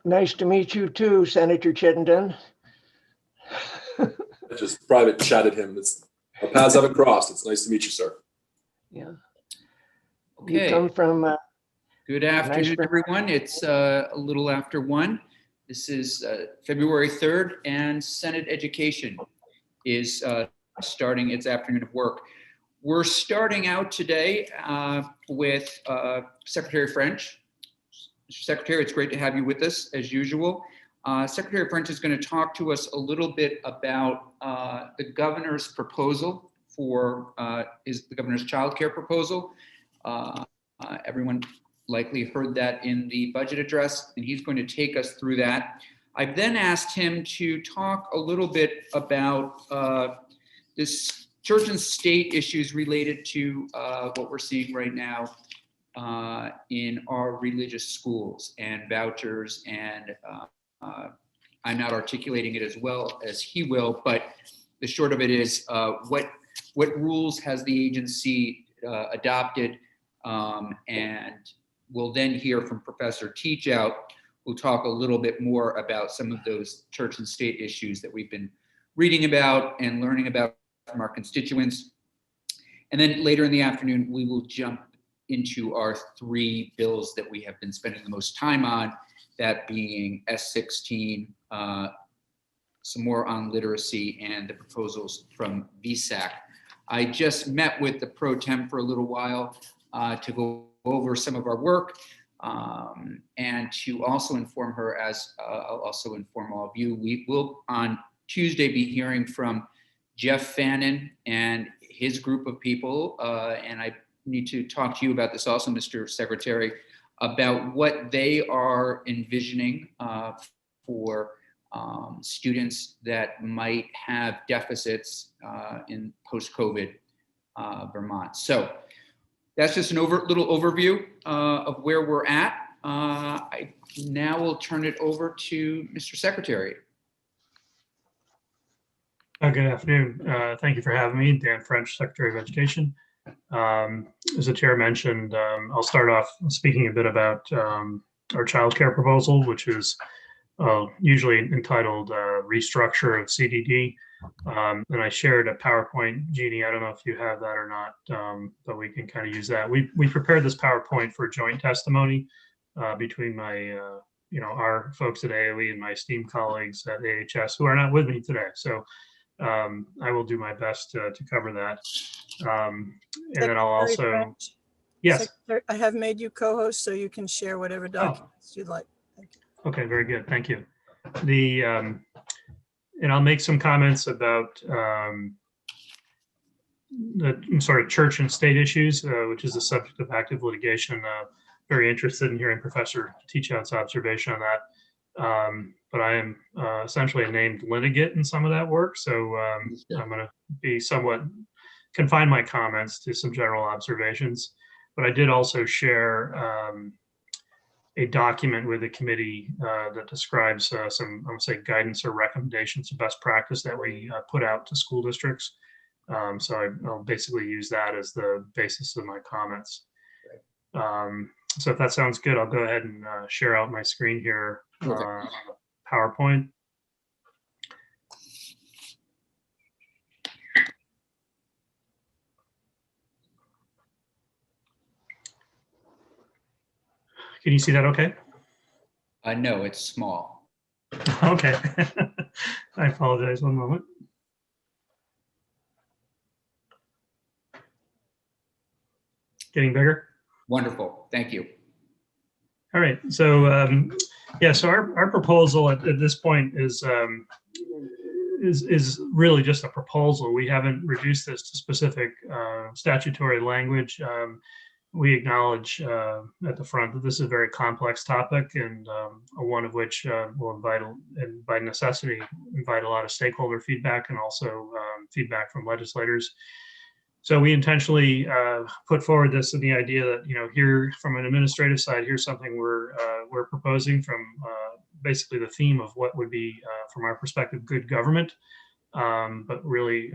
Nice to meet you too, Senator Chittenden. I just private chatted him. Our paths haven't crossed. It's nice to meet you, sir. Yeah. Okay. You come from Good afternoon, everyone. It's a little after 1. This is February 3rd, and Senate Education is starting its afternoon of work. We're starting out today with Secretary French. Mr. Secretary, it's great to have you with us as usual. Secretary French is going to talk to us a little bit about the governor's proposal for the governor's child care proposal. Everyone likely heard that in the budget address, and he's going to take us through that. I've then asked him to talk a little bit about this church and state issues related to what we're seeing right now in our religious schools and vouchers, and I'm not articulating it as well as he will, but the short of it is what rules has the agency adopted, and we'll then hear from Professor Teachout, who'll talk a little bit more about some of those church and state issues that we've been reading about and learning about from our constituents. And then later in the afternoon, we will jump into our 3 bills that we have been spending the most time on, that being S16, some more on literacy, and the proposals from VSAC. I just met with the pro tem for a little while to go over some of our work and to also inform her, as I'll also inform all of you. We will on Tuesday be hearing from Jeff Fannin and his group of people, and I need to talk to you about this also, Mr. Secretary, about what they are envisioning for students that might have deficits in post-COVID Vermont. So that's just a little overview of where we're at. I now will turn it over to Mr. Secretary. Good afternoon. Thank you for having me, Dan French, Secretary of Education. As the chair mentioned, I'll start off speaking a bit about our child care proposal, which is usually entitled Restructure of CDD. And I shared a PowerPoint. Jeannie, I don't know if you have that or not, but we can kind of use that. We prepared this PowerPoint for joint testimony between my, our folks at AOE and my esteemed colleagues at AHS, who are not with me today. So I will do my best to cover that. And then I'll also, French. yes. Secretary, I have made you co-host so you can share whatever documents you'd like. Thank you. Okay, very good. Thank you. And I'll make some comments about church and state issues, which is the subject of active litigation. Very interested in hearing Professor Teachout's observation on that. But I am essentially a named litigant in some of that work, so I'm going to be somewhat confine my comments to some general observations. But I did also share a document with the committee that describes some, I would say, guidance or recommendations of best practice that we put out to school districts. So I'll basically use that as the basis of my comments. So if that sounds good, I'll go ahead and share out my screen here on PowerPoint. Can you see that okay? No, it's small. Okay. I apologize. One moment. Getting bigger? Wonderful. Thank you. All right. So yeah, so our proposal at this point is really just a proposal. We haven't reduced this to specific statutory language. We acknowledge at the front that this is a very complex topic, and one of which will by necessity, invite a lot of stakeholder feedback and also feedback from legislators. So we intentionally put forward this with the idea that, here from an administrative side, here's something we're proposing from basically the theme of what would be, from our perspective, good government. But really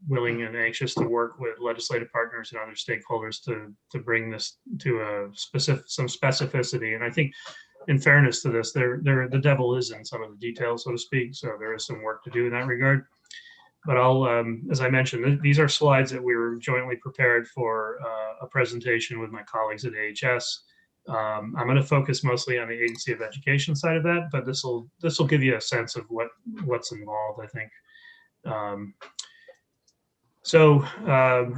willing and anxious to work with legislative partners and other stakeholders to bring this to some specificity. And I think in fairness to this, the devil is in some of the details, so to speak. So there is some work to do in that regard. But I'll, as I mentioned, these are slides that we were jointly prepared for a presentation with my colleagues at AHS. I'm going to focus mostly on the Agency of Education side of that, but this will give you a sense of what's involved, I think. So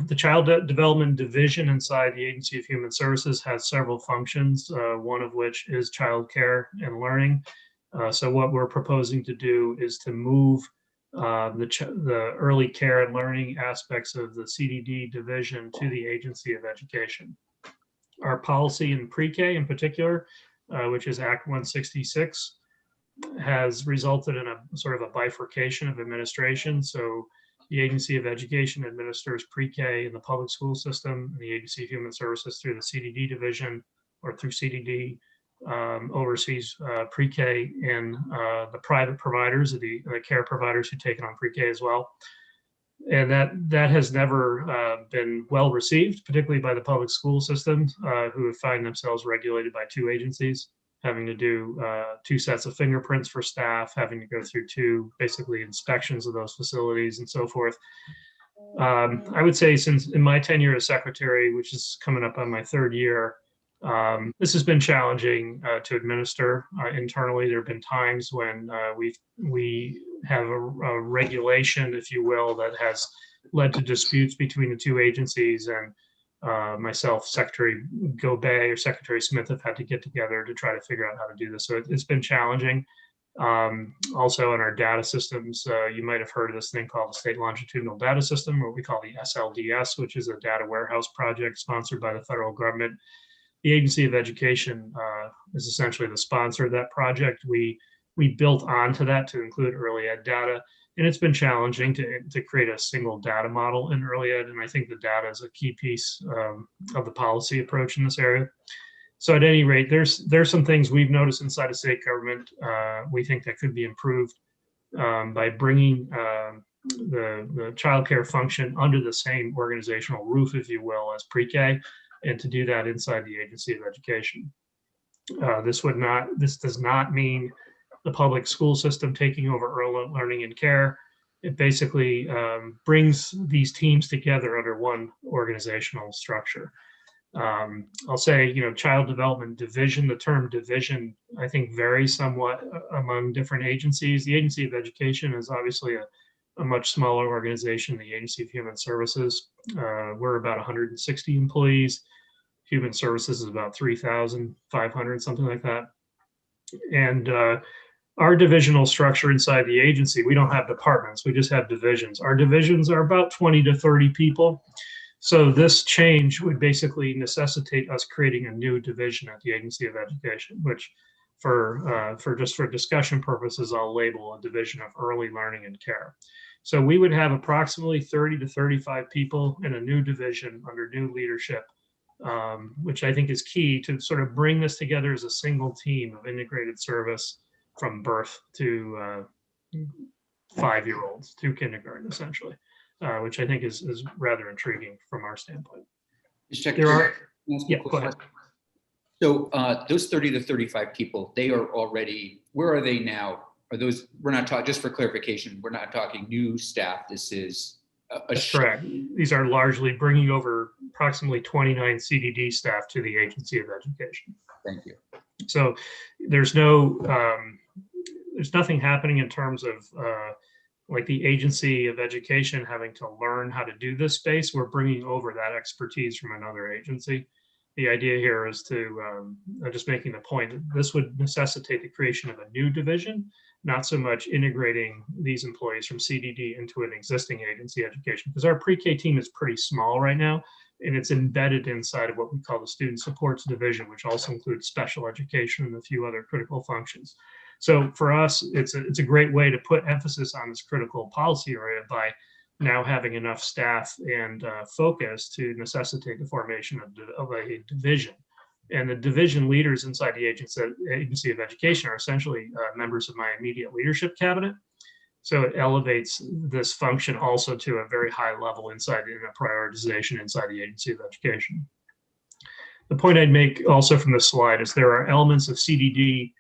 the Child Development Division inside the Agency of Human Services has several functions, one of which is child care and learning. So what we're proposing to do is to move the early care and learning aspects of the CDD division to the Agency of Education. Our policy in pre-K in particular, which is Act 166, has resulted in a sort of a bifurcation of administration. So the Agency of Education administers pre-K in the public school system, and the Agency of Human Services through the CDD division or through CDD oversees pre-K in the private providers, the care providers who take it on pre-K as well. And that has never been well received, particularly by the public school systems who find themselves regulated by two agencies, having to do two sets of fingerprints for staff, having to go through two basically inspections of those facilities and so forth. I would say since in my tenure as secretary, which is coming up on my third year, this has been challenging to administer internally. There have been times when we have a regulation, if you will, that has led to disputes between the two agencies, and myself, Secretary Gobet or Secretary Smith have had to get together to try to figure out how to do this. So it's been challenging. Also in our data systems, you might have heard of this thing called the State Longitudinal Data System, or what we call the SLDS, which is a data warehouse project sponsored by the federal government. The Agency of Education is essentially the sponsor of that project. We built onto that to include early ed data, and it's been challenging to create a single data model in early ed, and I think the data is a key piece of the policy approach in this area. So at any rate, there's some things we've noticed inside of state government we think that could be improved by bringing the child care function under the same organizational roof, if you will, as pre-K, and to do that inside the Agency of Education. This does not mean the public school system taking over early learning and care. It basically brings these teams together under one organizational structure. I'll say, Child Development Division, the term division, I think varies somewhat among different agencies. The Agency of Education is obviously a much smaller organization, the Agency of Human Services. We're about 160 employees. Human Services is about 3,500, something like that. And our divisional structure inside the agency, we don't have departments, we just have divisions. Our divisions are about 20 to 30 people. So this change would basically necessitate us creating a new division at the Agency of Education, which for discussion purposes, I'll label a division of early learning and care. So we would have approximately 30 to 35 people in a new division under new leadership, which I think is key to sort of bring this together as a single team of integrated service from birth to 5-year-olds to kindergarten, essentially, which I think is rather intriguing from our standpoint. There are, yeah, go ahead. So those 30 to 35 people, they are already, where are they now? Are those, we're not talking, just for clarification, we're not talking new staff. This is That's correct. These are largely bringing over approximately 29 CDD staff to the Agency of Education. Thank you. So there's nothing happening in terms of like the Agency of Education having to learn how to do this space. We're bringing over that expertise from another agency. The idea here is to, just making the point, that this would necessitate the creation of a new division, not so much integrating these employees from CDD into an existing agency education, because our pre-K team is pretty small right now, and it's embedded inside of what we call the Student Supports Division, which also includes special education and a few other critical functions. So for us, it's a great way to put emphasis on this critical policy area by now having enough staff and focus to necessitate the formation of a division. And the division leaders inside the Agency of Education are essentially members of my immediate leadership cabinet. So it elevates this function also to a very high level inside in a prioritization inside the Agency of Education. The point I'd make also from this slide is there are elements of CDD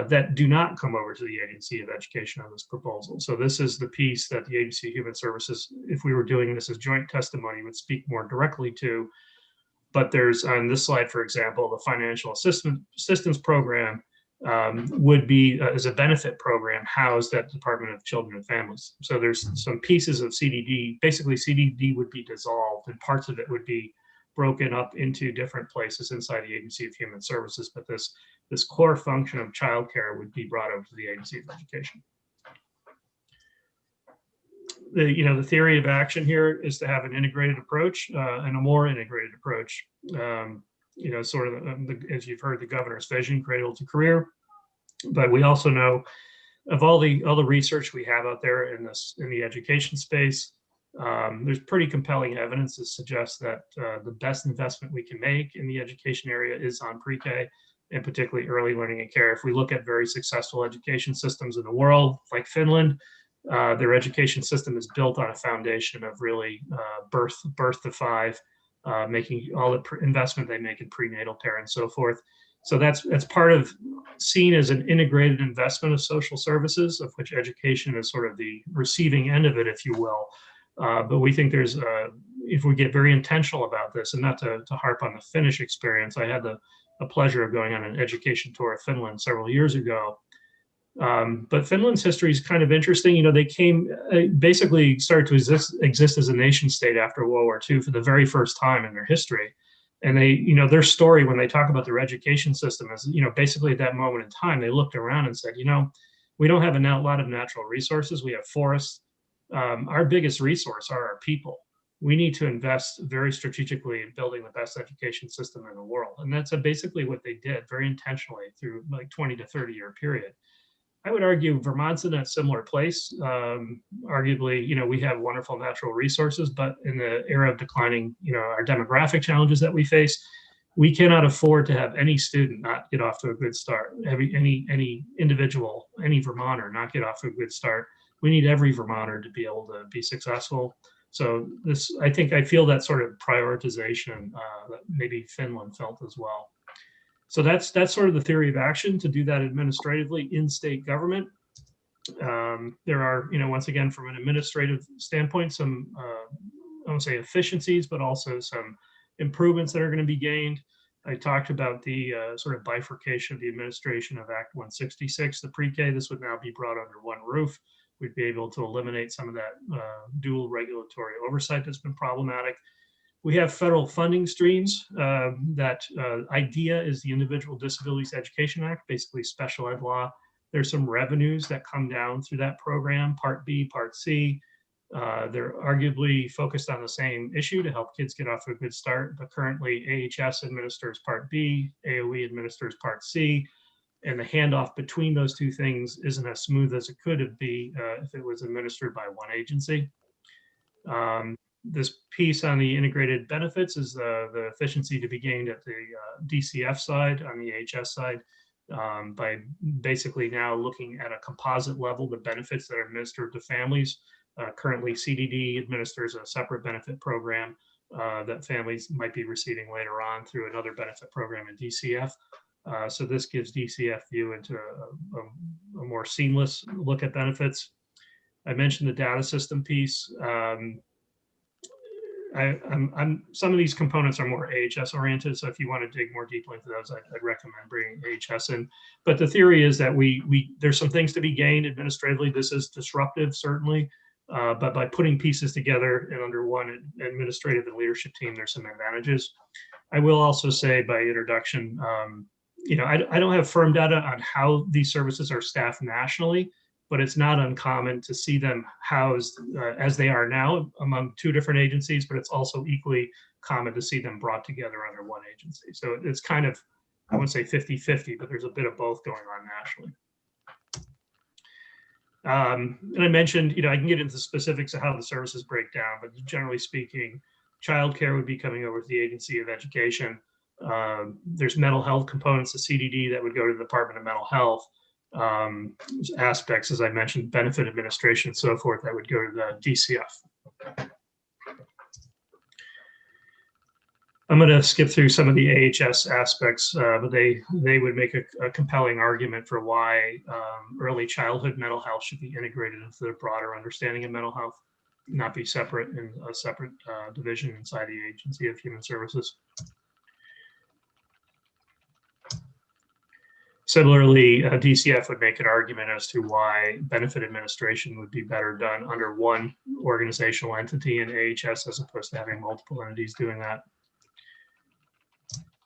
that do not come over to the Agency of Education on this proposal. So this is the piece that the Agency of Human Services, if we were doing this as joint testimony, would speak more directly to. But there's on this slide, for example, the financial assistance program would be as a benefit program housed at Department of Children and Families. So there's some pieces of CDD. Basically, CDD would be dissolved and parts of it would be broken up into different places inside the Agency of Human Services. But this core function of childcare would be brought over to the Agency of Education. The theory of action here is to have an integrated approach and a more integrated approach. Sort of as you've heard, the governor's vision, cradle to career. But we also know of all the research we have out there in the education space, there's pretty compelling evidence that suggests that the best investment we can make in the education area is on pre-K, and particularly early learning and care. If we look at very successful education systems in the world, like Finland, their education system is built on a foundation of really birth to 5, making all the investment they make in prenatal care and so forth. So that's part of seen as an integrated investment of social services, of which education is sort of the receiving end of it, if you will. But we think there's, if we get very intentional about this, and not to harp on the Finnish experience, I had the pleasure of going on an education tour of Finland several years ago. But Finland's history is kind of interesting. They basically started to exist as a nation state after World War II for the very first time in their history. And they, their story when they talk about their education system is, basically at that moment in time, they looked around and said, we don't have a lot of natural resources. We have forests. Our biggest resource are our people. We need to invest very strategically in building the best education system in the world. And that's basically what they did very intentionally through like 20 to 30 year period. I would argue Vermont's in a similar place. Arguably, we have wonderful natural resources, but in the era of declining, our demographic challenges that we face, we cannot afford to have any student not get off to a good start. Any individual, any Vermonter not get off to a good start. We need every Vermonter to be able to be successful. So I feel that sort of prioritization that maybe Finland felt as well. So that's sort of the theory of action to do that administratively in state government. There are, once again, from an administrative standpoint, some, I won't say efficiencies, but also some improvements that are going to be gained. I talked about the sort of bifurcation of the administration of Act 166, the pre-K. This would now be brought under one roof. We'd be able to eliminate some of that dual regulatory oversight that's been problematic. We have federal funding streams. That idea is the Individual Disabilities Education Act, basically special ed law. There's some revenues that come down through that program, Part B, Part C. They're arguably focused on the same issue to help kids get off to a good start, but currently AHS administers Part B, AOE administers Part C, and the handoff between those two things isn't as smooth as it could be if it was administered by one agency. This piece on the integrated benefits is the efficiency to be gained at the DCF side, on the AHS side, by basically now looking at a composite level, the benefits that are administered to families. Currently, CDD administers a separate benefit program that families might be receiving later on through another benefit program in DCF. So this gives DCF view into a more seamless look at benefits. I mentioned the data system piece. Some of these components are more AHS oriented, so if you want to dig more deeply into those, I'd recommend bringing AHS in. But the theory is that there's some things to be gained administratively. This is disruptive, certainly, but by putting pieces together and under one administrative and leadership team, there's some advantages. I will also say by introduction, I don't have firm data on how these services are staffed nationally, but it's not uncommon to see them housed as they are now among two different agencies, but it's also equally common to see them brought together under one agency. So it's kind of, I wouldn't say 50-50, but there's a bit of both going on nationally. And I mentioned, I can get into the specifics of how the services break down, but generally speaking, childcare would be coming over to the Agency of Education. There's mental health components to CDD that would go to the Department of Mental Health. Aspects, as I mentioned, benefit administration and so forth, that would go to the DCF. I'm going to skip through some of the AHS aspects, but they would make a compelling argument for why early childhood mental health should be integrated into the broader understanding of mental health, not be separate in a separate division inside the Agency of Human Services. Similarly, DCF would make an argument as to why benefit administration would be better done under one organizational entity in AHS as opposed to having multiple entities doing that.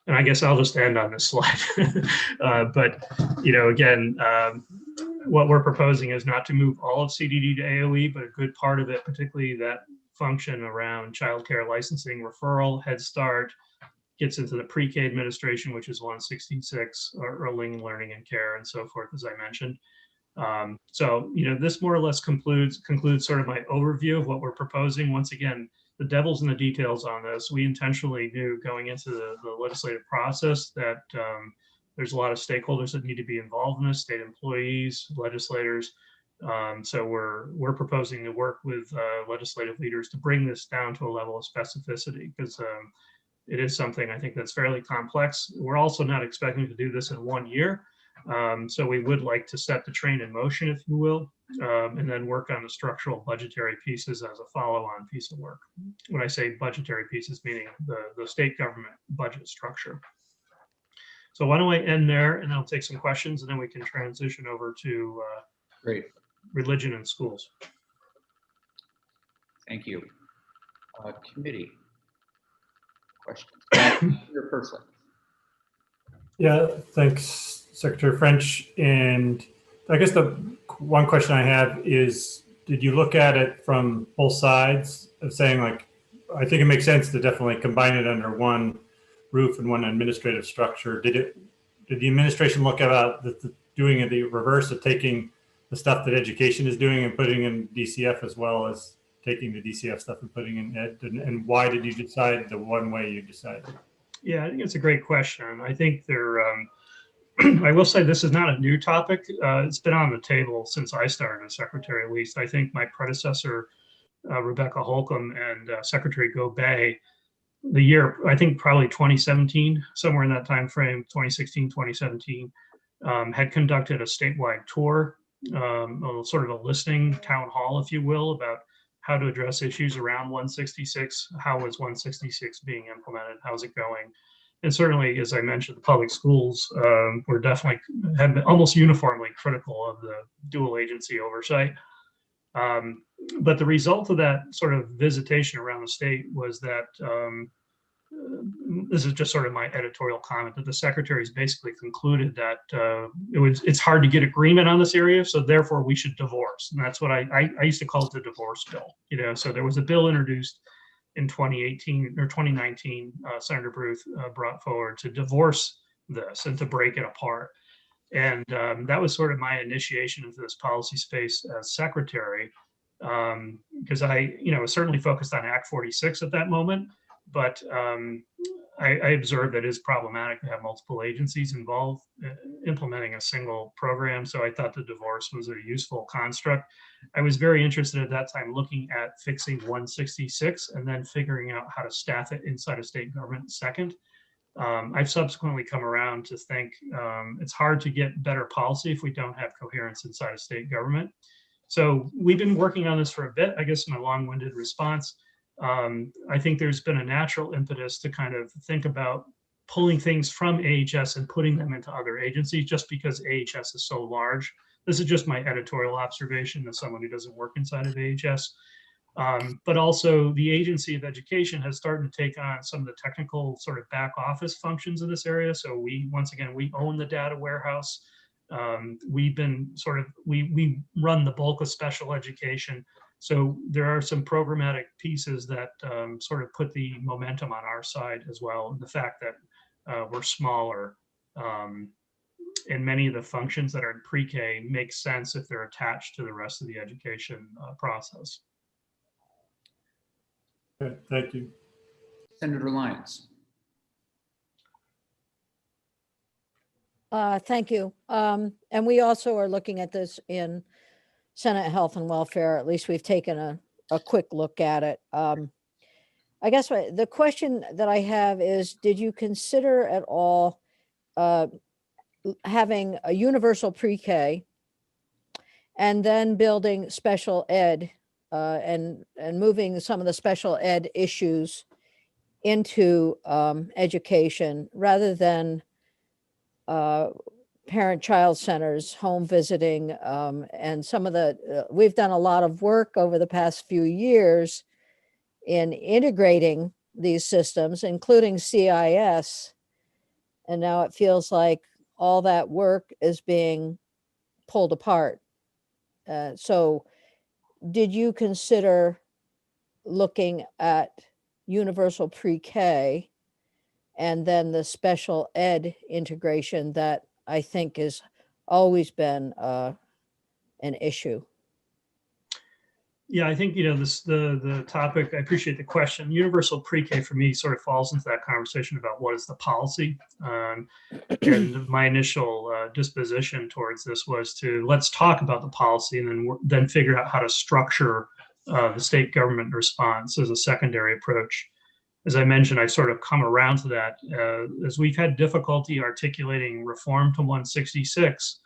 And I guess I'll just end on this slide. But, you know, again, what we're proposing is not to move all of CDD to AOE, but a good part of it, particularly that function around childcare licensing, referral, Head Start, gets into the pre-K administration, which is 166, or early learning and care, and so forth, as I mentioned. So, you know, this more or less concludes sort of my overview of what we're proposing. Once again, the devil's in the details on this. We intentionally knew going into the legislative process that there's a lot of stakeholders that need to be involved in this, state employees, legislators. So we're proposing to work with legislative leaders to bring this down to a level of specificity, because it is something I think that's fairly complex. We're also not expecting to do this in 1 year. So we would like to set the train in motion, if you will, and then work on the structural budgetary pieces as a follow-on piece of work. When I say budgetary pieces, meaning the state government budget structure. So why don't I end there, and I'll take some questions, and then we can transition over to Great. religion in schools. Thank you. Committee questions. Your person. Yeah, thanks, Secretary French. And I guess the one question I have is, did you look at it from both sides of saying, like, I think it makes sense to definitely combine it under one roof and one administrative structure. Did the administration look about doing it the reverse of taking the stuff that education is doing and putting in DCF, as well as taking the DCF stuff and putting in ed? And why did you decide the one way you decided? Yeah, I think it's a great question. I think I will say this is not a new topic. It's been on the table since I started as secretary, at least. I think my predecessor, Rebecca Holcomb, and Secretary Gobay, the year, I think probably 2017, somewhere in that time frame, 2016, 2017, had conducted a statewide tour, sort of a listening town hall, if you will, about how to address issues around 166. How was 166 being implemented? How's it going? And certainly, as I mentioned, the public schools have been almost uniformly critical of the dual agency oversight. But the result of that sort of visitation around the state was that, this is just sort of my editorial comment, that the secretaries basically concluded that it's hard to get agreement on this area, so therefore we should divorce. And that's what I used to call it the divorce bill. You know, so there was a bill introduced in 2018 or 2019, Senator Bruce brought forward to divorce this and to break it apart. And that was sort of my initiation into this policy space as secretary, because I was certainly focused on Act 46 at that moment. But I observed that it is problematic to have multiple agencies involved implementing a single program. So I thought the divorce was a useful construct. I was very interested at that time looking at fixing 166 and then figuring out how to staff it inside of state government second. I've subsequently come around to think it's hard to get better policy if we don't have coherence inside of state government. So we've been working on this for a bit. I guess my long-winded response. I think there's been a natural impetus to kind of think about pulling things from AHS and putting them into other agencies, just because AHS is so large. This is just my editorial observation as someone who doesn't work inside of AHS. But also the Agency of Education has started to take on some of the technical sort of back office functions in this area. So we own the data warehouse. We run the bulk of special education. So there are some programmatic pieces that sort of put the momentum on our side as well. The fact that we're smaller and many of the functions that are in pre-K make sense if they're attached to the rest of the education process. Okay, thank you. Senator Lyons. Thank you. And we also are looking at this in Senate Health and Welfare. At least we've taken a quick look at it. I guess the question that I have is, did you consider at all having a universal pre-K and then building special ed and moving some of the special ed issues into education rather than parent-child centers, home visiting, and some of the, we've done a lot of work over the past few years in integrating these systems, including CIS. And now it feels like all that work is being pulled apart. So did you consider looking at universal pre-K and then the special ed integration that I think has always been an issue? Yeah, I think, the topic, I appreciate the question. Universal pre-K for me sort of falls into that conversation about what is the policy. And my initial disposition towards this was to let's talk about the policy and then figure out how to structure the state government response as a secondary approach. As I mentioned, I've sort of come around to that as we've had difficulty articulating reform to 166.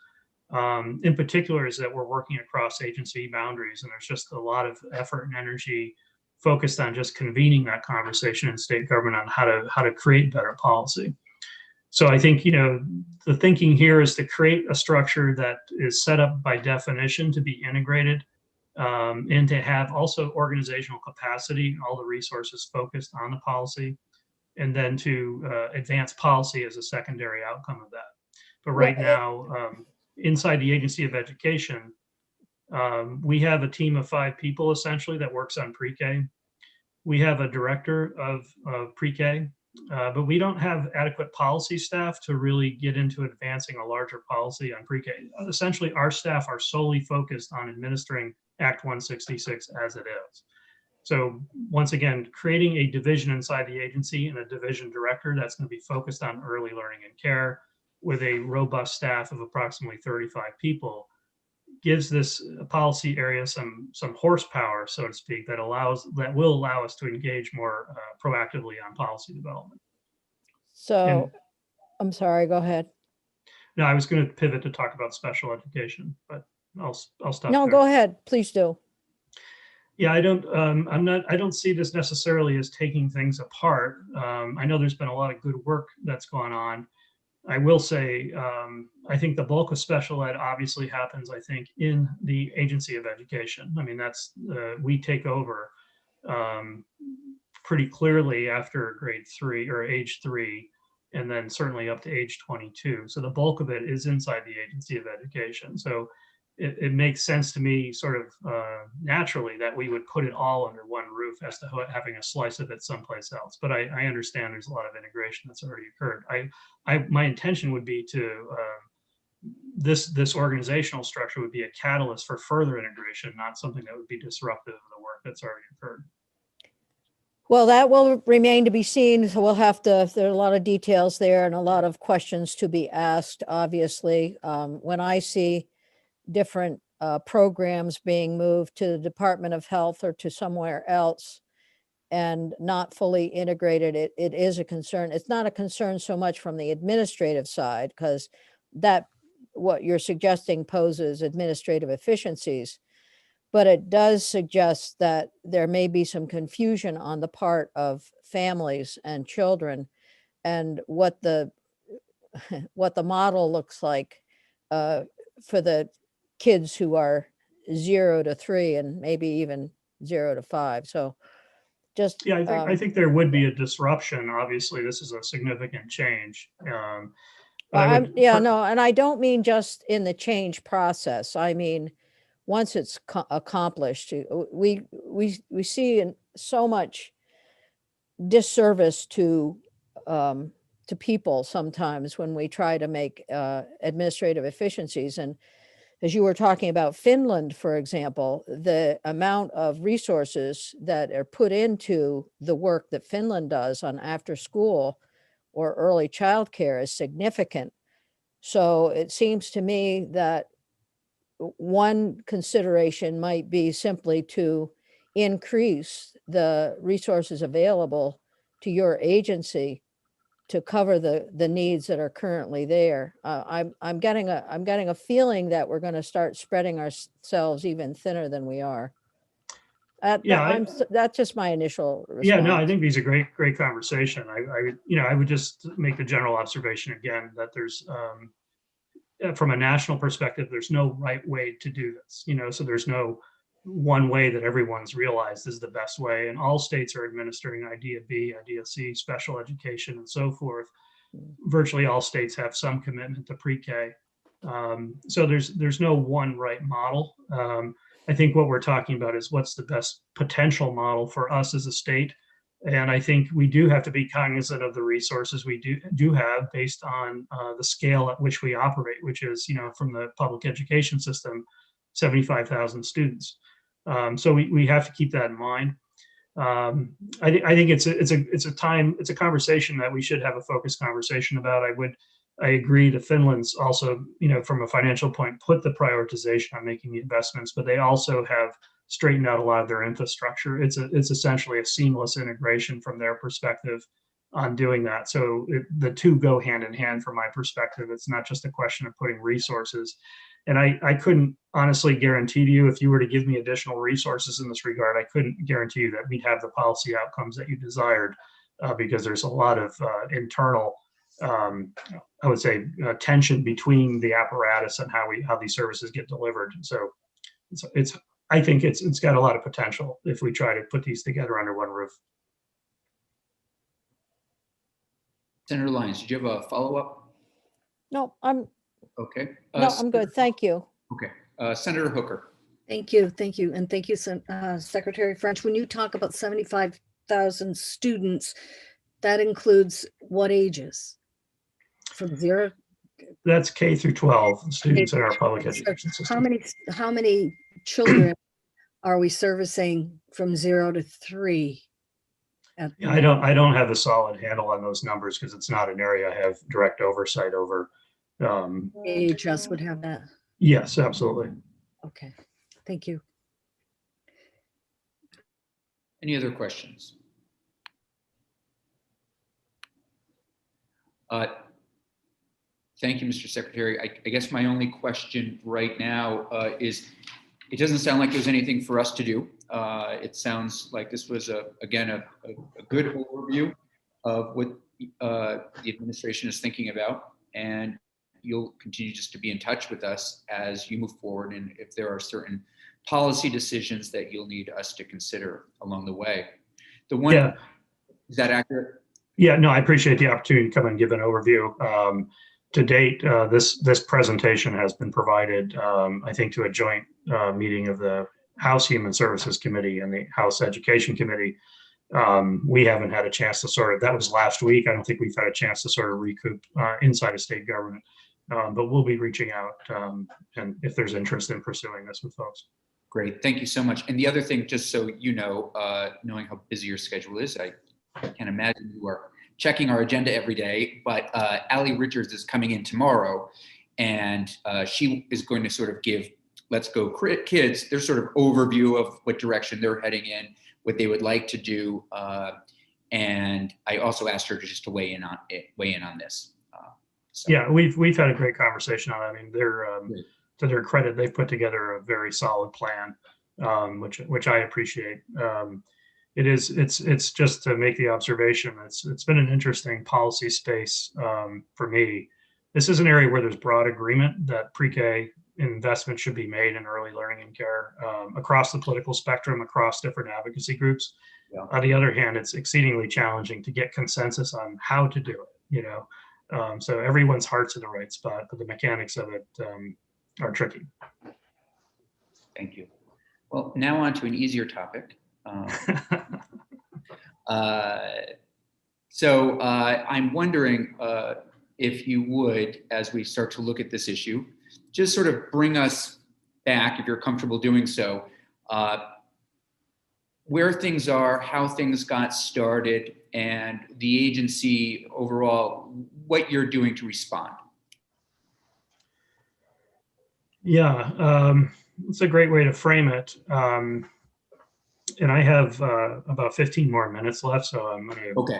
In particular, is that we're working across agency boundaries, and there's just a lot of effort and energy focused on just convening that conversation in state government on how to create better policy. So I think, the thinking here is to create a structure that is set up by definition to be integrated and to have also organizational capacity, all the resources focused on the policy, and then to advance policy as a secondary outcome of that. But right now, inside the Agency of Education, we have a team of 5 people essentially that works on pre-K. We have a director of pre-K, but we don't have adequate policy staff to really get into advancing a larger policy on pre-K. Essentially, our staff are solely focused on administering Act 166 as it is. So once again, creating a division inside the agency and a division director that's going to be focused on early learning and care with a robust staff of approximately 35 people gives this policy area some horsepower, so to speak, that will allow us to engage more proactively on policy development. So, I'm sorry, go ahead. No, I was going to pivot to talk about special education, but I'll stop. No, there. go ahead, please do. Yeah, I don't see this necessarily as taking things apart. I know there's been a lot of good work that's gone on. I will say, I think the bulk of special ed obviously happens, I think, in the Agency of Education. I mean, we take over pretty clearly after grade 3 or age 3, and then certainly up to age 22. So the bulk of it is inside the Agency of Education. So it makes sense to me sort of naturally that we would put it all under one roof as to having a slice of it someplace else. But I understand there's a lot of integration that's already occurred. My intention would be to this organizational structure would be a catalyst for further integration, not something that would be disruptive of the work that's already occurred. Well, that will remain to be seen. So we'll have to, there are a lot of details there and a lot of questions to be asked, obviously. When I see different programs being moved to the Department of Health or to somewhere else and not fully integrated, it is a concern. It's not a concern so much from the administrative side, because that what you're suggesting poses administrative efficiencies, but it does suggest that there may be some confusion on the part of families and children and what the model looks like for the kids who are 0 to 3 and maybe even 0 to 5. So just yeah, I think there would be a disruption. Obviously, this is a significant change. no, and I don't mean just in the change process. I mean, once it's accomplished, we see so much disservice to people sometimes when we try to make administrative efficiencies. And as you were talking about Finland, for example, the amount of resources that are put into the work that Finland does on after school or early childcare is significant. So it seems to me that one consideration might be simply to increase the resources available to your agency to cover the needs that are currently there. I'm getting a feeling that we're going to start spreading ourselves even thinner than we are. Yeah, That's just my initial Yeah, no, I response. think these are great conversation. I would just make the general observation again that there's, from a national perspective, there's no right way to do this, so there's no one way that everyone's realized is the best way. And all states are administering Idea B, Idea C, special education, and so forth. Virtually all states have some commitment to pre-K. So there's no one right model. I think what we're talking about is what's the best potential model for us as a state. And I think we do have to be cognizant of the resources we do have based on the scale at which we operate, which is, from the public education system, 75,000 students. So we have to keep that in mind. I think it's a conversation that we should have a focused conversation about. I agree that Finland's also, from a financial point, put the prioritization on making the investments, but they also have straightened out a lot of their infrastructure. It's essentially a seamless integration from their perspective on doing that. So the two go hand in hand from my perspective. It's not just a question of putting resources. And I couldn't honestly guarantee to you, if you were to give me additional resources in this regard, I couldn't guarantee you that we'd have the policy outcomes that you desired, because there's a lot of internal, I would say, tension between the apparatus and how these services get delivered. So I think it's got a lot of potential if we try to put these together under one roof. Senator Lyons, did you have a follow-up? No, I'm Okay. I'm good. Thank you. Okay. Senator Hooker. Thank you. And thank you, Secretary French. When you talk about 75,000 students, that includes what ages? From 0? That's K through 12 students in our public education system. How many children are we servicing from 0 to 3? I don't have a solid handle on those numbers because it's not an area I have direct oversight over. AHS would have that. Yes, absolutely. Okay, thank you. Any other questions? Thank you, Mr. Secretary. I guess my only question right now is, it doesn't sound like there's anything for us to do. It sounds like this was, again, a good overview of what the administration is thinking about, and you'll continue just to be in touch with us as you move forward, and if there are certain policy decisions that you'll need us to consider along the way. Yeah. Is that accurate? Yeah, no, I appreciate the opportunity to come and give an overview. To date, this presentation has been provided, I think, to a joint meeting of the House Human Services Committee and the House Education Committee. We haven't had a chance to that was last week. I don't think we've had a chance to sort of recoup inside of state government, but we'll be reaching out and if there's interest in pursuing this with folks. Great, thank you so much. And the other thing, just so you know, knowing how busy your schedule is, I can't imagine you are checking our agenda every day, but Allie Richards is coming in tomorrow, and she is going to sort of give Let's Go Kids their sort of overview of what direction they're heading in, what they would like to do, and I also asked her to weigh in on this. So. Yeah, we've had a great conversation on it. I mean, they're to their credit, they've put together a very solid plan, which I appreciate. It's just to make the observation. It's been an interesting policy space for me. This is an area where there's broad agreement that pre-K investment should be made in early learning and care across the political spectrum, across different advocacy groups. Yeah. On the other hand, it's exceedingly challenging to get consensus on how to do it. So everyone's heart's in the right spot, but the mechanics of it are tricky. Thank you. Well, now on to an easier topic. So I'm wondering if you would, as we start to look at this issue, just sort of bring us back, if you're comfortable doing so, where things are, how things got started, and the agency overall, what you're doing to respond. Yeah, it's a great way to frame it. And I have about 15 more minutes left, so I'm going to, Okay.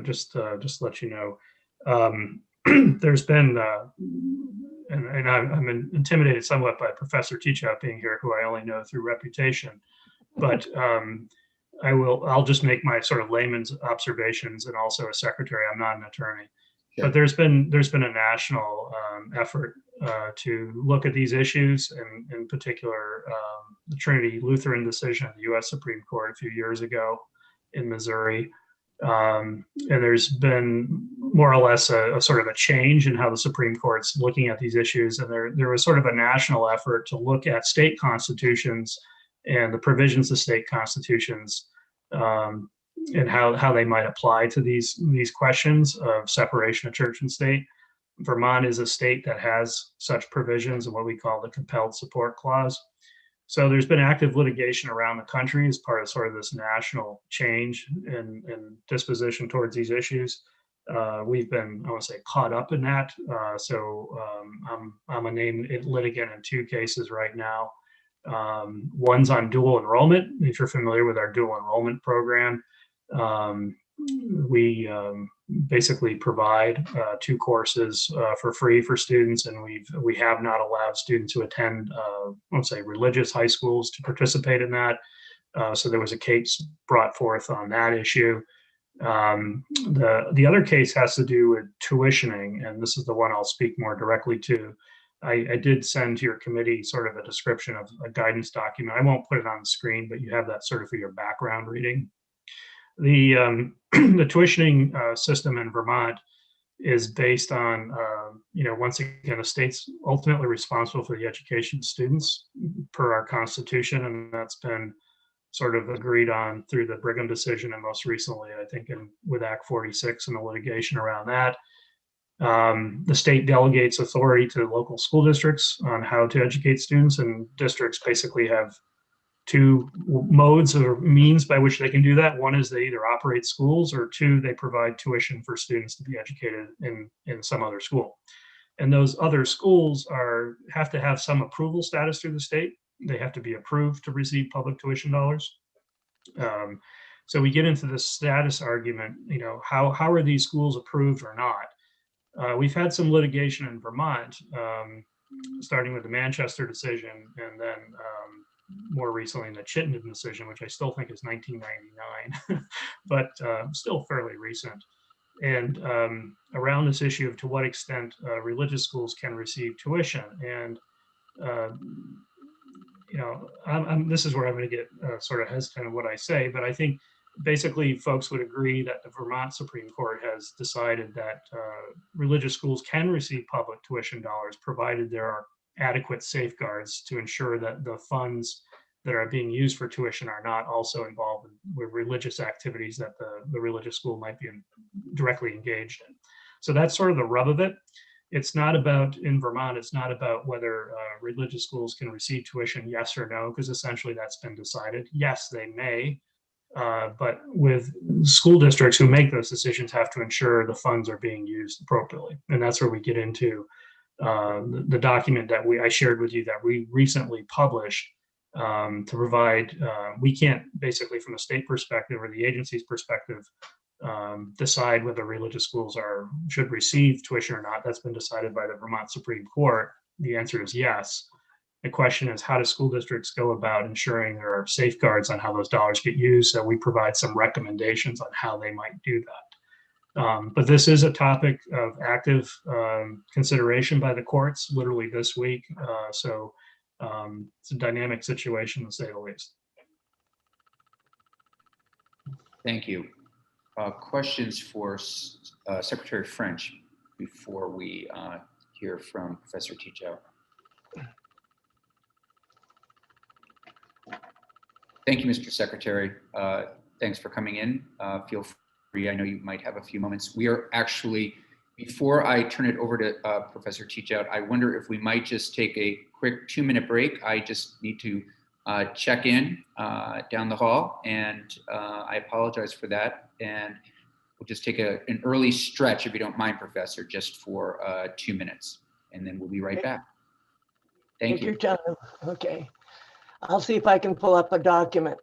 just let you know. There's been, and I'm intimidated somewhat by Professor Teachout being here, who I only know through reputation, but I'll just make my sort of layman's observations, and also as secretary, I'm not an attorney. Sure. But there's been a national effort to look at these issues, and in particular, the Trinity Lutheran decision of the U.S. Supreme Court a few years ago in Missouri. And there's been more or less a sort of a change in how the Supreme Court's looking at these issues. And there was sort of a national effort to look at state constitutions and the provisions of state constitutions, and how they might apply to these questions of separation of church and state. Vermont is a state that has such provisions in what we call the compelled support clause. So there's been active litigation around the country as part of sort of this national change in disposition towards these issues. We've been, I want to say, caught up in that. I'm a named litigant in 2 cases right now. One's on dual enrollment. If you're familiar with our dual enrollment program, we basically provide 2 courses for free for students, and we have not allowed students who attend, let's say, religious high schools to participate in that. So there was a case brought forth on that issue. The other case has to do with tuitioning, and this is the one I'll speak more directly to. I did send to your committee sort of a description of a guidance document. I won't put it on the screen, but you have that sort of for your background reading. The tuitioning system in Vermont is based on, once again, the state's ultimately responsible for the education of students per our Constitution, and that's been sort of agreed on through the Brigham decision, and most recently, I think, with Act 46 and the litigation around that. The state delegates authority to local school districts on how to educate students, and districts basically have 2 modes or means by which they can do that. One is they either operate schools, or 2, they provide tuition for students to be educated in some other school. And those other schools have to have some approval status through the state. They have to be approved to receive public tuition dollars. So we get into this status argument, how are these schools approved or not? We've had some litigation in Vermont, starting with the Manchester decision, and then more recently in the Chittenden decision, which I still think is 1999, but still fairly recent. And around this issue of to what extent religious schools can receive tuition. And, this is where I'm going to get sort of hesitant of what I say, but I think basically folks would agree that the Vermont Supreme Court has decided that religious schools can receive public tuition dollars, provided there are adequate safeguards to ensure that the funds that are being used for tuition are not also involved with religious activities that the religious school might be directly engaged in. So that's sort of the rub of it. It's not about, in Vermont, it's not about whether religious schools can receive tuition, yes or no, because essentially that's been decided. Yes, they may, but with school districts who make those decisions have to ensure the funds are being used appropriately. And that's where we get into the document that I shared with you that we recently published to provide, we can't basically from a state perspective or the agency's perspective decide whether religious schools should receive tuition or not. That's been decided by the Vermont Supreme Court. The answer is yes. The question is, how do school districts go about ensuring there are safeguards on how those dollars get used? So we provide some recommendations on how they might do that. But this is a topic of active consideration by the courts literally this week. So it's a dynamic situation, to say the least. Thank you. Questions for Secretary French before we hear from Professor Teachout? Thank you, Mr. Secretary. Thanks for coming in. Feel free. I know you might have a few moments. We are actually, before I turn it over to Professor Teachout, I wonder if we might just take a quick 2-minute break. I just need to check in down the hall, and I apologize for that. And we'll just take an early stretch, if you don't mind, Professor, just for 2 minutes, and then we'll be right back. Thank you. Take your time. Okay. I'll see if I can pull up a document.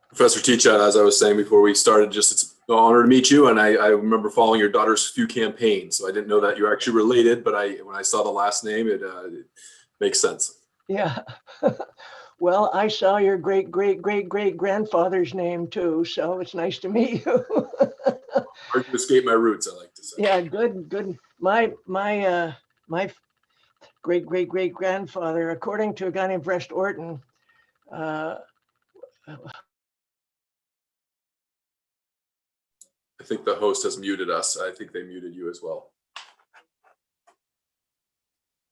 Professor Teachout, as I was saying before we started, just it's an honor to meet you. And I remember following your daughter's few campaigns. So I didn't know that you're actually related, but when I saw the last name, it makes sense. Yeah. Well, I saw your great-great-great-great-grandfather's name too, so it's nice to meet you. Hard to escape my roots, I like to say. Yeah, good. My great-great-great-grandfather, according to a guy named Vrest Orton, I think the host has muted us. I think they muted you as well.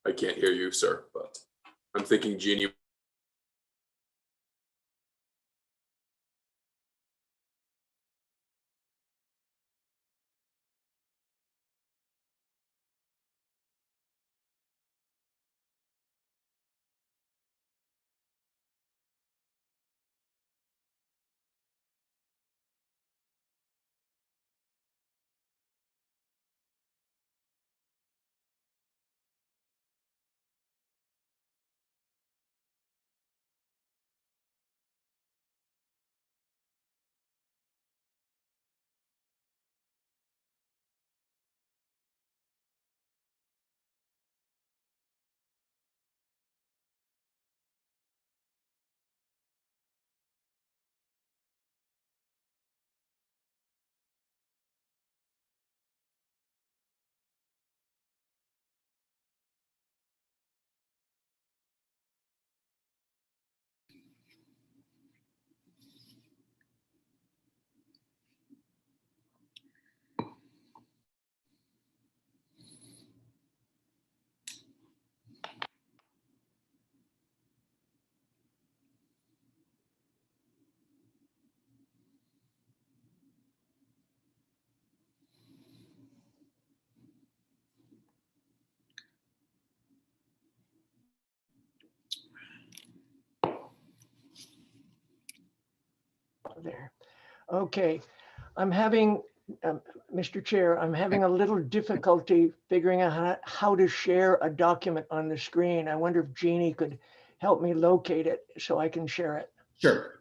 I can't hear you, sir, but I'm thinking Jeannie. there. Okay, I'm having, Mr. Chair, I'm having a little difficulty figuring out how to share a document on the screen. I wonder if Jeannie could help me locate it so I can share it. Sure.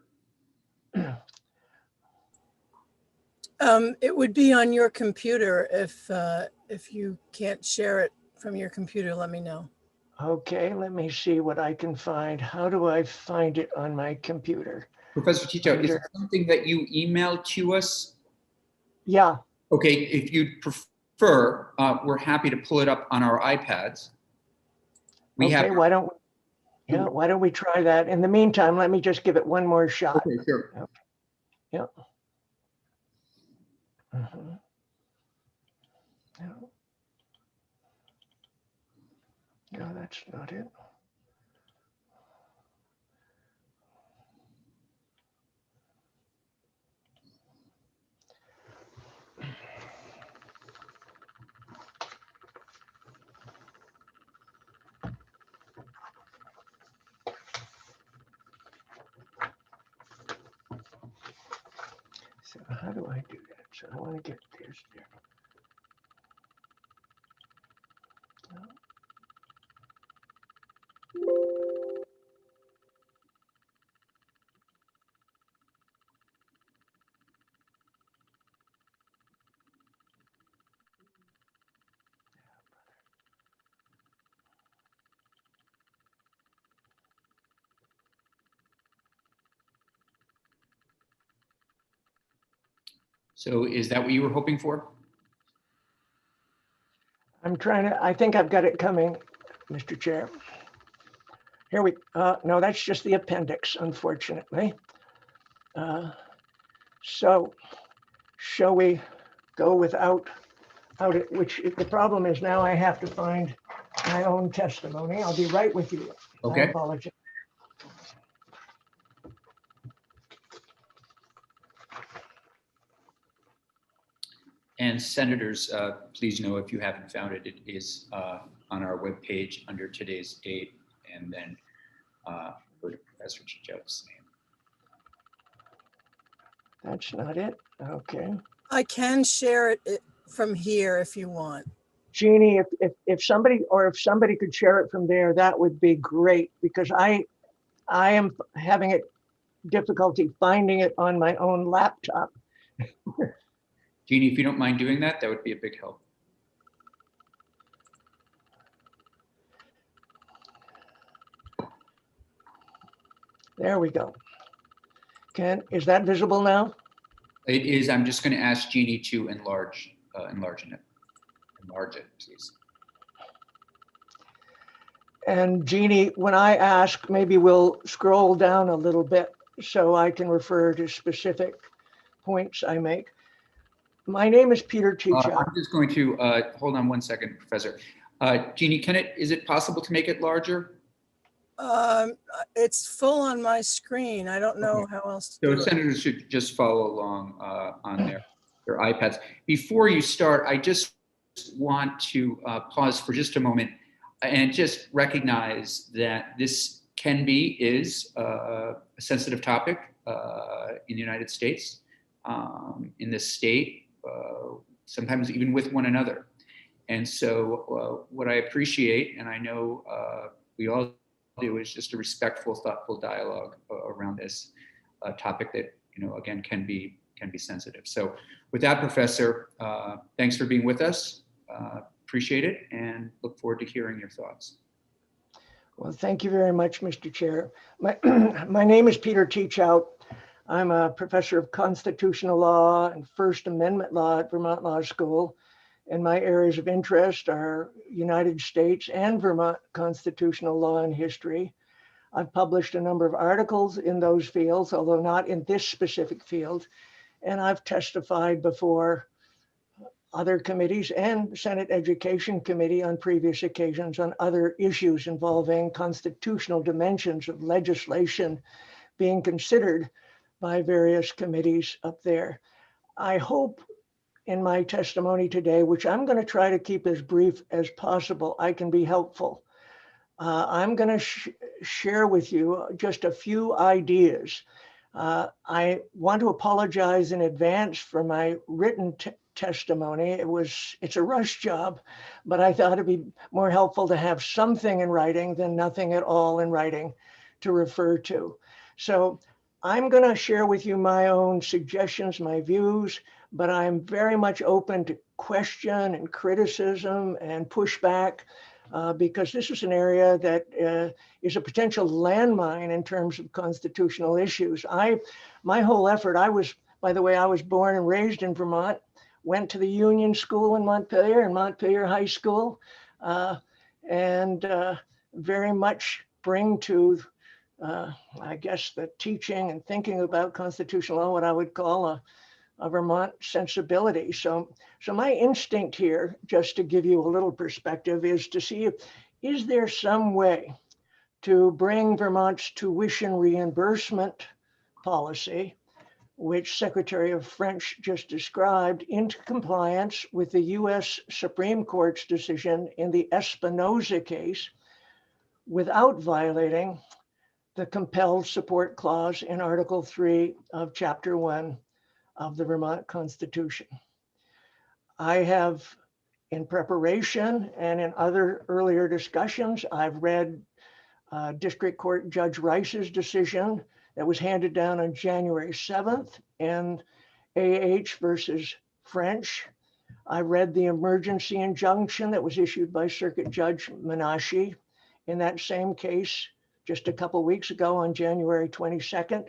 It would be on your computer. If you can't share it from your computer, let me know. Okay, let me see what I can find. How do I find it on my computer? Professor Teachout, is it something that you emailed to us? Yeah, Okay, if you'd prefer, we're happy to pull it up on our iPads. We okay, have. why don't we try that? In the meantime, let me just give it one more shot. Okay, sure. Yeah. Mhm. No. No, that's not it. So how do I do that? So I want to get this there. No. So is that what you were hoping for? I'm trying to, I think I've got it coming, Mr. Chair. Here we, no, that's just the appendix, unfortunately. So shall we go without it, which the problem is now I have to find my own testimony. I'll be right with you. I Okay. apologize. And senators, please know if you haven't found it, it is on our webpage under today's date, and then go to Professor Teachout's name. That's not it. Okay. I can share it from here if you want. Jeannie, if somebody could share it from there, that would be great, because I am having difficulty finding it on my own laptop. Jeannie, if you don't mind doing that, that would be a big help. There we go. Is that visible now? It is. I'm just going to ask Jeannie to enlarge it. Enlarge it, please. And Jeannie, when I ask, maybe we'll scroll down a little bit so I can refer to specific points I make. My name is Peter Teachout. I'm just going to hold on one second, Professor. Jeannie, is it possible to make it larger? It's full on my screen. I don't know how else to So do it. senators should just follow along on their iPads. Before you start, I just want to pause for just a moment and just recognize that this is a sensitive topic in the United States, in this state, sometimes even with one another. And so what I appreciate, and I know we all do, is just a respectful, thoughtful dialogue around this topic that, again, can be sensitive. So with that, Professor, thanks for being with us. Appreciate it and look forward to hearing your thoughts. Well, thank you very much, Mr. Chair. My name is Peter Teachout. I'm a professor of constitutional law and First Amendment law at Vermont Law School. And my areas of interest are United States and Vermont constitutional law and history. I've published a number of articles in those fields, although not in this specific field. And I've testified before other committees and Senate Education Committee on previous occasions on other issues involving constitutional dimensions of legislation being considered by various committees up there. I hope in my testimony today, which I'm going to try to keep as brief as possible, I can be helpful. I'm going to share with you just a few ideas. I want to apologize in advance for my written testimony. It's a rush job, but I thought it'd be more helpful to have something in writing than nothing at all in writing to refer to. So I'm going to share with you my own suggestions, my views, but I'm very much open to question and criticism and pushback because this is an area that is a potential landmine in terms of constitutional issues. My whole effort, by the way, I was born and raised in Vermont, went to the Union School in Montpelier and Montpelier High School, and very much bring to, I guess, the teaching and thinking about constitutional law, what I would call a Vermont sensibility. So my instinct here, just to give you a little perspective, is to see is there some way to bring Vermont's tuition reimbursement policy, which Secretary of French just described, into compliance with the US Supreme Court's decision in the Espinoza case without violating the compelled support clause in Article 3 of Chapter 1 of the Vermont Constitution. I have, in preparation and in other earlier discussions, I've read District Court Judge Rice's decision that was handed down on January 7th in AH versus French. I read the emergency injunction that was issued by Circuit Judge Menashe in that same case just a couple weeks ago on January 22nd.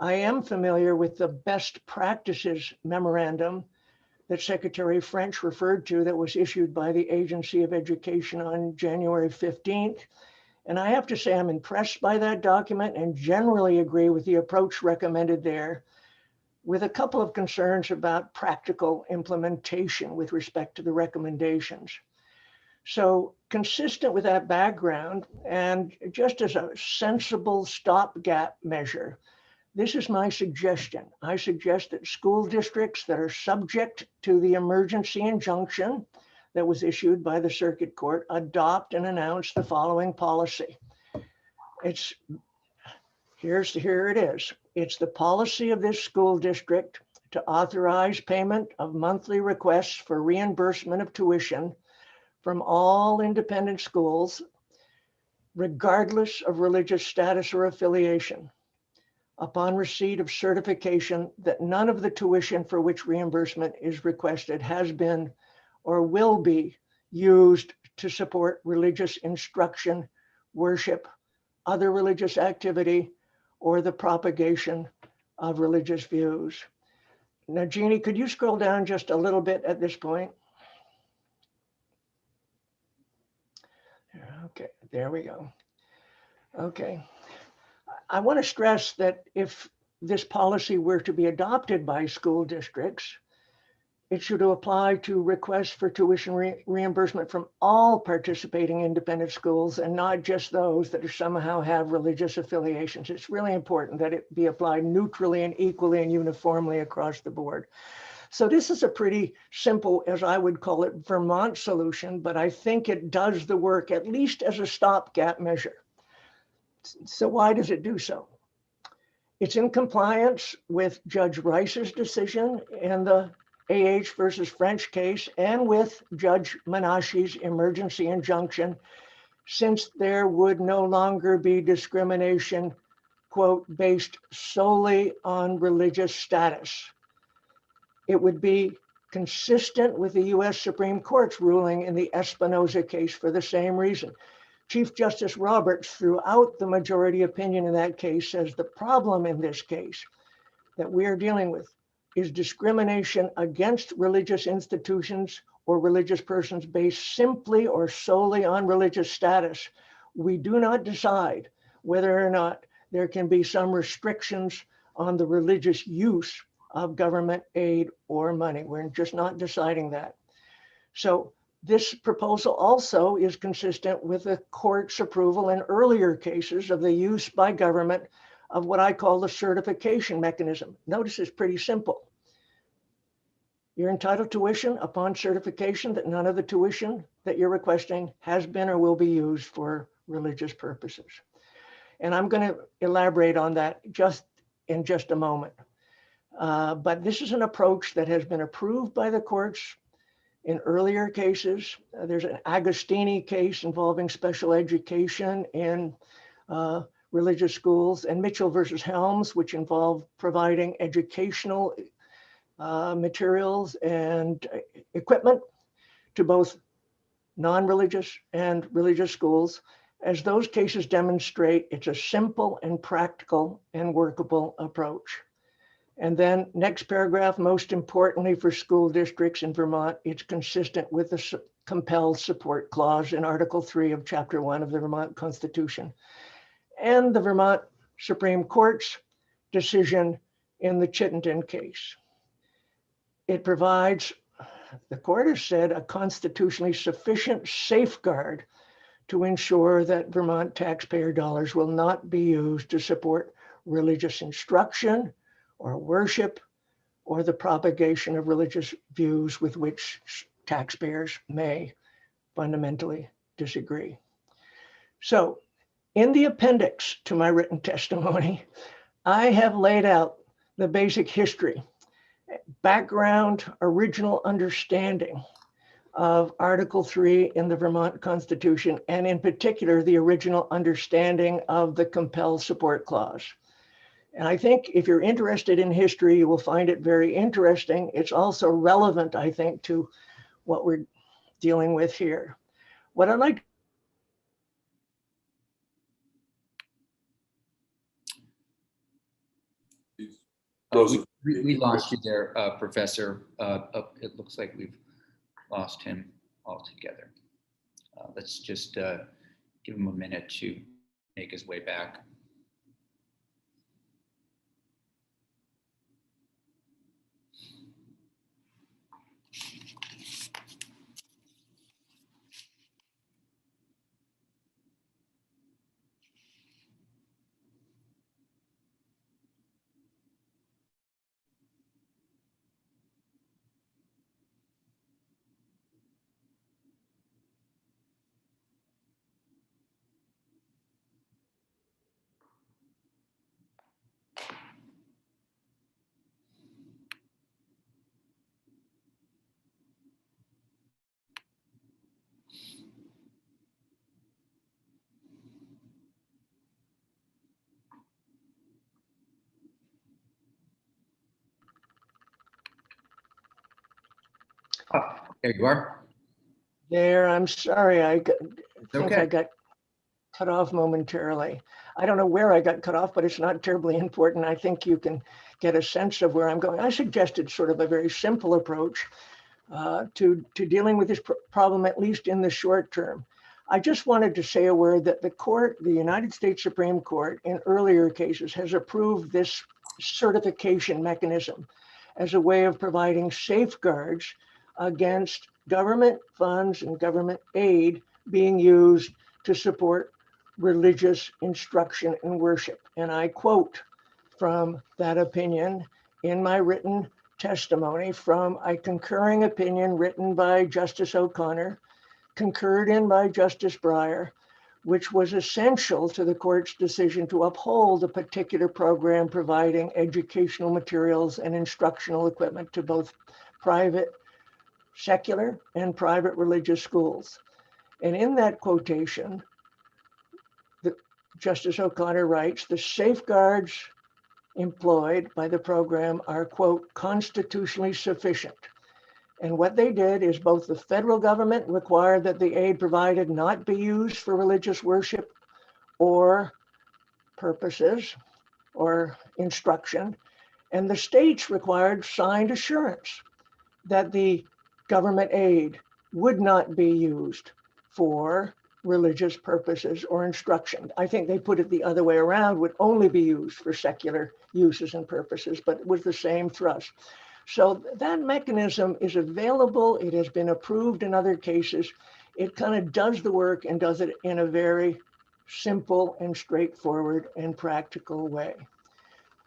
I am familiar with the best practices memorandum that Secretary French referred to that was issued by the Agency of Education on January 15th. And I have to say I'm impressed by that document and generally agree with the approach recommended there, with a couple of concerns about practical implementation with respect to the recommendations. So consistent with that background, and just as a sensible stopgap measure, this is my suggestion. I suggest that school districts that are subject to the emergency injunction that was issued by the Circuit Court adopt and announce the following policy. Here it is. It's the policy of this school district to authorize payment of monthly requests for reimbursement of tuition from all independent schools, regardless of religious status or affiliation, upon receipt of certification that none of the tuition for which reimbursement is requested has been or will be used to support religious instruction, worship, other religious activity, or the propagation of religious views. Now, Jeannie, could you scroll down just a little bit at this point? Okay, there we go. Okay. I want to stress that if this policy were to be adopted by school districts, it should apply to requests for tuition reimbursement from all participating independent schools and not just those that somehow have religious affiliations. It's really important that it be applied neutrally and equally and uniformly across the board. So this is a pretty simple, as I would call it, Vermont solution, but I think it does the work at least as a stopgap measure. So why does it do so? It's in compliance with Judge Rice's decision in the AH versus French case and with Judge Menashe's emergency injunction, since there would no longer be discrimination, quote, based solely on religious status. It would be consistent with the US Supreme Court's ruling in the Espinoza case for the same reason. Chief Justice Roberts, throughout the majority opinion in that case, says the problem in this case that we are dealing with is discrimination against religious institutions or religious persons based simply or solely on religious status. We do not decide whether or not there can be some restrictions on the religious use of government aid or money. We're just not deciding that. So this proposal also is consistent with the court's approval in earlier cases of the use by government of what I call the certification mechanism. Notice it's pretty simple. You're entitled to tuition upon certification that none of the tuition that you're requesting has been or will be used for religious purposes. And I'm going to elaborate on that in just a moment. But this is an approach that has been approved by the courts in earlier cases. There's an Agostini case involving special education in religious schools, and Mitchell versus Helms, which involved providing educational materials and equipment to both non-religious and religious schools. As those cases demonstrate, it's a simple and practical and workable approach. And then next paragraph, most importantly for school districts in Vermont, it's consistent with the compelled support clause in Article 3 of Chapter 1 of the Vermont Constitution and the Vermont Supreme Court's decision in the Chittenden case. It provides, the court has said, a constitutionally sufficient safeguard to ensure that Vermont taxpayer dollars will not be used to support religious instruction or worship or the propagation of religious views with which taxpayers may fundamentally disagree. So in the appendix to my written testimony, I have laid out the basic history, background, original understanding of Article 3 in the Vermont Constitution, and in particular, the original understanding of the compelled support clause. And I think if you're interested in history, you will find it very interesting. It's also relevant, I think, to what we're dealing with here. What I'd like we lost you there, Professor. It looks like we've lost him altogether. Let's just give him a minute to make his way back. There you are. There, I'm sorry, think I Okay. got cut off momentarily. I don't know where I got cut off, but it's not terribly important. I think you can get a sense of where I'm going. I suggested sort of a very simple approach to dealing with this problem, at least in the short term. I just wanted to say a word that the United States Supreme Court, in earlier cases, has approved this certification mechanism as a way of providing safeguards against government funds and government aid being used to support religious instruction and worship. And I quote from that opinion in my written testimony from a concurring opinion written by Justice O'Connor, concurred in by Justice Breyer, which was essential to the court's decision to uphold a particular program providing educational materials and instructional equipment to both private secular and private religious schools. And in that quotation, Justice O'Connor writes, the safeguards employed by the program are, quote, constitutionally sufficient. And what they did is both the federal government required that the aid provided not be used for religious worship or purposes or instruction, and the states required signed assurance that the government aid would not be used for religious purposes or instruction. I think they put it the other way around, would only be used for secular uses and purposes, but with the same thrust. So that mechanism is available. It has been approved in other cases. It kind of does the work and does it in a very simple and straightforward and practical way.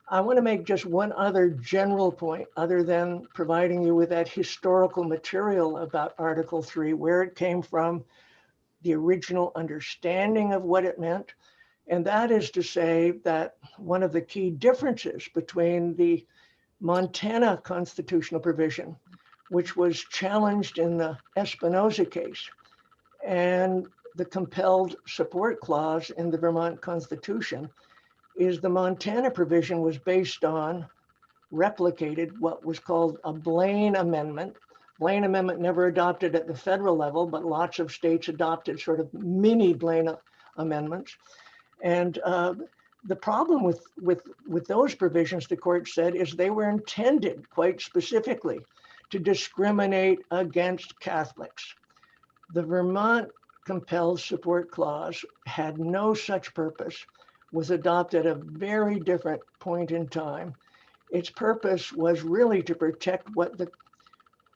I want to make just one other general point, other than providing you with that historical material about Article 3, where it came from, the original understanding of what it meant. And that is to say that one of the key differences between the Montana constitutional provision, which was challenged in the Espinoza case, and the compelled support clause in the Vermont Constitution, is the Montana provision was based on, replicated what was called a Blaine Amendment. Blaine Amendment never adopted at the federal level, but lots of states adopted sort of mini Blaine amendments. And the problem with those provisions, the court said, is they were intended quite specifically to discriminate against Catholics. The Vermont compelled support clause had no such purpose, was adopted at a very different point in time. Its purpose was really to protect what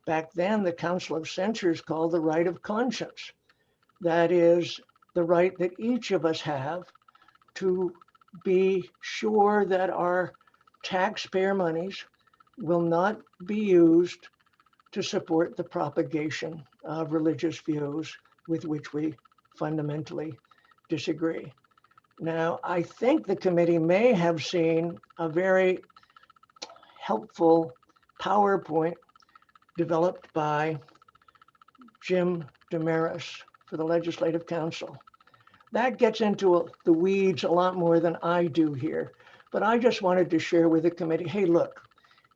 back then the Council of Censors called the right of conscience. That is the right that each of us have to be sure that our taxpayer monies will not be used to support the propagation of religious views with which we fundamentally disagree. Now, I think the committee may have seen a very helpful PowerPoint developed by Jim Damaris for the Legislative Council. That gets into the weeds a lot more than I do here, but I just wanted to share with the committee, hey, look,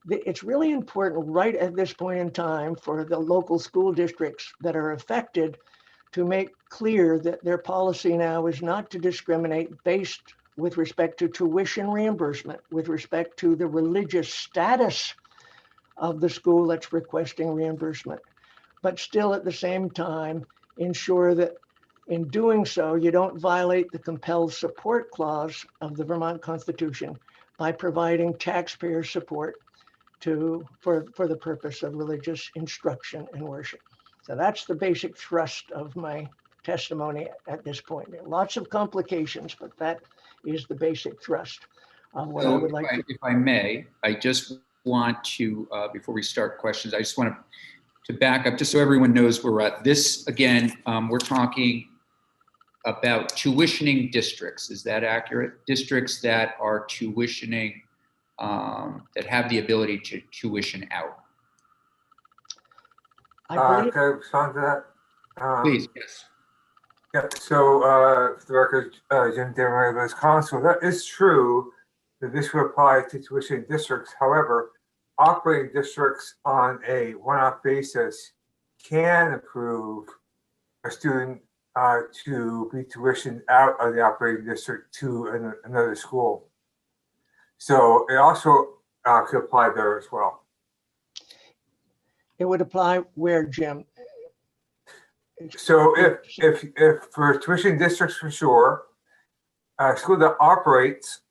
it's really important right at this point in time for the local school districts that are affected to make clear that their policy now is not to discriminate based with respect to tuition reimbursement, with respect to the religious status of the school that's requesting reimbursement, but still at the same time ensure that in doing so, you don't violate the compelled support clause of the Vermont Constitution by providing taxpayer support for the purpose of religious instruction and worship. So that's the basic thrust of my testimony at this point. There are lots of complications, but that is the basic thrust of what I would like to. If I may, I just want to, before we start questions, I just want to back up just so everyone knows where we're at. This, again, we're talking about tuitioning districts. Is that accurate? Districts that are tuitioning, that have the ability to tuition out. I believe, Can I respond to that? Please, yes. Yeah, so for the record, Jim Damaris, Council, that is true that this would apply to tuition districts. However, operating districts on a one-off basis can approve a student to be tuitioned out of the operating district to another school. So it also could apply there as well. It would apply where, Jim? So if for tuition districts for sure, a school that operates,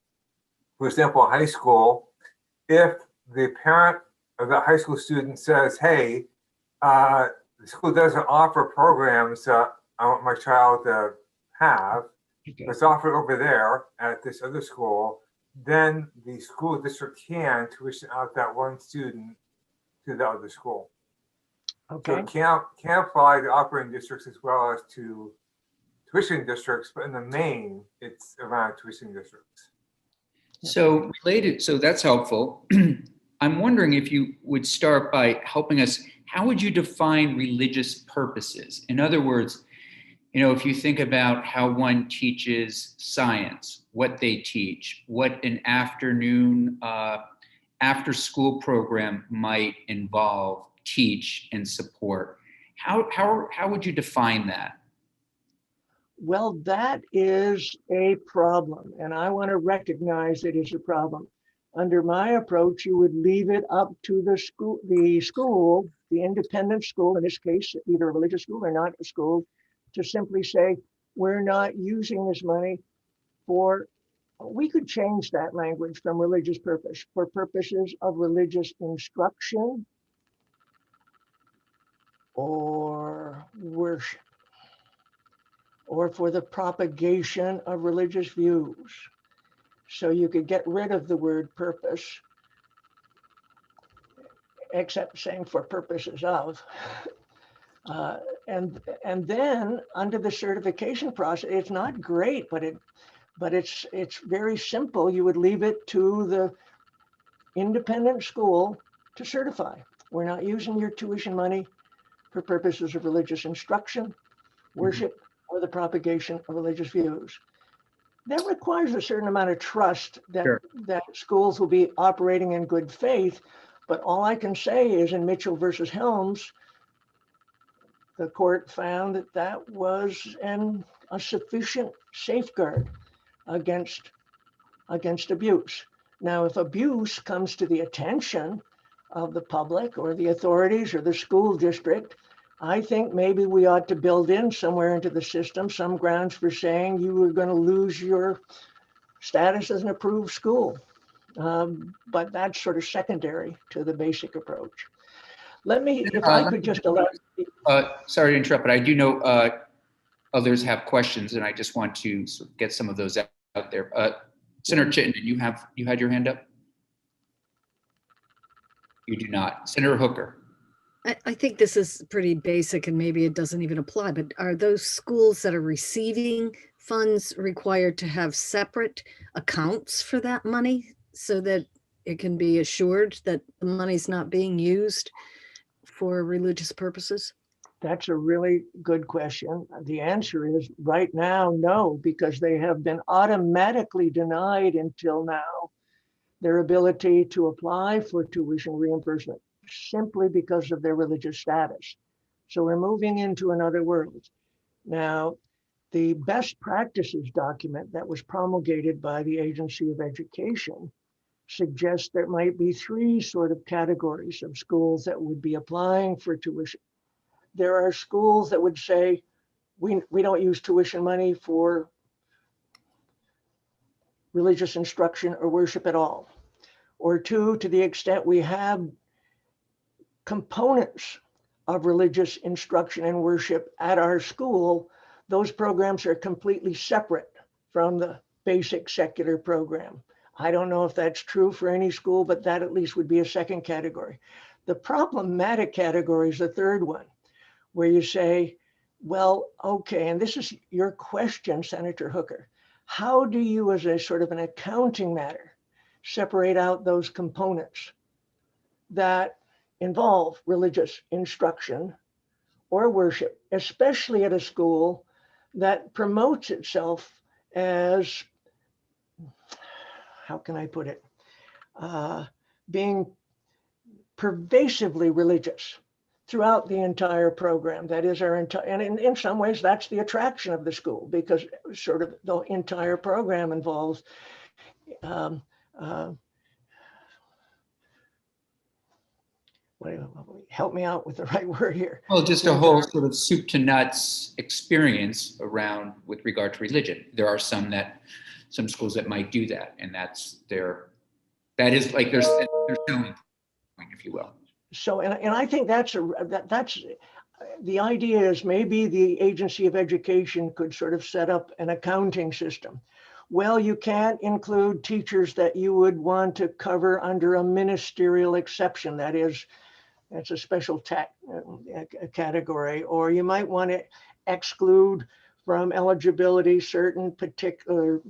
for example, a high school, if the parent of that high school student says, hey, the school doesn't offer programs that I want my child to have, Okay. it's offered over there at this other school, then the school district can tuition out that one student to the other school. So Okay. it can apply to operating districts as well as to tuition districts, but in the main, it's around tuition districts. So related, so that's helpful. I'm wondering if you would start by helping us, how would you define religious purposes? In other words, you know, if you think about how one teaches science, what they teach, what an afternoon after school program might involve, teach, and support, how would you define that? Well, that is a problem, and I want to recognize it is a problem. Under my approach, you would leave it up to the school, the independent school, in this case, either a religious school or not a school, to simply say, we're not using this money for, we could change that language from religious purpose, for purposes of religious instruction or worship, or for the propagation of religious views. So you could get rid of the word purpose, except saying for purposes of. And then under the certification process, it's not great, but it's very simple. You would leave it to the independent school to certify. We're not using your tuition money for purposes of religious instruction, worship, or the propagation of religious views. That requires a certain amount of trust that, Sure. that schools will be operating in good faith. But all I can say is in Mitchell versus Helms, the court found that that was a sufficient safeguard against abuse. Now, if abuse comes to the attention of the public or the authorities or the school district, I think maybe we ought to build in somewhere into the system some grounds for saying you were going to lose your status as an approved school. But that's sort of secondary to the basic approach. Let me, if I could just allow. Sorry to interrupt, but I do know others have questions, and I just want to sort of get some of those out there. Senator Chittenden, you had your hand up? You do not. Senator Hooker. I think this is pretty basic and maybe it doesn't even apply, but are those schools that are receiving funds required to have separate accounts for that money so that it can be assured that the money's not being used for religious purposes? That's a really good question. The answer is right now, no, because they have been automatically denied until now their ability to apply for tuition reimbursement simply because of their religious status. So we're moving into another world. Now, the best practices document that was promulgated by the Agency of Education suggests there might be three sort of categories of schools that would be applying for tuition. There are schools that would say, we don't use tuition money for religious instruction or worship at all. Or two, to the extent we have components of religious instruction and worship at our school, those programs are completely separate from the basic secular program. I don't know if that's true for any school, but that at least would be a second category. The problematic category is the third one, where you say, well, okay, and this is your question, Senator Hooker. How do you, as a sort of an accounting matter, separate out those components that involve religious instruction or worship, especially at a school that promotes itself as, how can I put it, being pervasively religious? throughout the entire program. That is our entire, and in some ways, that's the attraction of the school, because sort of the entire program involves help me out with the right word here. Well, just a whole sort of soup to nuts experience around with regard to religion. There are some schools that might do that, and that is like their selling point, if you will. So, and I think that's the idea is maybe the Agency of Education could sort of set up an accounting system. Well, you can't include teachers that you would want to cover under a ministerial exception. That is, that's a special category. Or you might want to exclude from eligibility certain particular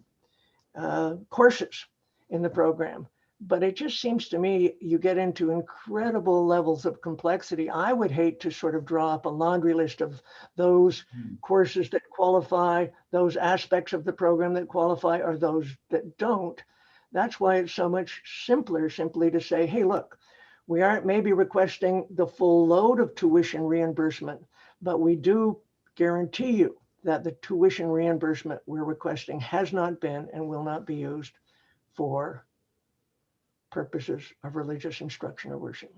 courses in the program. But it just seems to me you get into incredible levels of complexity. I would hate to sort of draw up a laundry list of those courses that qualify, those aspects of the program that qualify, or those that don't. That's why it's so much simpler simply to say, hey, look, we aren't maybe requesting the full load of tuition reimbursement, but we do guarantee you that the tuition reimbursement we're requesting has not been and will not be used for purposes of religious instruction or worship.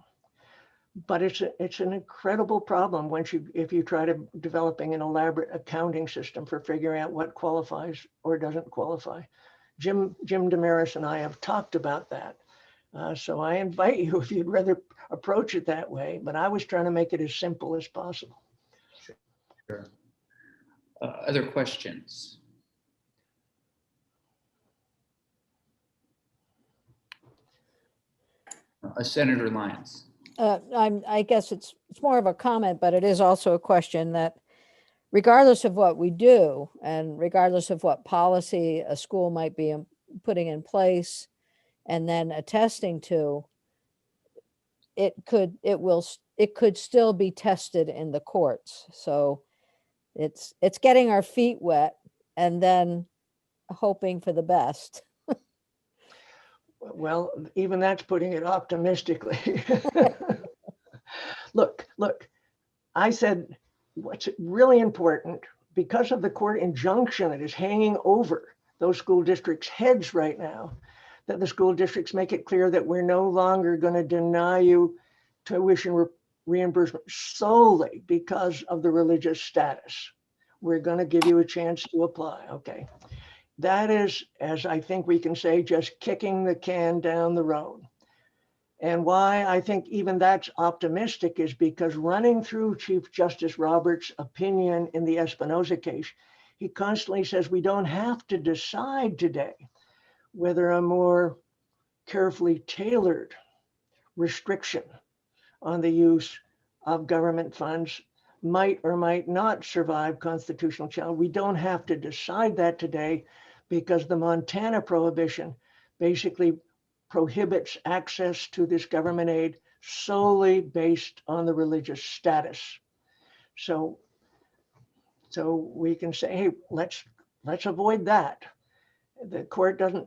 But it's an incredible problem if you try to developing an elaborate accounting system for figuring out what qualifies or doesn't qualify. Jim Damaris and I have talked about that. So I invite you, if you'd rather approach it that way, but I was trying to make it as simple as possible. Sure. Other questions? Senator Lyons. I guess it's more of a comment, but it is also a question that regardless of what we do and regardless of what policy a school might be putting in place and then attesting to, it could still be tested in the courts. So it's getting our feet wet and then hoping for the best. Well, even that's putting it optimistically. Look, I said what's really important, because of the court injunction that is hanging over those school districts' heads right now, that the school districts make it clear that we're no longer going to deny you tuition reimbursement solely because of the religious status. We're going to give you a chance to apply. Okay. That is, as I think we can say, just kicking the can down the road. And why I think even that's optimistic is because running through Chief Justice Roberts' opinion in the Espinoza case, he constantly says we don't have to decide today whether a more carefully tailored restriction on the use of government funds might or might not survive constitutional challenge. We don't have to decide that today, because the Montana prohibition basically prohibits access to this government aid solely based on the religious status. So we can say, hey, let's avoid that. The court doesn't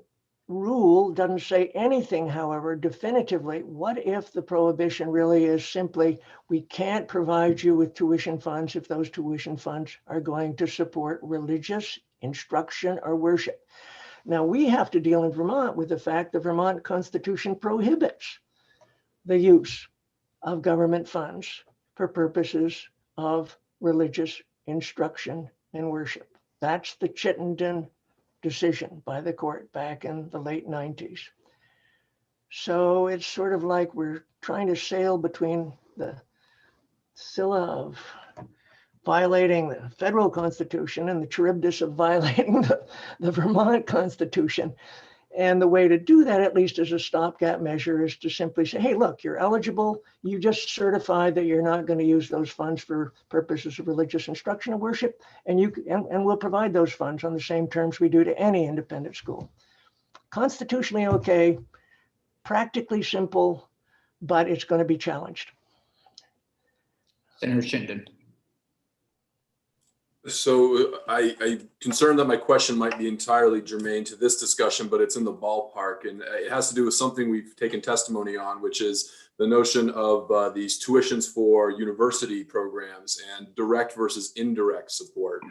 say anything, however, definitively. What if the prohibition really is simply, we can't provide you with tuition funds if those tuition funds are going to support religious instruction or worship? Now, we have to deal in Vermont with the fact the Vermont Constitution prohibits the use of government funds for purposes of religious instruction and worship. That's the Chittenden decision by the court back in the late 90s. So it's sort of like we're trying to sail between the Scylla of violating the federal constitution and the Charybdis of violating the Vermont Constitution. And the way to do that, at least as a stopgap measure, is to simply say, hey, look, you're eligible. You just certified that you're not going to use those funds for purposes of religious instruction and worship, and we'll provide those funds on the same terms we do to any independent school. Constitutionally okay, practically simple, but it's going to be challenged. Senator Chittenden. So I'm concerned that my question might be entirely germane to this discussion, but it's in the ballpark, and it has to do with something we've taken testimony on, which is the notion of these tuitions for university programs and direct versus indirect support.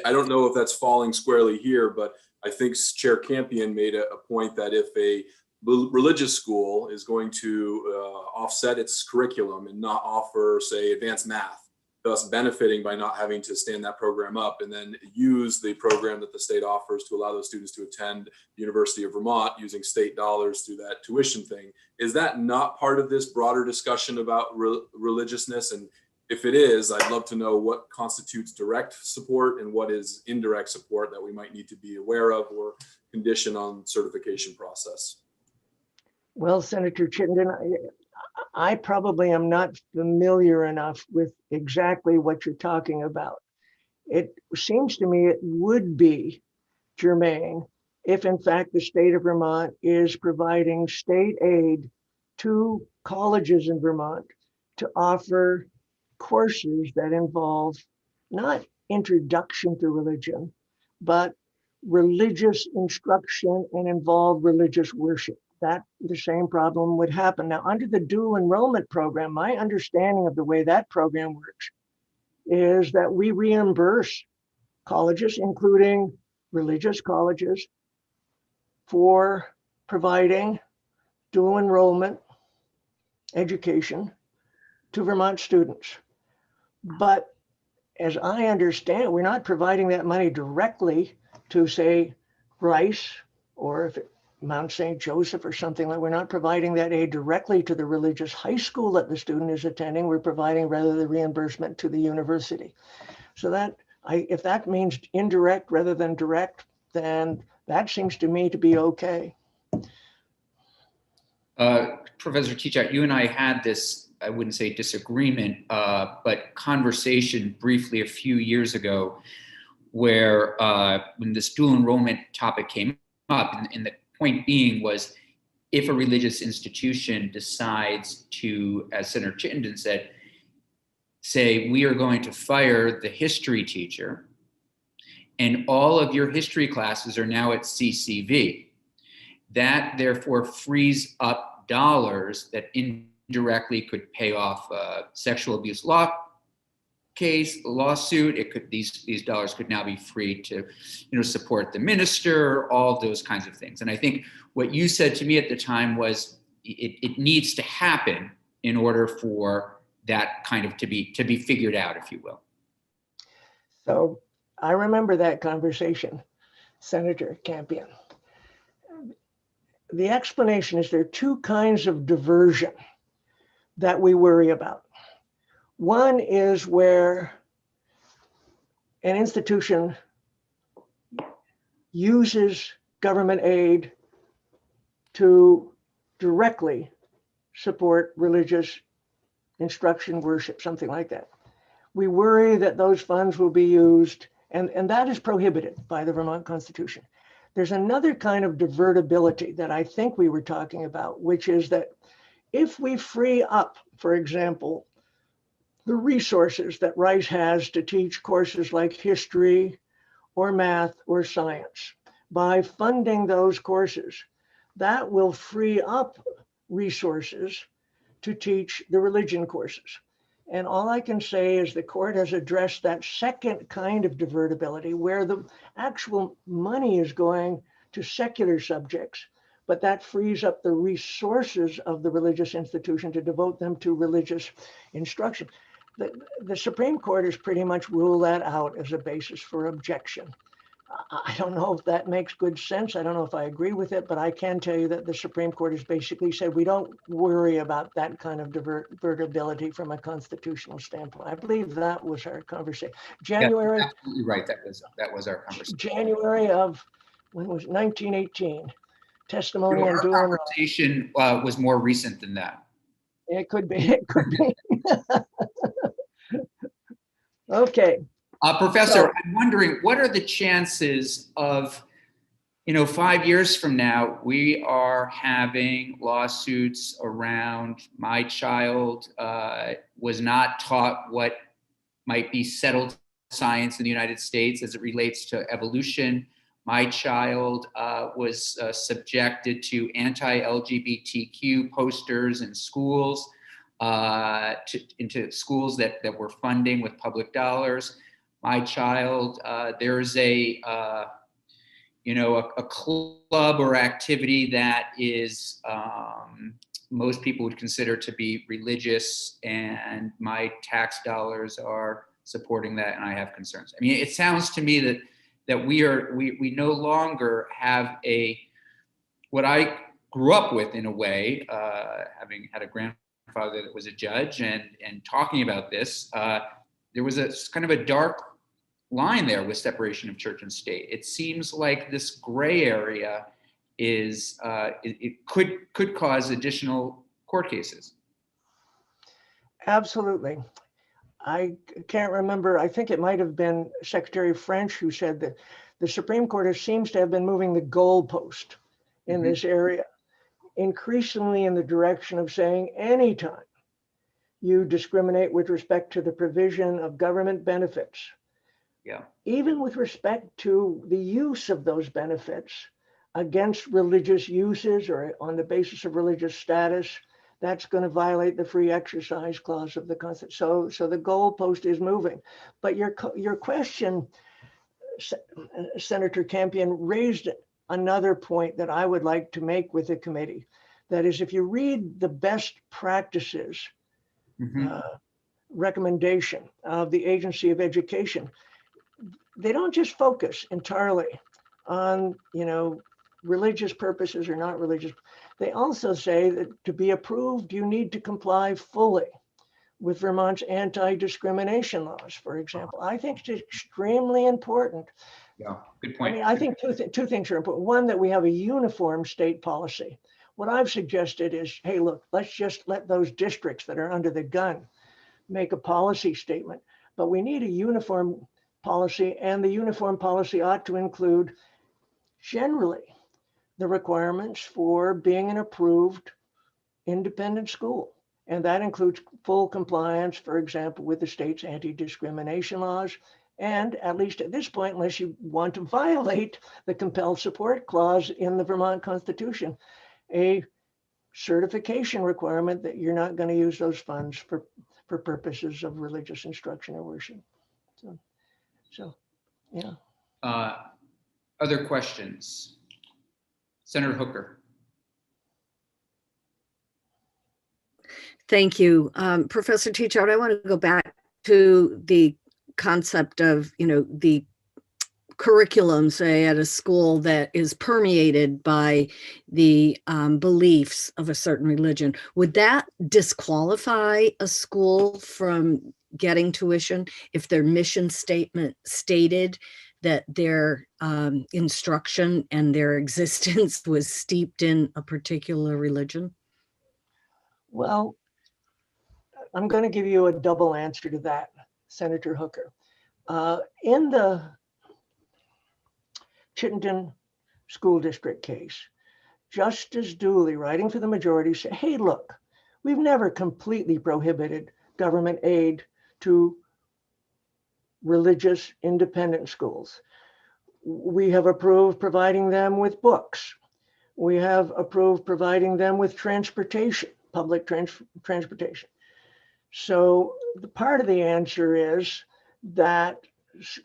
I don't know if that's falling squarely here, but I think Chair Campion made a point that if a religious school is going to offset its curriculum and not offer, say, advanced math, thus benefiting by not having to stand that program up, and then use the program that the state offers to allow those students to attend the University of Vermont using state dollars through that tuition thing. Is that not part of this broader discussion about religiousness? And if it is, I'd love to know what constitutes direct support and what is indirect support that we might need to be aware of or condition on certification process. Well, Senator Chittenden, I probably am not familiar enough with exactly what you're talking about. It seems to me it would be germane if in fact the state of Vermont is providing state aid to colleges in Vermont to offer courses that involve not introduction to religion, but religious instruction and involve religious worship. That the same problem would happen. Now, under the dual enrollment program, my understanding of the way that program works is that we reimburse colleges, including religious colleges, for providing dual enrollment education to Vermont students. But as I understand, we're not providing that money directly to, say, Rice, or if it Mount St. Joseph or something like. We're not providing that aid directly to the religious high school that the student is attending. We're providing rather the reimbursement to the university. So that if that means indirect rather than direct, then that seems to me to be okay. Professor Teachout, you and I had this, I wouldn't say disagreement, but conversation briefly a few years ago, where when this dual enrollment topic came up, and the point being was, if a religious institution decides to, as Senator Chittenden said, say, we are going to fire the history teacher, and all of your history classes are now at CCV, that therefore frees up dollars that indirectly could pay off a sexual abuse lawsuit. It could, these dollars could now be free to, support the minister, all those kinds of things. And I think what you said to me at the time was it needs to happen in order for that kind of to be figured out, if you will. So I remember that conversation, Senator Campion. The explanation is there are two kinds of diversion that we worry about. One is where an institution uses government aid to directly support religious instruction, worship, something like that. We worry that those funds will be used, and that is prohibited by the Vermont Constitution. There's another kind of divertibility that I think we were talking about, which is that if we free up, for example, the resources that Rice has to teach courses like history or math or science, by funding those courses, that will free up resources to teach the religion courses. And all I can say is the court has addressed that second kind of divertibility, where the actual money is going to secular subjects, but that frees up the resources of the religious institution to devote them to religious instruction. The Supreme Court has pretty much ruled that out as a basis for objection. I don't know if that makes good sense. I don't know if I agree with it, but I can tell you that the Supreme Court has basically said we don't worry about that kind of divertibility from a constitutional standpoint. I believe that was our conversation. January. Yeah, absolutely right. That was our conversation. January of, when was it? 1918. Testimony on our dual conversation was more recent than that. It could be. It could be. Okay. Professor, So, I'm wondering, what are the chances of, 5 years from now, we are having lawsuits around my child was not taught what might be settled science in the United States as it relates to evolution. My child was subjected to anti-LGBTQ posters in schools, into schools that were funding with public dollars. My child, there's a club or activity that is most people would consider to be religious, and my tax dollars are supporting that, and I have concerns. I mean, it sounds to me that we no longer have what I grew up with in a way, having had a grandfather that was a judge and talking about this, there was a kind of a dark line there with separation of church and state. It seems like this gray area is it could cause additional court cases. Absolutely. I can't remember. I think it might have been Secretary French who said that the Supreme Court seems to have been moving the goalpost in this area, increasingly in the direction of saying anytime you discriminate with respect to the provision of government benefits, even with respect to the use of those benefits against religious uses or on the basis of religious status, that's going to violate the free exercise clause of the Constitution. So the goalpost is moving. But your question, Senator Campion, raised another point that I would like to make with the committee. That is, if you read the best practices recommendation of the Agency of Education, they don't just focus entirely on, religious purposes or not religious. They also say that to be approved, you need to comply fully with Vermont's anti-discrimination laws, for example. I think it's extremely important. Yeah, good point. I mean, I think two things are important. One, that we have a uniform state policy. What I've suggested is, hey, look, let's just let those districts that are under the gun make a policy statement. But we need a uniform policy, and the uniform policy ought to include generally the requirements for being an approved independent school. And that includes full compliance, for example, with the state's anti-discrimination laws. And at least at this point, unless you want to violate the compelled support clause in the Vermont Constitution, a certification requirement that you're not going to use those funds for purposes of religious instruction or worship. So yeah. Other questions? Senator Hooker. Thank you. Professor Teachout, I want to go back to the concept of, the curriculum, say, at a school that is permeated by the beliefs of a certain religion. Would that disqualify a school from getting tuition if their mission statement stated that their instruction and their existence was steeped in a particular religion? Well, I'm going to give you a double answer to that, Senator Hooker. In the Chittenden School District case, Justice Dooley, writing for the majority, said, hey, look, we've never completely prohibited government aid to religious independent schools. We have approved providing them with books. We have approved providing them with transportation, public transportation. So the part of the answer is that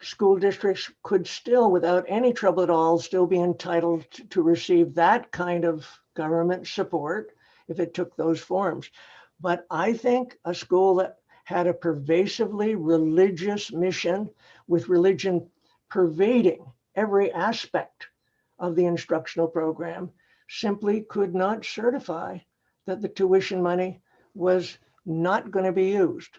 school districts could still, without any trouble at all, still be entitled to receive that kind of government support if it took those forms. But I think a school that had a pervasively religious mission with religion pervading every aspect of the instructional program simply could not certify that the tuition money was not going to be used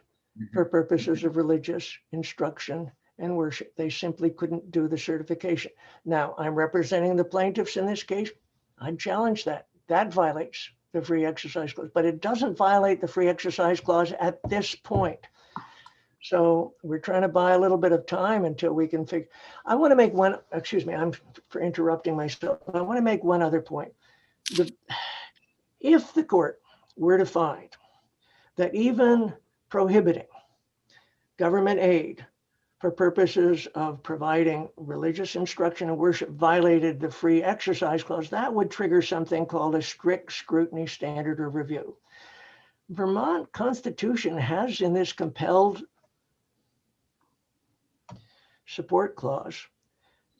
for purposes of religious instruction and worship. They simply couldn't do the certification. Now, I'm representing the plaintiffs in this case. I'd challenge that. That violates the free exercise clause, but it doesn't violate the free exercise clause at this point. So we're trying to buy a little bit of time until we can figure. I want to make one, excuse me, I'm for interrupting myself. I want to make one other point. If the court were to find that even prohibiting government aid for purposes of providing religious instruction and worship violated the free exercise clause, that would trigger something called a strict scrutiny standard of review. Vermont Constitution has in this compelled support clause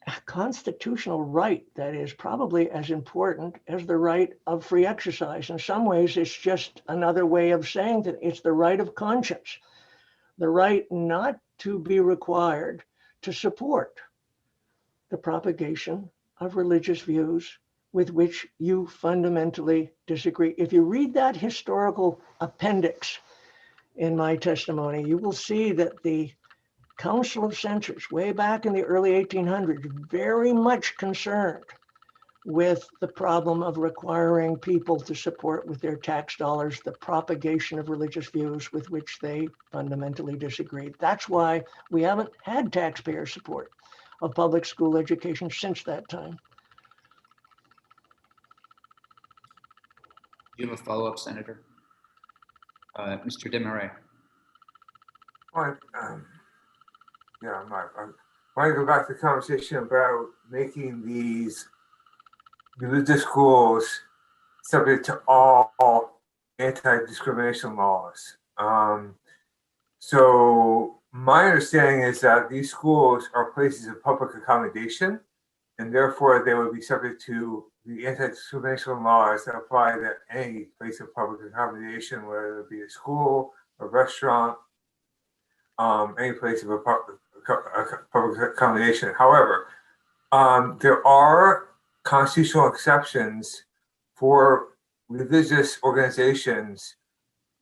a constitutional right that is probably as important as the right of free exercise. In some ways, it's just another way of saying that it's the right of conscience, the right not to be required to support the propagation of religious views with which you fundamentally disagree. If you read that historical appendix in my testimony, you will see that the Council of Censors, way back in the early 1800s, very much concerned with the problem of requiring people to support with their tax dollars the propagation of religious views with which they fundamentally disagreed. That's why we haven't had taxpayer support of public school education since that time. Do you have a follow-up, Senator? Mr. Desmarais. Well, yeah, I want to go back to the conversation about making these religious schools subject to all anti-discrimination laws. So my understanding is that these schools are places of public accommodation, and therefore they would be subject to the anti-discrimination laws that apply to any place of public accommodation, whether it be a school, a restaurant, any place of a public accommodation. However, there are constitutional exceptions for religious organizations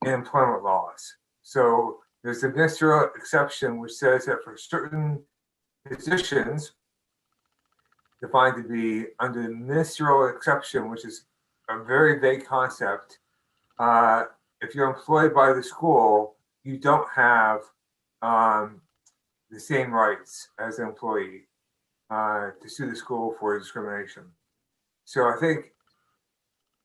in employment laws. So there's a ministerial exception which says that for certain positions defined to be under the ministerial exception, which is a very vague concept, if you're employed by the school, you don't have the same rights as an employee to sue the school for discrimination. So I think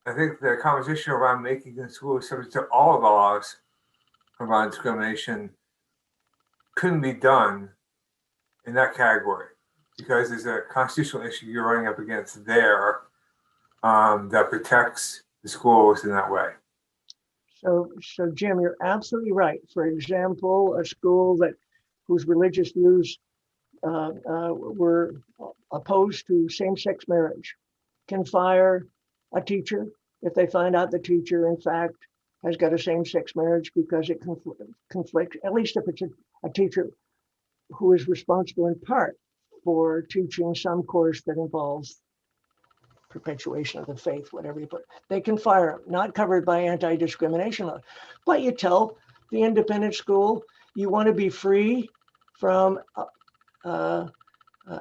the conversation around making the school subject to all laws around discrimination couldn't be done in that category because there's a constitutional issue you're running up against there that protects the schools in that way. So Jim, you're absolutely right. For example, a school whose religious views were opposed to same-sex marriage can fire a teacher if they find out the teacher, in fact, has got a same-sex marriage because it conflicts, at least if it's a teacher who is responsible in part for teaching some course that involves perpetuation of the faith, whatever you put. They can fire them, not covered by anti-discrimination law. But you tell the independent school, you want to be free from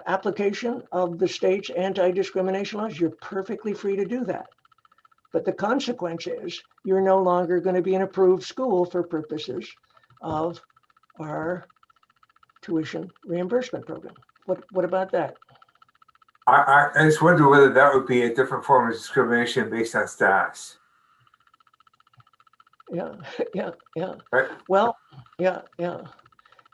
application of the state's anti-discrimination laws, you're perfectly free to do that. But the consequence is you're no longer going to be an approved school for purposes of our tuition reimbursement program. What about that? I just wonder whether that would be a different form of discrimination based on status. Yeah. Right? Well, yeah.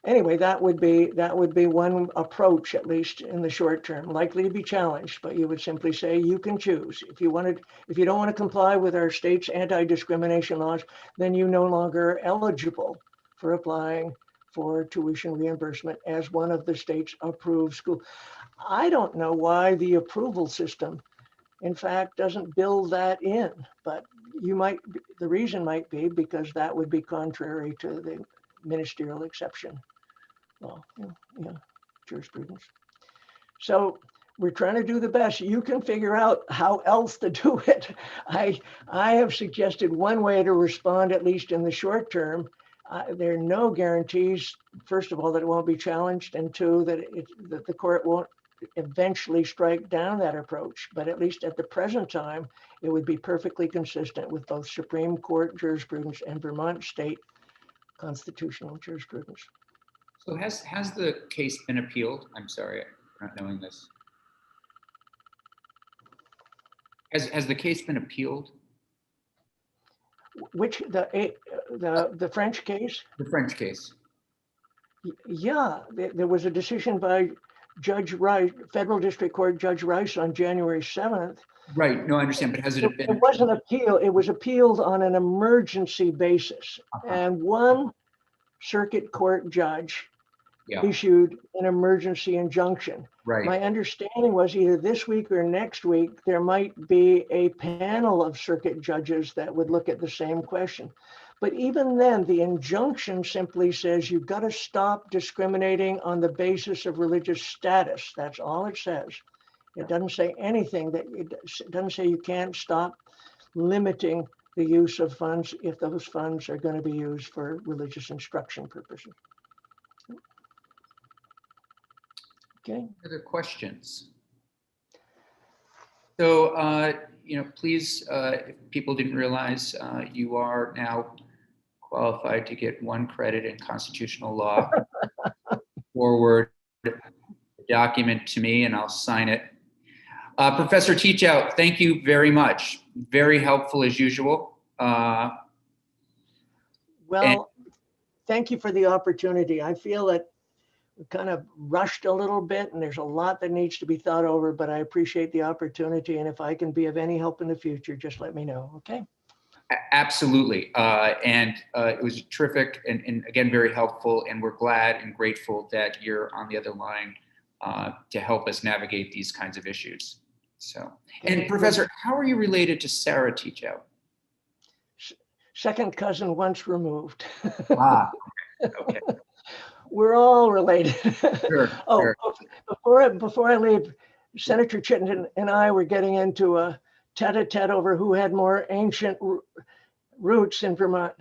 Anyway, that would be one approach, at least in the short term, likely to be challenged. But you would simply say you can choose if you don't want to comply with our state's anti-discrimination laws, then you no longer are eligible for applying for tuition reimbursement as one of the state's approved schools. I don't know why the approval system, in fact, doesn't build that in, but the reason might be because that would be contrary to the ministerial exception. Well, jurisprudence. So we're trying to do the best. You can figure out how else to do it. I have suggested one way to respond, at least in the short term. There are no guarantees, first of all, that it won't be challenged, and two, that the court won't eventually strike down that approach. But at least at the present time, it would be perfectly consistent with both Supreme Court jurisprudence and Vermont state constitutional jurisprudence. So has the case been appealed? I'm sorry for not knowing this. Has the case been appealed? Which the French case? The French case. Yeah, there was a decision by Judge Rice, Federal District Court Judge Rice on January 7th. Right, no, I understand, but has it been? It wasn't appeal, it was appealed on an emergency basis. And one circuit court judge Yeah, issued an emergency injunction. right. My understanding was either this week or next week, there might be a panel of circuit judges that would look at the same question. But even then, the injunction simply says you've got to stop discriminating on the basis of religious status. That's all it says. It doesn't say anything that it doesn't say you can't stop limiting the use of funds if those funds are going to be used for religious instruction purposes. Okay. Other questions? So, please, if people didn't realize, you are now qualified to get 1 credit in constitutional law. Forward the document to me and I'll sign it. Professor Teachout, thank you very much. Very helpful as usual. Well, thank you for the opportunity. I feel that we kind of rushed a little bit and there's a lot that needs to be thought over, but I appreciate the opportunity. And if I can be of any help in the future, just let me know, okay? Absolutely. It was terrific and again, very helpful. And we're glad and grateful that you're on the other line to help us navigate these kinds of issues. So, and Professor, how are you related to Sarah Teachout? Second cousin once removed. Ah, okay. We're all related. Sure, Oh, sure. before I leave, Senator Chittenden and I were getting into a tete-a-tete over who had more ancient roots in Vermont.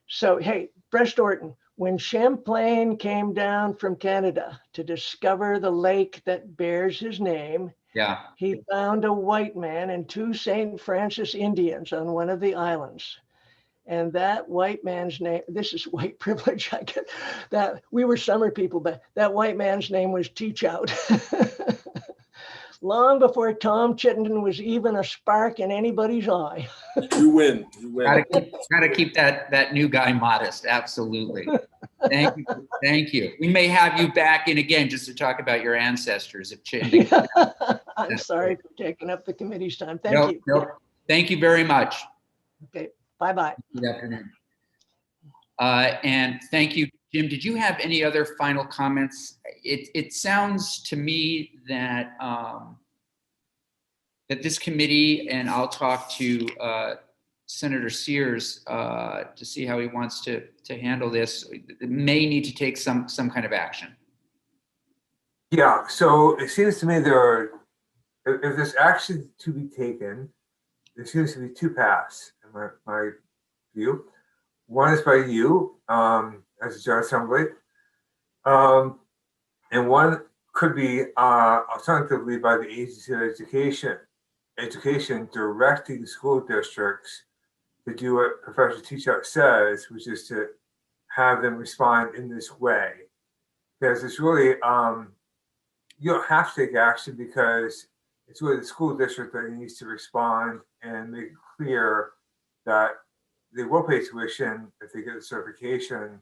So, hey, Breast Orton, when Champlain came down from Canada to discover the lake that bears his name, Yeah. he found a white man and 2 St. Francis Indians on one of the islands. And that white man's name, this is white privilege, I get that. We were summer people, but that white man's name was Teachout. Long before Tom Chittenden was even a spark in anybody's eye. You win. You win. Gotta keep that new guy modest. Absolutely. Thank you. Thank you. We may have you back in again just to talk about your ancestors of Chittenden. I'm sorry for taking up the committee's time. Thank you. Nope. Thank you very much. Okay, bye-bye. Good afternoon. And thank you, Jim. Did you have any other final comments? It sounds to me that that this committee, and I'll talk to Senator Sears to see how he wants to handle this, may need to take some kind of action. Yeah, so it seems to me if there's action to be taken, there seems to be 2 paths in my view. One is by you as a General Assembly, and one could be alternatively by the Agency of Education directing school districts to do what Professor Teachout says, which is to have them respond in this way. Because it's really, you don't have to take action because it's really the school district that needs to respond and make it clear that they will pay tuition if they get a certification.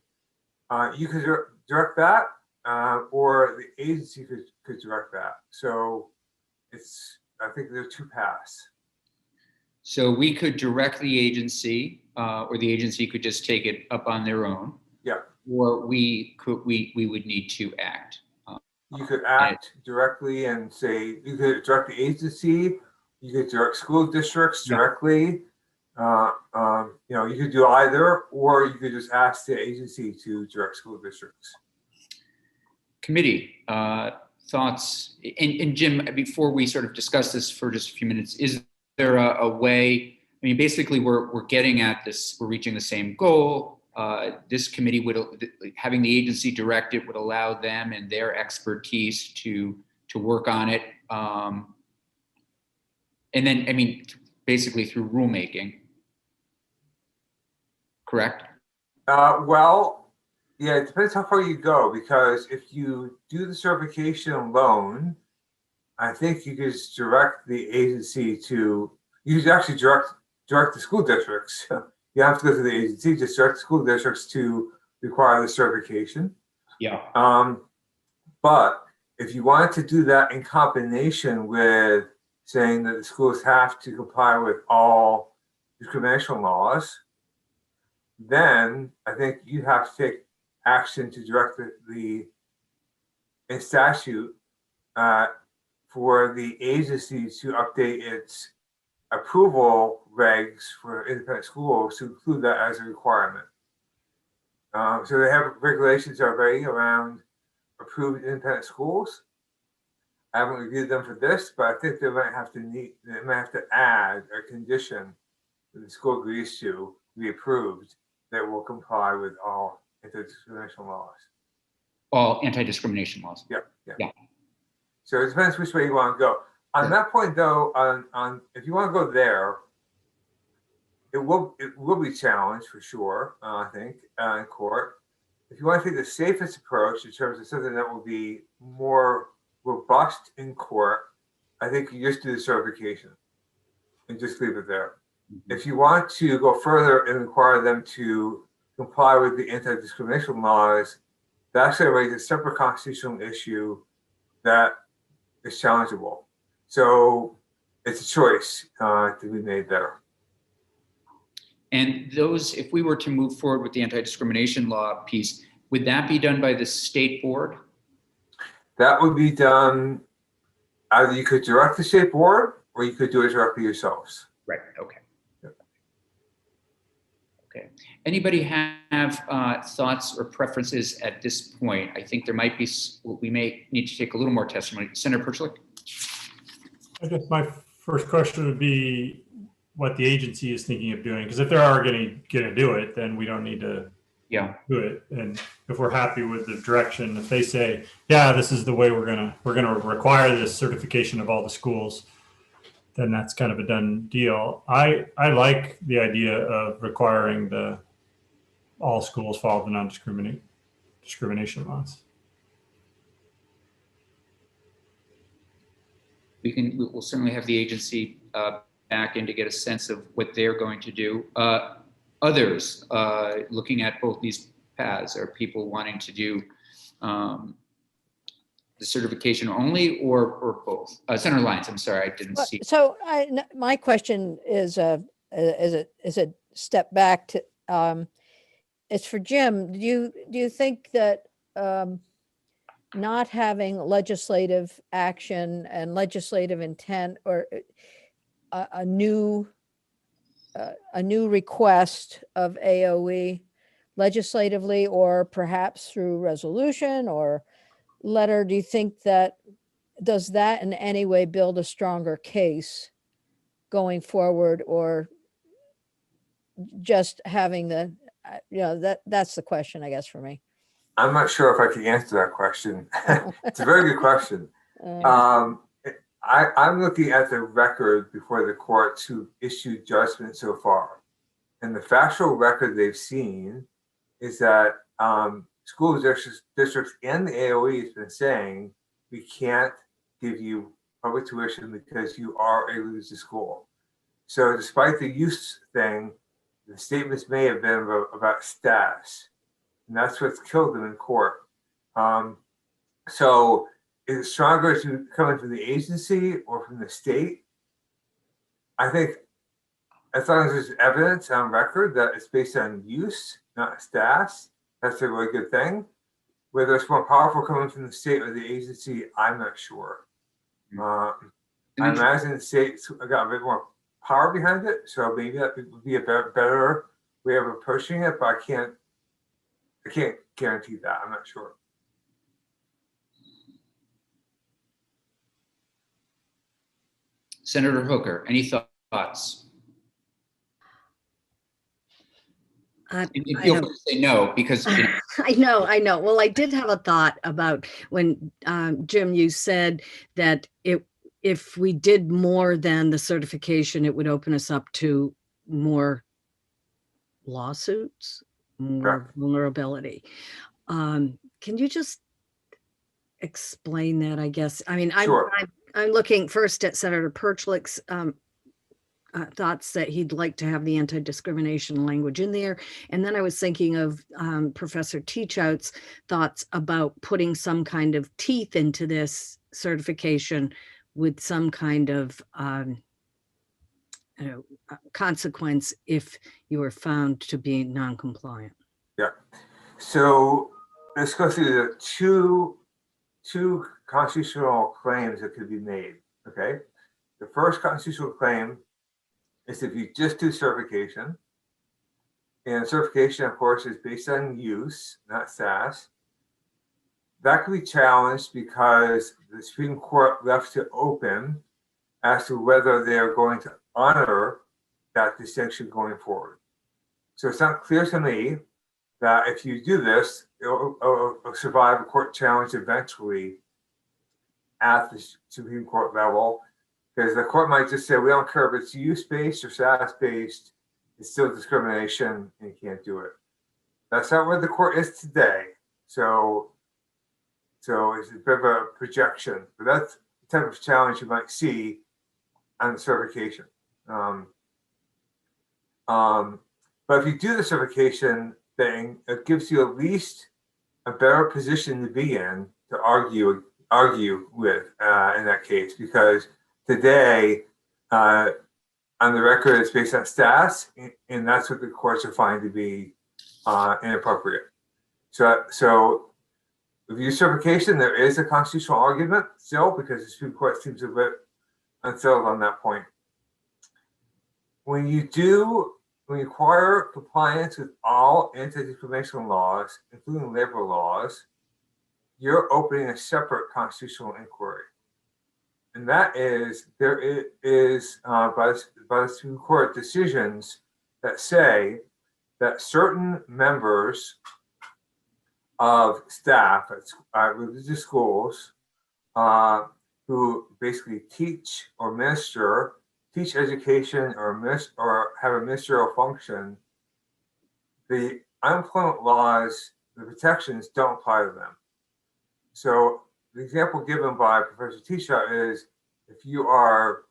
You could direct that, or the agency could direct that. So I think there are 2 paths. So we could direct the agency, or the agency could just take it up on their own. Yeah. Or we would need to act. You could act directly and say, you could direct the agency, you could direct school districts directly. You could do either, or you could just ask the agency to direct school districts. Committee thoughts, and Jim, before we sort of discuss this for just a few minutes, is there a way, I mean, basically we're getting at this, we're reaching the same goal. This committee having the agency direct it would allow them and their expertise to work on it. And then, I mean, basically through rulemaking, correct? Well, yeah, it depends how far you go, because if you do the certification alone, I think you could just direct the agency you could actually direct the school districts. You have to go to the agency, just direct school districts to require the certification. Yeah. But if you wanted to do that in combination with saying that the schools have to comply with all discrimination laws, then I think you have to take action to direct the in statute for the agency to update its approval regs for independent schools to include that as a requirement. So they have regulations already around approved independent schools. I haven't reviewed them for this, but I think they might have to add a condition that the school agrees to be approved that will comply with all anti-discrimination laws. All anti-discrimination laws. Yeah. Yeah. So it depends which way you want to go. On that point, though, on if you want to go there, it will be challenged for sure. I think in court. If you want to take the safest approach in terms of something that will be more robust in court, I think you just do the certification and just leave it there. If you want to go further and require them to comply with the anti-discrimination laws, that's going to raise a separate constitutional issue that is challengeable. So it's a choice to be made there. And those, if we were to move forward with the anti-discrimination law piece, would that be done by the state board? That would be done, either you could direct the state board or you could do it directly yourselves. Right, okay. Okay. Anybody have thoughts or preferences at this point? I think there might be, we may need to take a little more testimony. Senator Perchlik? I guess my first question would be what the agency is thinking of doing, because if they are going to do it, then we don't need to do it. And if we're happy with the direction, if they say, yeah, this is the way we're gonna require this certification of all the schools, then that's kind of a done deal. I like the idea of requiring all schools follow the non-discrimination laws. We'll certainly have the agency back in to get a sense of what they're going to do. Others looking at both these paths, are people wanting to do the certification only or both? Senator Lyons, I'm sorry, I didn't see. So my question is a step back to, it's for Jim. Do you think that not having legislative action and legislative intent, or a new request of AOE legislatively, or perhaps through resolution or letter, do you think that does that in any way build a stronger case going forward, or just having that's the question, I guess, for me. I'm not sure if I can answer that question. It's a very good question. I'm looking at the record before the courts who issued judgment so far. And the factual record they've seen is that school districts and the AOE has been saying, we can't give you public tuition because you are a religious school. So despite the use thing, the statements may have been about status. And that's what's killed them in court. So is it stronger to come from the agency or from the state? I think as long as there's evidence on record that it's based on use, not status, that's a really good thing. Whether it's more powerful coming from the state or the agency, I'm not sure. I imagine the state's got a bit more power behind it, so maybe that would be a better way of approaching it, but I can't guarantee that. I'm not sure. Senator Hooker, any thoughts? And feel free to say no, because I know. Well, I did have a thought about when Jim, you said that if we did more than the certification, it would open us up to more lawsuits, more vulnerability. Can you just explain that? I guess. I mean, Sure. I'm looking first at Senator Perchlik's thoughts that he'd like to have the anti-discrimination language in there. And then I was thinking of Professor Teachout's thoughts about putting some kind of teeth into this certification with some kind of consequence if you were found to be non-compliant. Yeah. So let's go through the two constitutional claims that could be made. Okay. The first constitutional claim is if you just do certification. And certification, of course, is based on use, not SAS. That could be challenged because the Supreme Court left it open as to whether they're going to honor that distinction going forward. So it's not clear to me that if you do this, it'll survive a court challenge eventually at the Supreme Court level, because the court might just say, we don't care if it's use-based or SAS-based, it's still discrimination and you can't do it. That's not where the court is today. So it's a bit of a projection, but that's the type of challenge you might see on the certification. But if you do the certification thing, it gives you at least a better position to be in to argue with in that case, because today on the record it's based on stats, and that's what the courts are finding to be inappropriate. So if you do certification, there is a constitutional argument still, because the Supreme Court seems a bit unsettled on that point. When you require compliance with all anti-discrimination laws, including labor laws, you're opening a separate constitutional inquiry. And that is, there is by the Supreme Court decisions that say that certain members of staff at religious schools who basically teach education or have a ministerial function, the unemployment laws, the protections don't apply to them. So the example given by Professor Teachout is if you are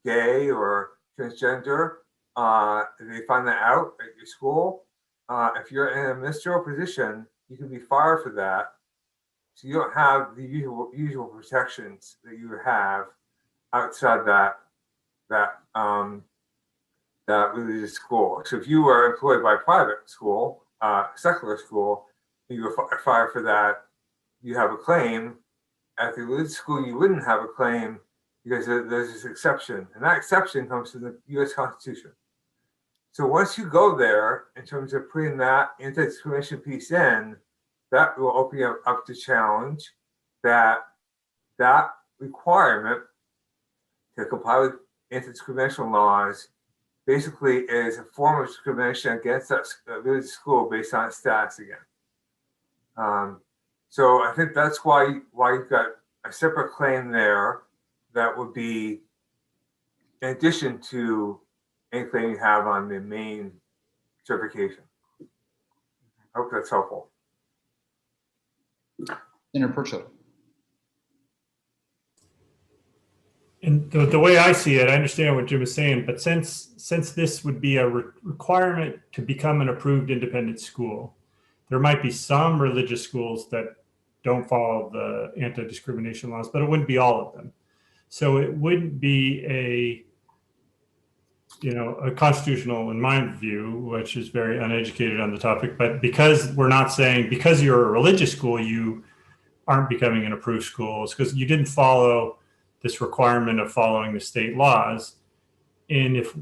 gay or transgender, they find that out at your school. If you're in a ministerial position, you can be fired for that. So you don't have the usual protections that you have outside that religious school. So if you were employed by a private school, secular school, and you were fired for that, you have a claim. At the religious school, you wouldn't have a claim because there's this exception, and that exception comes from the U.S. Constitution. So once you go there, in terms of putting that anti-discrimination piece in, that will open you up to challenge that requirement to comply with anti-discrimination laws basically is a form of discrimination against that religious school based on status again. So I think that's why you've got a separate claim there that would be in addition to any claim you have on the main certification. I hope that's helpful. Senator Perchel. And the way I see it, I understand what Jim is saying, but since this would be a requirement to become an approved independent school, there might be some religious schools that don't follow the anti-discrimination laws, but it wouldn't be all of them. So it wouldn't be a constitutional, in my view, which is very uneducated on the topic, but because we're not saying, because you're a religious school, you aren't becoming an approved school, it's because you didn't follow this requirement of following the state laws. And if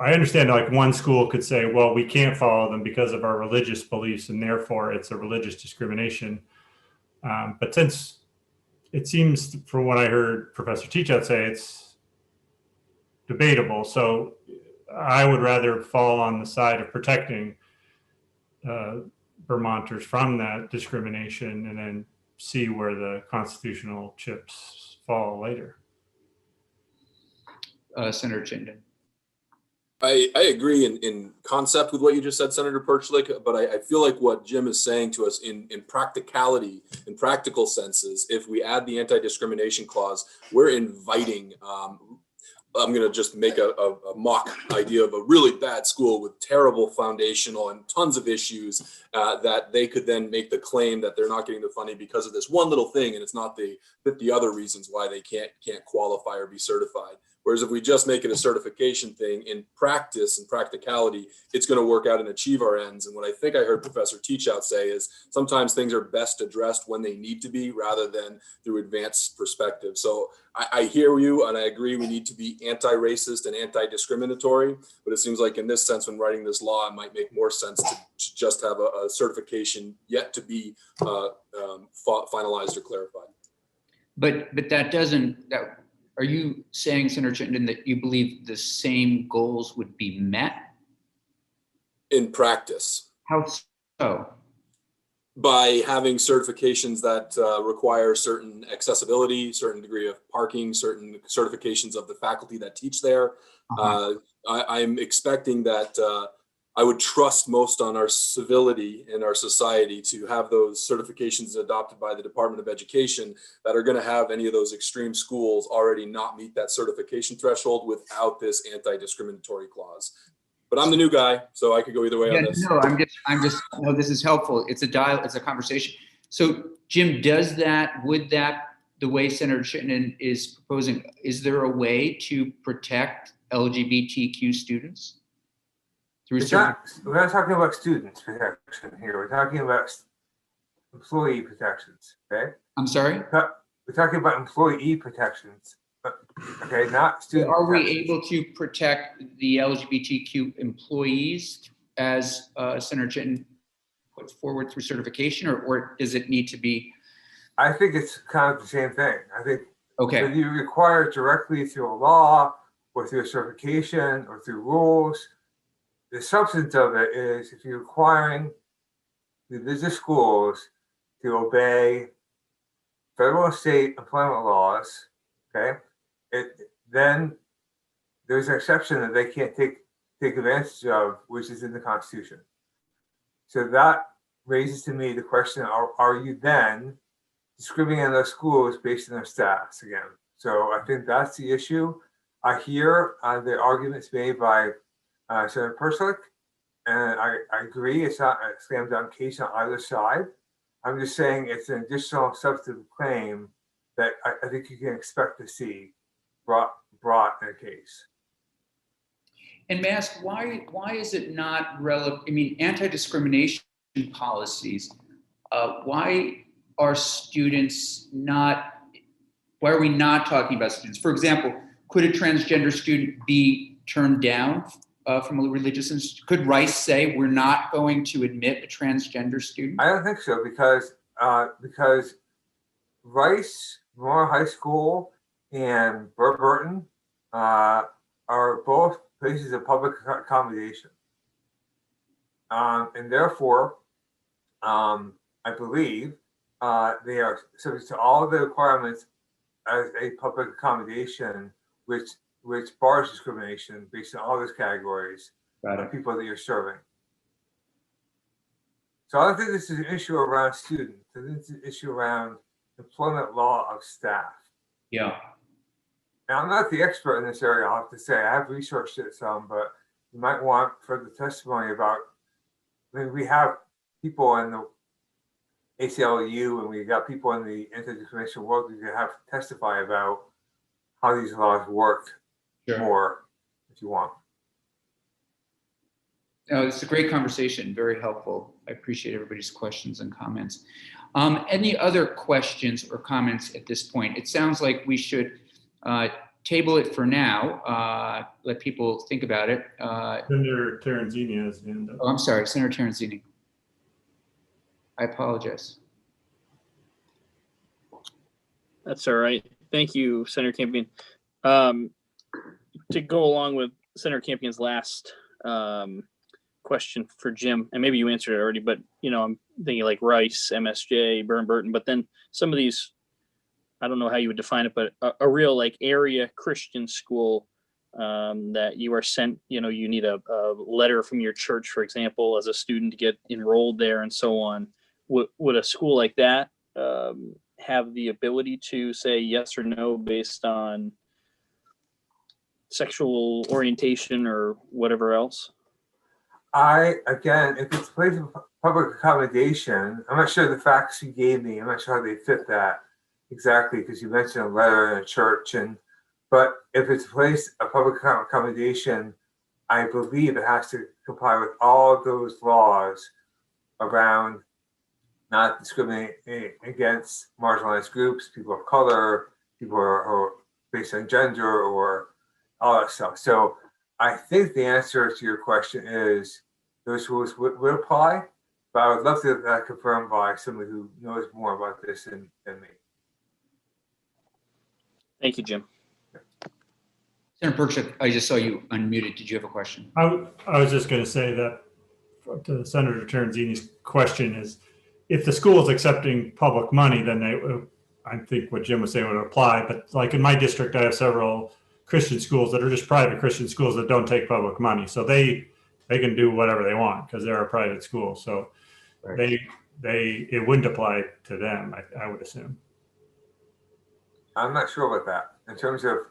I understand, like one school could say, well, we can't follow them because of our religious beliefs, and therefore it's a religious discrimination. But since it seems, from what I heard Professor Teachout say, it's debatable. So I would rather fall on the side of protecting Vermonters from that discrimination and then see where the constitutional chips fall later. Senator Chittenden. I agree in concept with what you just said, Senator Perchlik, but I feel like what Jim is saying to us in practicality, in practical senses, if we add the anti-discrimination clause, we're inviting I'm going to just make a mock idea of a really bad school with terrible foundational and tons of issues, that they could then make the claim that they're not getting the funding because of this one little thing, and it's not the 50 other reasons why they can't qualify or be certified. Whereas if we just make it a certification thing, in practice and practicality, it's going to work out and achieve our ends. And what I think I heard Professor Teachout say is sometimes things are best addressed when they need to be rather than through advanced perspective. So I hear you, and I agree we need to be anti-racist and anti-discriminatory, but it seems like in this sense, when writing this law, it might make more sense to just have a certification yet to be finalized or clarified. But that doesn't, are you saying, Senator Chittenden, that you believe the same goals would be met? In practice. How so? By having certifications that require certain accessibility, certain degree of parking, certain certifications of the faculty that teach there. I'm expecting that I would trust most on our civility in our society to have those certifications adopted by the Department of Education that are going to have any of those extreme schools already not meet that certification threshold without this anti-discriminatory clause. But I'm the new guy, so I could go either way on this. No, I'm just, no, this is helpful. It's a conversation. So Jim, would that, the way Senator Chittenden is proposing, is there a way to protect LGBTQ students? We're not talking about students protection here. We're talking about employee protections, okay? I'm sorry? We're talking about employee protections, okay, not student Are we protections. able to protect the LGBTQ employees as Senator Chittenden puts forward through certification, or does it need to be? I think it's kind of the same thing. I think Okay. whether you require it directly through a law or through a certification or through rules, the substance of it is if you're requiring the business schools to obey federal and state employment laws, okay, then there's an exception that they can't take advantage of, which is in the Constitution. So that raises to me the question, are you then discriminating on those schools based on their status again? So I think that's the issue. I hear the arguments made by Senator Perslick, and I agree, it's not a slam dunk case on either side. I'm just saying it's an additional substantive claim that I think you can expect to see brought in a case. And may I ask, why is it not relevant? I mean, anti-discrimination policies, why are we not talking about students? For example, could a transgender student be turned down from a religious institution? Could Rice say we're not going to admit a transgender student? I don't think so, because Rice, Vermont High School, and Burton are both places of public accommodation, and therefore, I believe they are subject to all of the requirements as a public accommodation, which bars discrimination based on all those categories of people that you're serving. So I don't think this is an issue around students. I think it's an issue around employment law of staff. Yeah. And I'm not the expert in this area, I'll have to say. I have researched it some, but you might want further testimony about, I mean, we have people in the ACLU and we got people in the anti-discrimination world who can have testify about how these laws work more, if you want. No, it's a great conversation, very helpful. I appreciate everybody's questions and comments. Any other questions or comments at this point? It sounds like we should table it for now, let people think about it. Senator Terenzini has his hand up. Oh, I'm sorry, Senator Terenzini. I apologize. That's all right. Thank you, Senator Campion. To go along with Senator Campion's last question for Jim, and maybe you answered it already, but I'm thinking like Rice, MSJ, Burton, but then some of these, I don't know how you would define it, but a real like area Christian school that you are sent, you need a letter from your church, for example, as a student to get enrolled there and so on. Would a school like that have the ability to say yes or no based on sexual orientation or whatever else? Again, if it's a place of public accommodation, I'm not sure the facts you gave me, I'm not sure how they fit that exactly, because you mentioned a letter in a church, but if it's a place of public accommodation, I believe it has to comply with all those laws around not discriminating against marginalized groups, people of color, people who are based on gender, or all that stuff. So I think the answer to your question is those rules would apply, but I would love to have that confirmed by somebody who knows more about this than me. Thank you, Jim. Senator Perkshire, I just saw you unmuted. Did you have a question? I was just going to say that to Senator Terenzini's question is, if the school is accepting public money, then I think what Jim was saying would apply. But like in my district, I have several Christian schools that are just private Christian schools that don't take public money. So they can do whatever they want because they're a private school. So Right. it wouldn't apply to them, I would assume. I'm not sure about that in terms of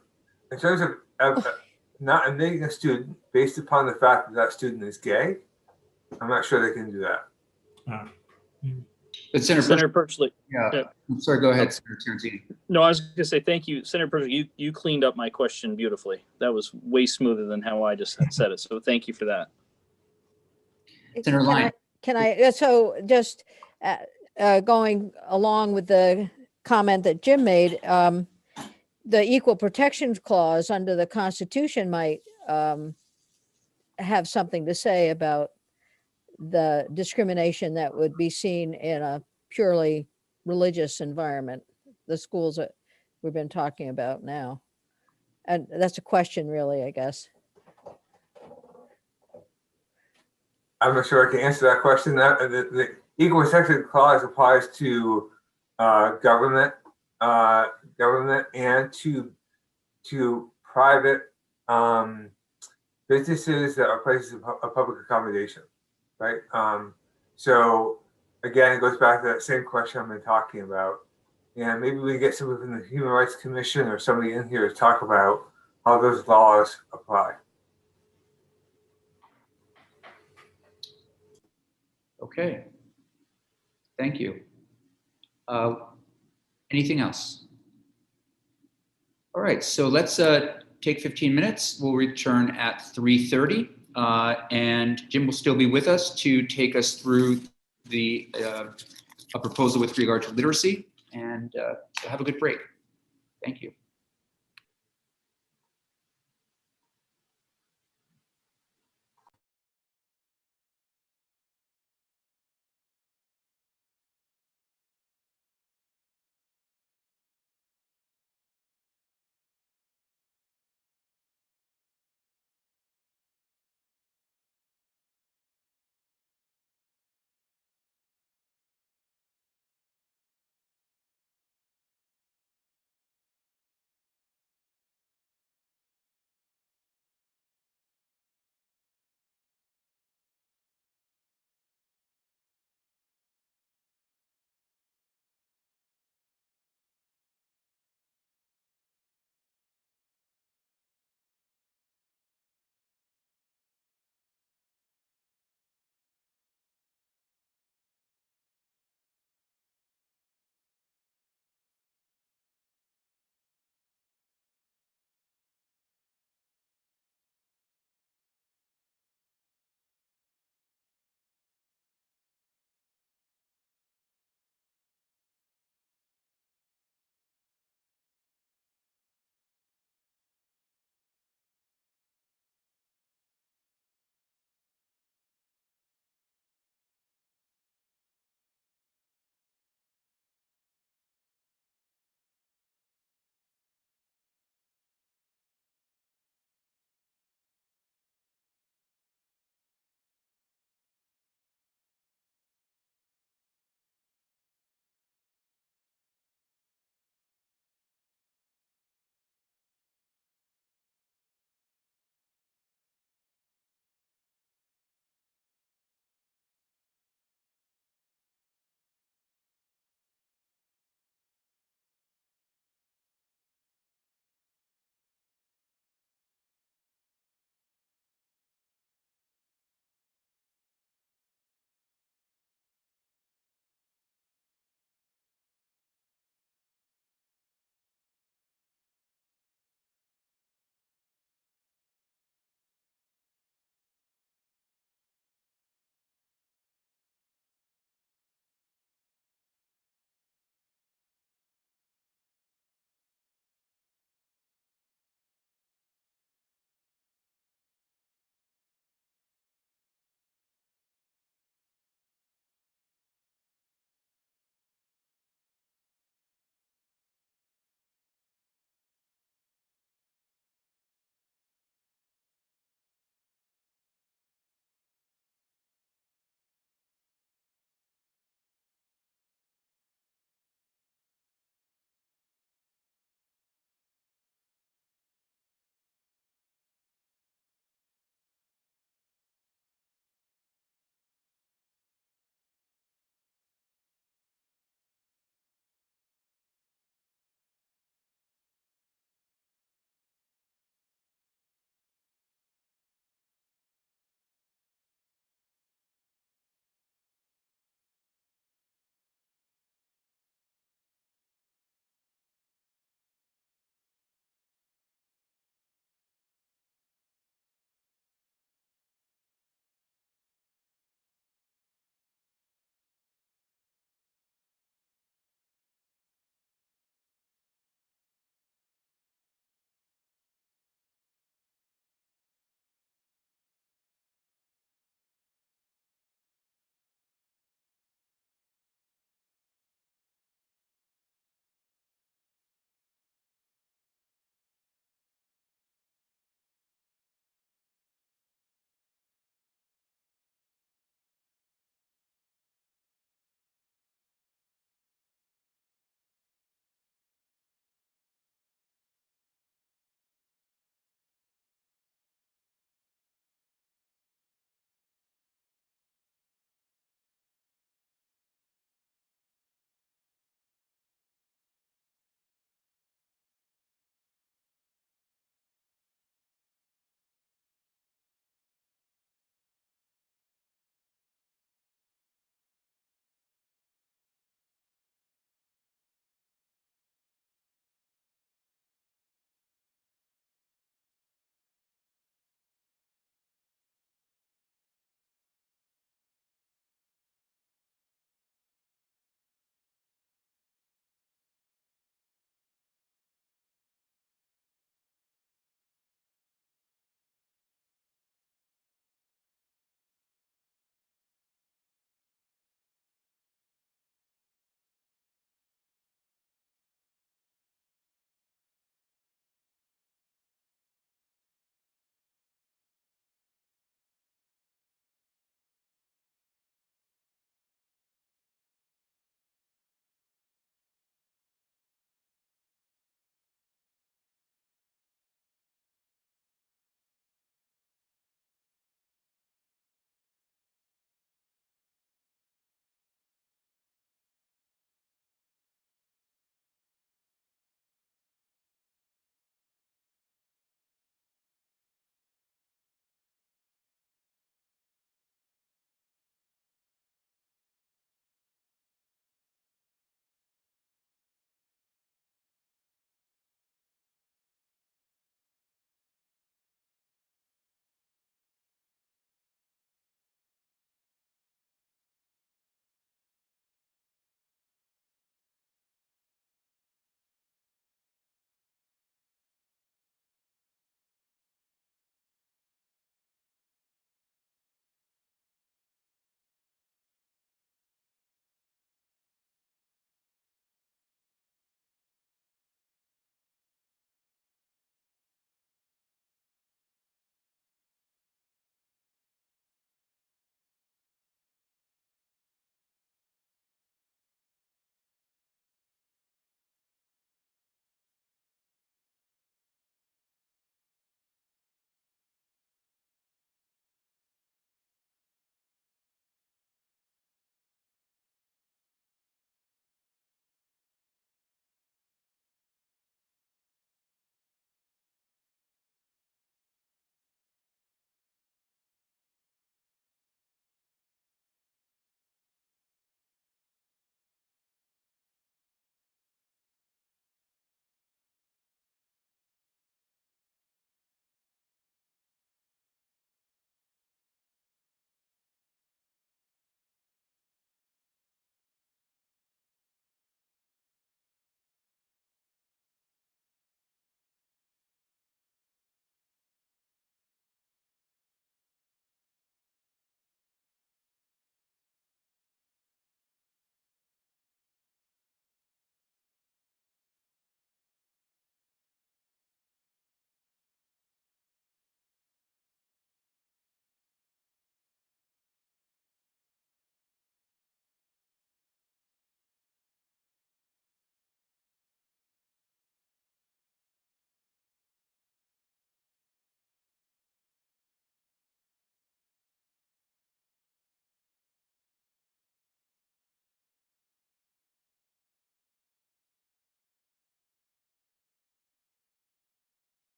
not admitting a student based upon the fact that that student is gay. I'm not sure they can do that. But Senator Perkshire, yeah. I'm sorry, go ahead, Senator Terenzini. no, I was going to say thank you, Senator Perkshire. You cleaned up my question beautifully. That was way smoother than how I just said it. So thank you for that. Senator Lyon. So just going along with the comment that Jim made, the Equal Protection Clause under the Constitution might have something to say about the discrimination that would be seen in a purely religious environment, the schools that we've been talking about now. And that's a question, really, I guess. I'm not sure I can answer that question. The Equal Protection Clause applies to government and to private businesses that are places of public accommodation, right? So again, it goes back to that same question I've been talking about. And maybe we can get somebody from the Human Rights Commission or somebody in here to talk about how those laws apply. Okay. Thank you. Anything else? All right, so let's take 15 minutes. We'll return at 3:30, and Jim will still be with us to take us through a proposal with regard to literacy, and so have a good break. Thank you.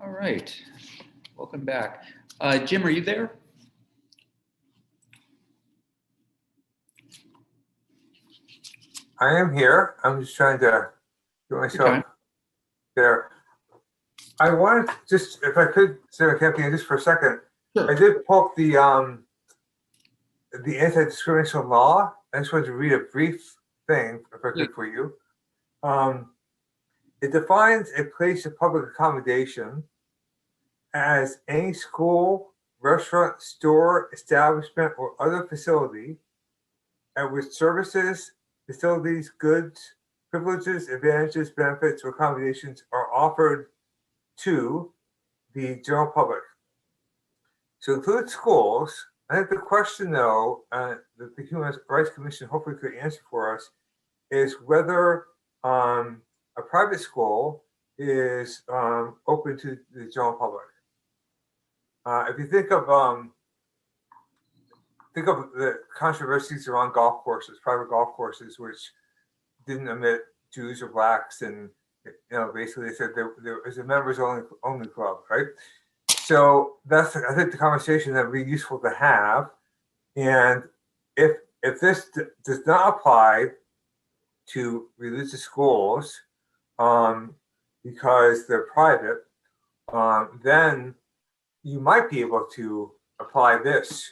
All right, welcome back. Jim, are you there? I am here. I'm just trying to get myself Okay. there. I wanted to just, if I could, Sarah Campion, just for a second. Sure. I did pull up the Anti-Discrimination Law. I just wanted to read a brief thing, if I could, for you. It defines a place of public accommodation as any school, restaurant, store, establishment, or other facility at which services, facilities, goods, privileges, advantages, benefits, or accommodations are offered to the general public. So include schools. I think the question, though, that the Human Rights Commission hopefully could answer for us is whether a private school is open to the general public. If you think of the controversies around golf courses, private golf courses, which didn't admit Jews or blacks, and basically they said there was a members only club, right? So that's, I think, the conversation that would be useful to have. And if this does not apply to religious schools because they're private, then you might be able to apply this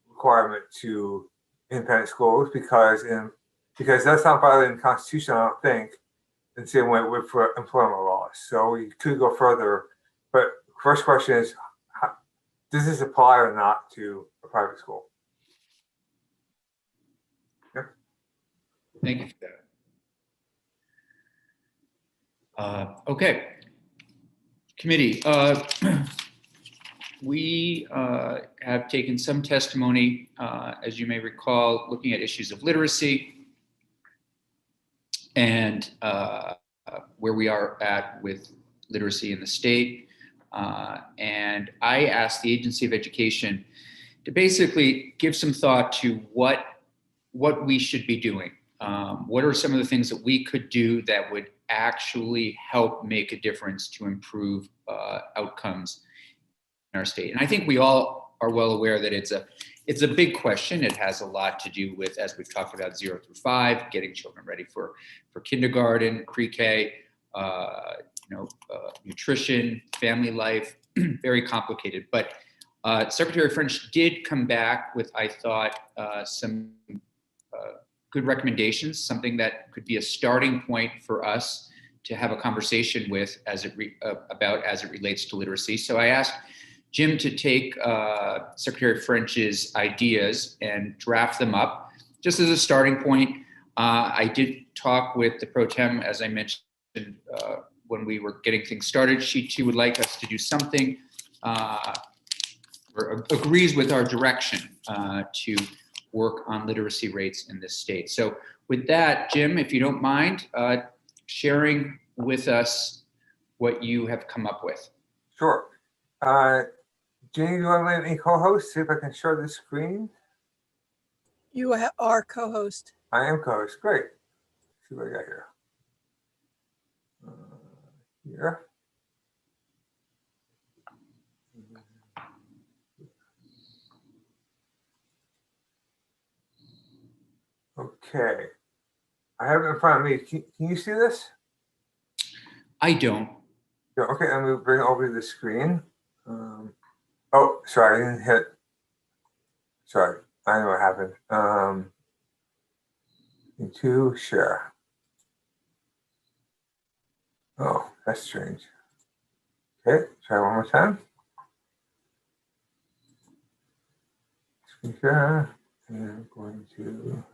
requirement to independent schools because that's not violating the Constitution, I don't think, in the same way it would for employment laws. So we could go further. But first question is, does this apply or not to a private school? Yeah. Thank you for that. Okay. Committee, we have taken some testimony, as you may recall, looking at issues of literacy and where we are at with literacy in the state. And I asked the Agency of Education to basically give some thought to what we should be doing. What are some of the things that we could do that would actually help make a difference to improve outcomes in our state? And I think we all are well aware that it's a big question. It has a lot to do with, as we've talked about, 0 through 5, getting children ready for kindergarten, pre-K, nutrition, family life, very complicated. But Secretary French did come back with, I thought, some good recommendations, something that could be a starting point for us to have a conversation with as it relates to literacy. So I asked Jim to take Secretary French's ideas and draft them up. Just as a starting point, I did talk with the Pro Tem, as I mentioned, when we were getting things started. She too would like us to do something or agrees with our direction to work on literacy rates in this state. So with that, Jim, if you don't mind, sharing with us what you have come up with. Sure. Jane, do you want to let me co-host? See if I can share the screen. You are co-host. I am co-host. Great. Let's see what I got here. Here. Okay. I have it in front of me. Can you see this? I don't. Yeah, okay, I'm going to bring it over to the screen. Oh, sorry, I didn't hit. Sorry, I know what happened. To share. Oh, that's strange. Okay, try one more time. Screen share. And I'm going to.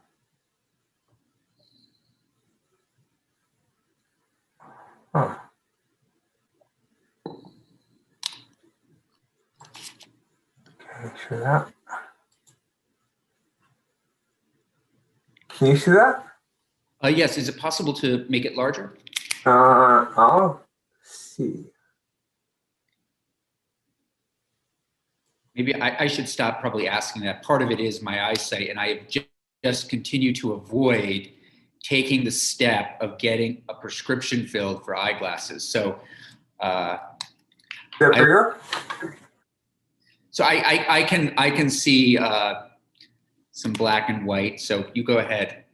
Huh. Okay, make sure that. Can you see that? Yes, is it possible to make it larger? I'll see. Maybe I should stop probably asking that. Part of it is my eyesight, and I have just continued to avoid taking the step of getting a prescription filled for eyeglasses. So There that bigger? So I can see some black and white. So you go ahead.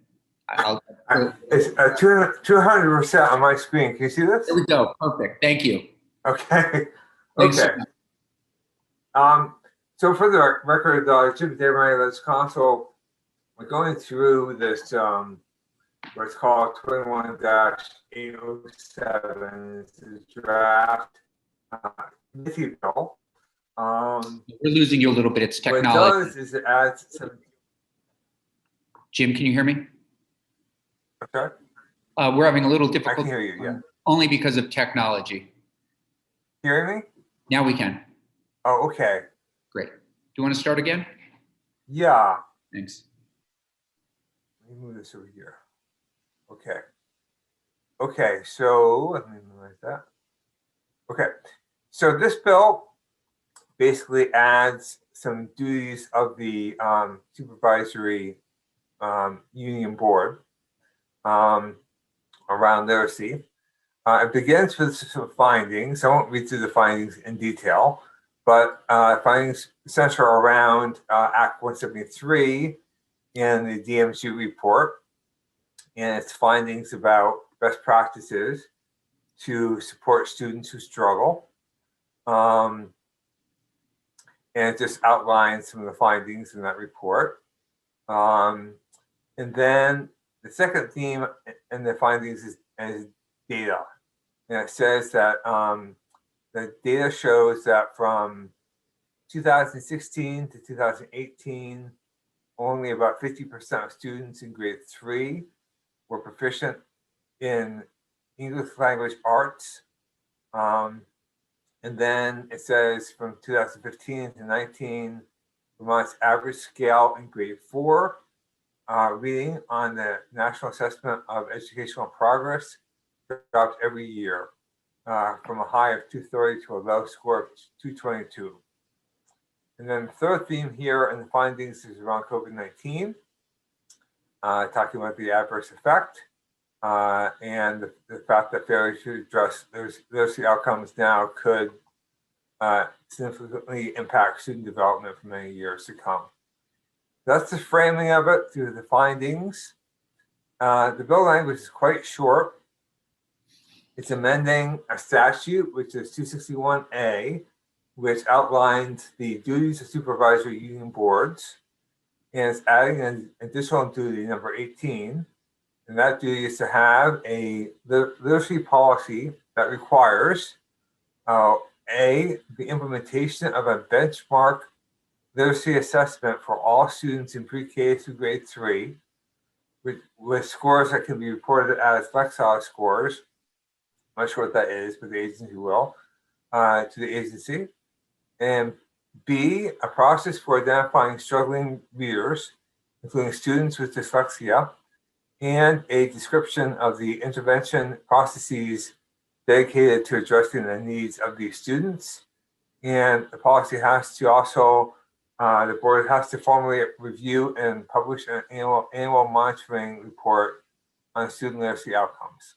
It's 200% on my screen. Can you see this? There we go. Perfect. Thank you. Okay. Thanks so Okay. much. So for the record, Jim Davis Council, we're going through this what's called 21-807. This is draft committee bill. We're losing you a little bit. It's What it technology. does is it adds some. Jim, can you hear me? Okay. We're having a little I can difficulty. hear you. Yeah. Only because of technology. Hearing me? Now we can. Oh, okay. Great. Do you want to start again? Yeah. Thanks. Let me move this over here. Okay. Okay, so let me move that. Okay, so this bill basically adds some duties of the supervisory union board around literacy. It begins with some findings. I won't read through the findings in detail, but findings center around Act 173 and the DMG report and its findings about best practices to support students who struggle. And it just outlines some of the findings in that report. And then the second theme in the findings is data. And it says that the data shows that from 2016 to 2018, only about 50% of students in grade 3 were proficient in English language arts. And then it says from 2015 to 19, Vermont's average scale in grade 4 reading on the National Assessment of Educational Progress dropped every year from a high of 230 to a low score of 222. And then the third theme here in the findings is around COVID-19, talking about the adverse effect and the fact that failure to address literacy outcomes now could significantly impact student development for many years to come. That's the framing of it through the findings. The bill language is quite short. It's amending a statute, which is 261A, which outlines the duties of supervisory union boards, and it's adding an additional duty, number 18, and that duty is to have a literacy policy that requires the implementation of a benchmark literacy assessment for all students in pre-K through grade 3, with scores that can be reported as Lexile scores. I'm not sure what that is, but the agency will, to the agency. And B, a process for identifying struggling readers, including students with dyslexia, and a description of the intervention processes dedicated to addressing the needs of these students. And the policy has to also, the board has to formally review and publish an annual monitoring report on student literacy outcomes.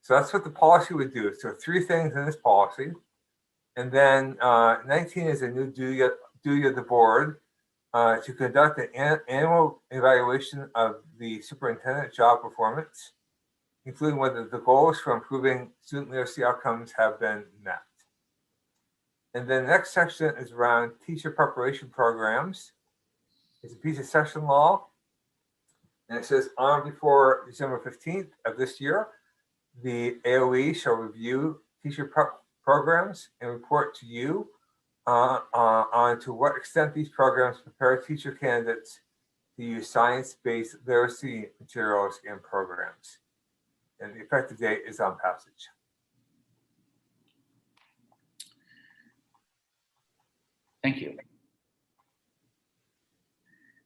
So that's what the policy would do. So 3 things in this policy. And then 19 is a new duty of the board to conduct an annual evaluation of the superintendent job performance, including whether the goals for improving student literacy outcomes have been met. And then the next section is around teacher preparation programs. It's a piece of session law. And it says on or before December 15th of this year, the AOE shall review teacher prep programs and report to you on to what extent these programs prepare teacher candidates to use science-based literacy materials and programs. And the effective date is on passage. Thank you.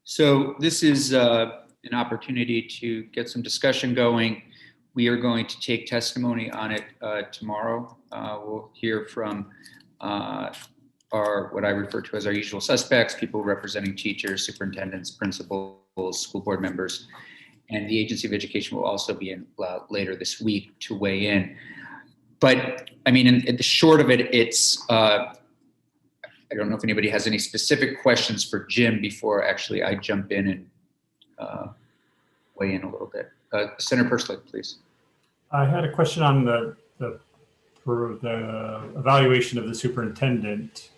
So this is an opportunity to get some discussion going. We are going to take testimony on it tomorrow. We'll hear from what I refer to as our usual suspects, people representing teachers, superintendents, principals, school board members, and the Agency of Education will also be in later this week to weigh in. But I mean, in the short of it, it's, I don't know if anybody has any specific questions for Jim before actually I jump in and weigh in a little bit. Senator Perslick, please. I had a question on the evaluation of the superintendent.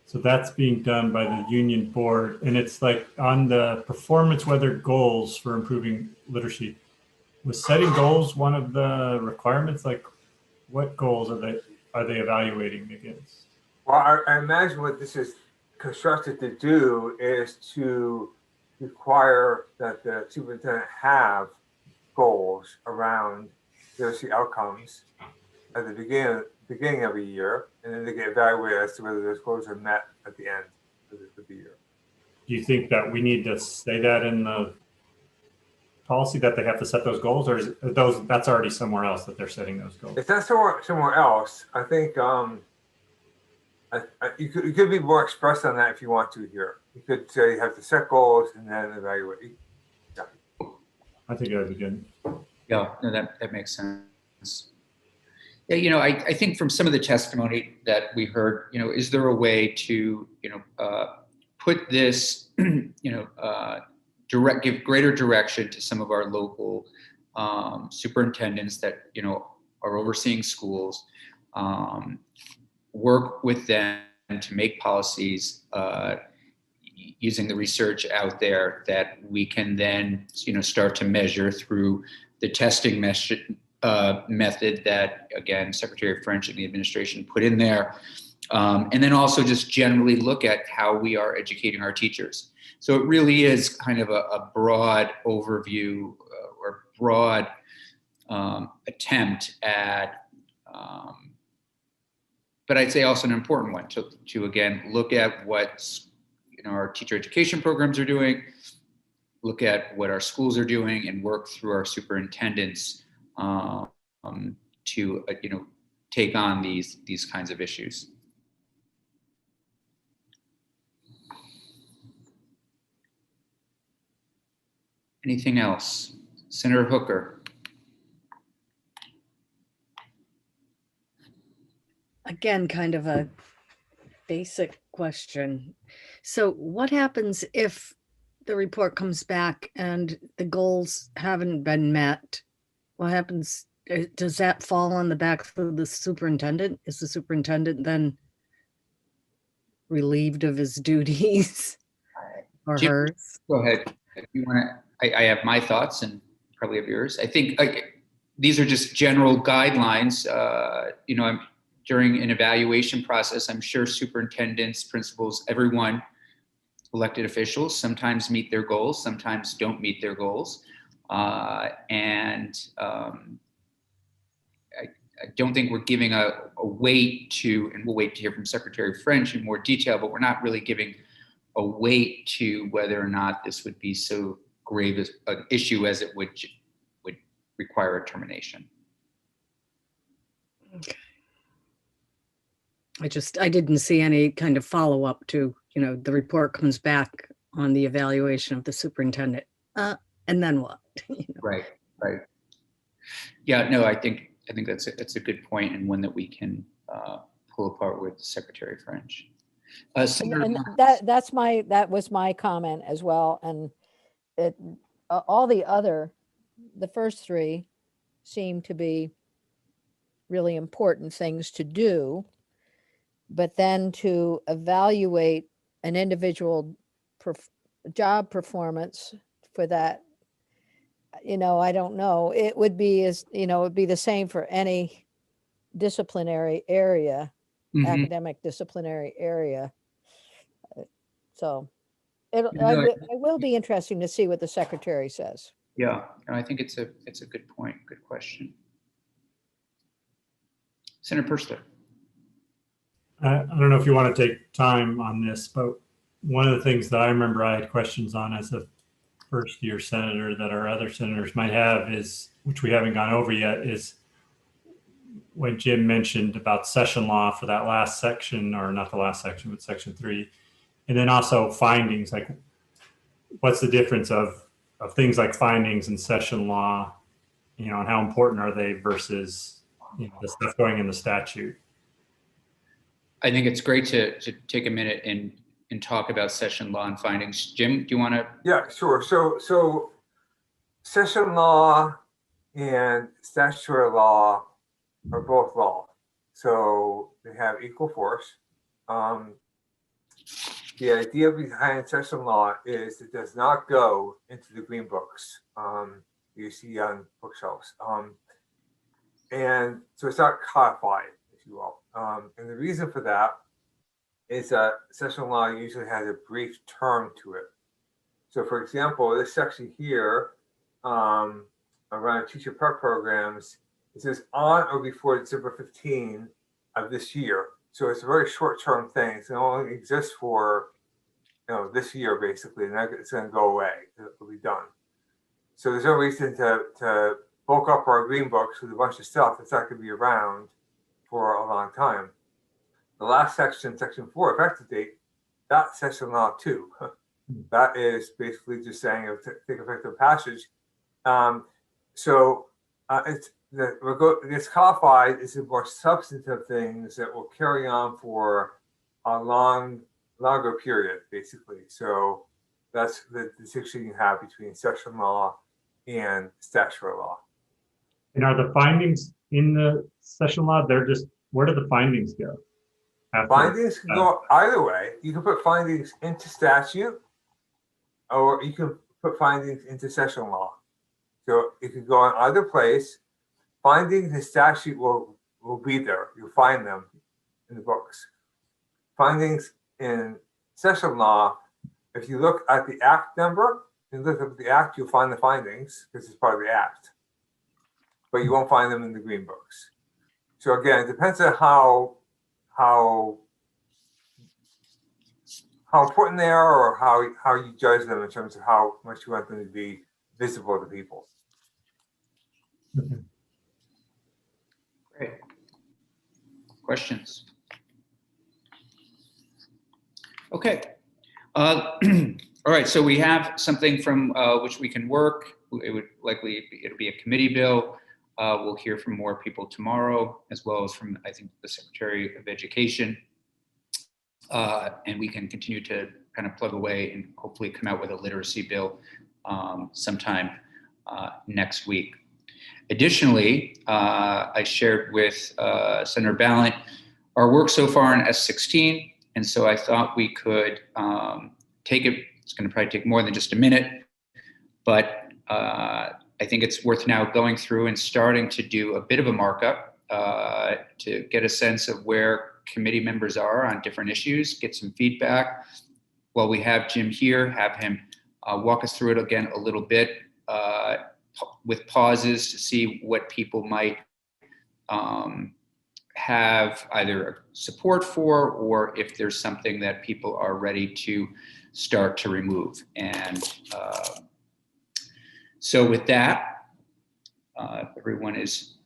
So that's being done by the union board, and it's like on the performance weather goals for improving literacy. Was setting goals one of the requirements? Like, what goals are they evaluating against? Well, I imagine what this is constructed to do is to require that the superintendent have goals around literacy outcomes at the beginning of a year, and then they get evaluated as to whether those goals are met at the end of the year. Do you think that we need to say that in the policy that they have to set those goals, or is that's already somewhere else that they're setting those goals? If that's somewhere else, I think you could be more expressed on that if you want to here. You could say you have to set goals and then evaluate. Yeah. I think that would be good. Yeah, no, that makes sense. Yeah, you know, I think from some of the testimony that we heard, you know, is there a way to, you know, put this, you know, give greater direction to some of our local superintendents that, you know, are overseeing schools, work with them to make policies using the research out there that we can then, you know, start to measure through the testing method that, again, Secretary French and the administration put in there. And then also just generally look at how we are educating our teachers. So it really is kind of a broad overview or broad attempt at, but I'd say also an important one to again, look at what, you know, our teacher education programs are doing, look at what our schools are doing, and work through our superintendents to, you know, take on these kinds of issues. Anything else? Senator Hooker. Again, kind of a basic question. So what happens if the report comes back and the goals haven't been met? What happens? Does that fall on the back of the superintendent? Is the superintendent then relieved of his duties or Jim, hers? Go ahead. If you want to, I have my thoughts and probably have yours. I think these are just general guidelines. You know, during an evaluation process, I'm sure superintendents, principals, everyone, elected officials sometimes meet their goals, sometimes don't meet their goals. I don't think we're giving a weight to, and we'll wait to hear from Secretary French in more detail, but we're not really giving a weight to whether or not this would be so grave an issue as it would require a termination. Okay. I didn't see any kind of follow-up to, you know, the report comes back on the evaluation of the superintendent, and then what? You know? Right. Yeah, no, I think that's a good point, and one that we can pull apart with Secretary French. And that was my comment as well. And all the first three seem to be really important things to do, but then to evaluate an individual job performance for that, you know, I don't know. It would be it'd be the same for any disciplinary area, academic disciplinary area. So it will be interesting to see what the secretary says. Yeah, I think it's a good point, good question. Senator Perslick. I don't know if you want to take time on this, but one of the things that I remember I had questions on as a first year senator that our other senators might have is, which we haven't gone over yet, is when Jim mentioned about session law for that last section, or not the last section, but section 3. And then also findings, like what's the difference of things like findings and session law, you know, and how important are they versus the stuff going in the statute. I think it's great to take a minute and talk about session law and findings. Jim, do you want to? Yeah, sure. So session law and statutory law are both law. So they have equal force. The idea behind session law is it does not go into the green books you see on bookshelves. And so it's not codified, if you will. And the reason for that is that session law usually has a brief term to it. So for example, this section here around teacher prep programs, it says on or before December 15 of this year. So it's a very short-term thing. So it only exists for this year basically, and then it's going to go away. It'll be done. So there's no reason to bulk up our green books with a bunch of stuff that's not going to be around for a long time. The last section, section 4, effective date, that's session law too. That is basically just saying take effective passage. It's codified is the more substantive things that will carry on for a longer period, basically. So that's the distinction you have between session law and statutory law. And are the findings in the session law? They're just, where do the findings go? Findings can go either way. You can put findings into statute, or you can put findings into session law. So it could go in either place. Findings in statute will be there. You'll find them in the books. Findings in session law, if you look at the act number and look at the act, you'll find the findings because it's part of the act. But you won't find them in the green books. So again, it depends on how important they are, or how you judge them in terms of how much you want them to be visible to people. Great. Questions? Okay. All right. So we have something from which we can work. It'll be a committee bill. We'll hear from more people tomorrow, as well as from, I think, the Secretary of Education. And we can continue to kind of plug away and hopefully come out with a literacy bill sometime next week. Additionally, I shared with Senator Ballant our work so far on S16. And so I thought we could take it. It's going to probably take more than just a minute, but I think it's worth now going through and starting to do a bit of a markup to get a sense of where committee members are on different issues, get some feedback. While we have Jim here, have him walk us through it again a little bit with pauses to see what people might have either support for, or if there's something that people are ready to start to remove. And so with that, if everyone is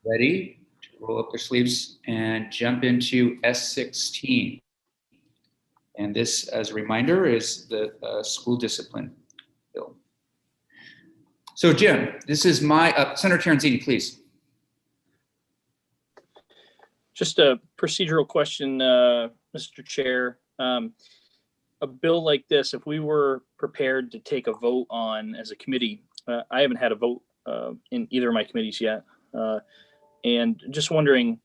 ready to roll up their sleeves and jump into S16. And this, as a reminder, is the school discipline bill. So Jim, this is my, Senator Terenzini, please. Just a procedural question, Mr. Chair. A bill like this, if we were prepared to take a vote on as a committee, I haven't had a vote in either of my committees yet. And just wondering,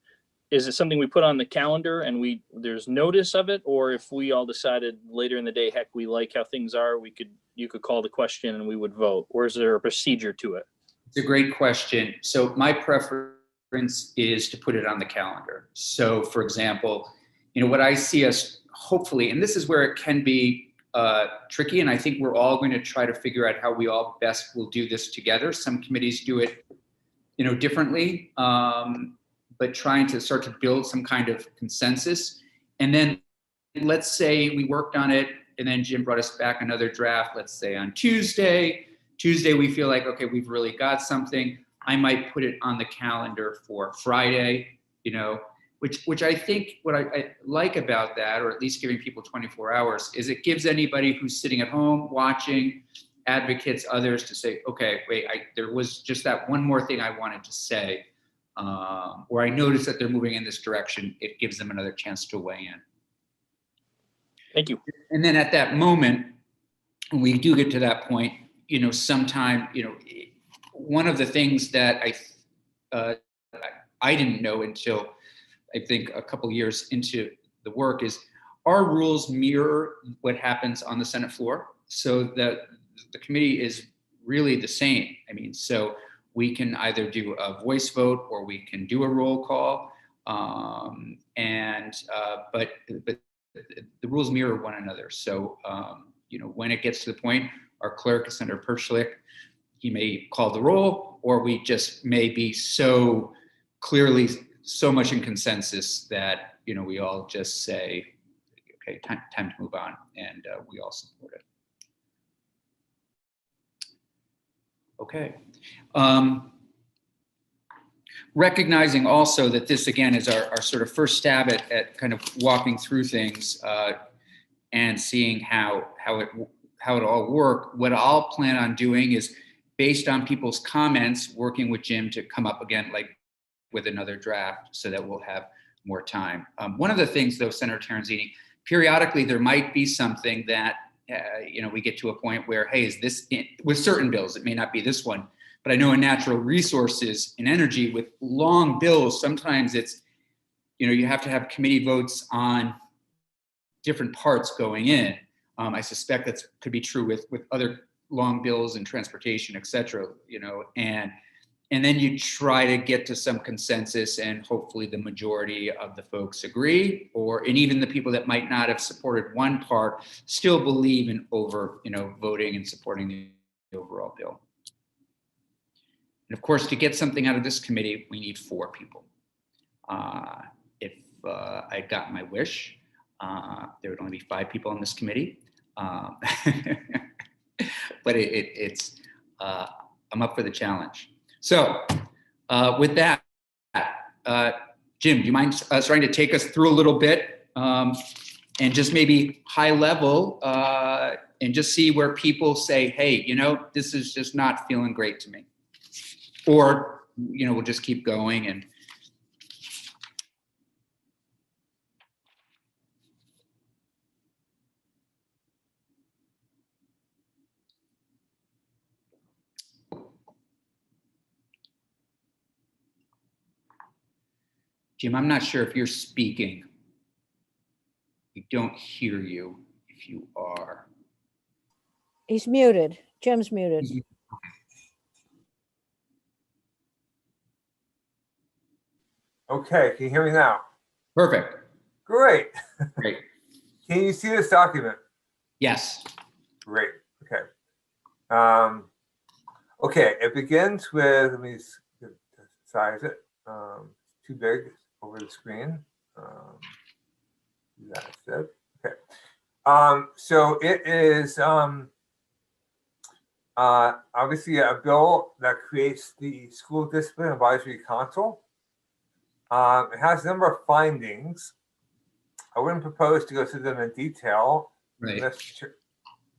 is it something we put on the calendar and there's notice of it? Or if we all decided later in the day, heck, we like how things are, you could call the question and we would vote? Or is there a procedure to it? It's a great question. So my preference is to put it on the calendar. So for example, what I see us hopefully, and this is where it can be tricky, and I think we're all going to try to figure out how we all best will do this together. Some committees do it, differently, but trying to start to build some kind of consensus. And then let's say we worked on it, and then Jim brought us back another draft, let's say on Tuesday. Tuesday, we feel like, okay, we've really got something. I might put it on the calendar for Friday, which I think what I like about that, or at least giving people 24 hours, is it gives anybody who's sitting at home watching, advocates, others to say, okay, wait, there was just that one more thing I wanted to say. or I notice that they're moving in this direction, it gives them another chance to weigh in. Thank you. And then at that moment, when we do get to that point, sometime, one of the things that I didn't know until I think a couple years into the work is our rules mirror what happens on the Senate floor, so that the committee is really the same. I mean, so we can either do a voice vote or we can do a roll call, but the rules mirror one another. So, when it gets to the point, our clerk, Senator Perchlik, he may call the roll, or we just may be so clearly so much in consensus that, we all just say, okay, time to move on, and we all support it. Okay. Recognizing also that this, again, is our sort of first stab at kind of walking through things and seeing how it all work. What I'll plan on doing is, based on people's comments, working with Jim to come up again, like with another draft, so that we'll have more time. One of the things, though, Senator Terenzini, periodically there might be something that we get to a point where, hey, is this with certain bills? It may not be this one, but I know in natural resources and energy with long bills, sometimes it's, you have to have committee votes on different parts going in. I suspect that could be true with other long bills and transportation, et cetera, and then you try to get to some consensus, and hopefully the majority of the folks agree, and even the people that might not have supported one part still believe in voting and supporting the overall bill. And of course, to get something out of this committee, we need 4 people. If I'd gotten my wish, there would only be 5 people on this committee. But I'm up for the challenge. So with that, Jim, do you mind starting to take us through a little bit and just maybe high level and just see where people say, hey, this is just not feeling great to me. Or, we'll just keep going and. Jim, I'm not sure if you're speaking. We don't hear you if you are. He's muted. Jim's muted. Okay, can you hear me now? Perfect. Great. Great. Can you see this document? Yes. Great. Okay. Okay, it begins with, let me size it. Too big over the screen. That's it. Okay. So it is obviously a bill that creates the School Discipline Advisory Council. It has a number of findings. I wouldn't propose to go through them in detail. Right.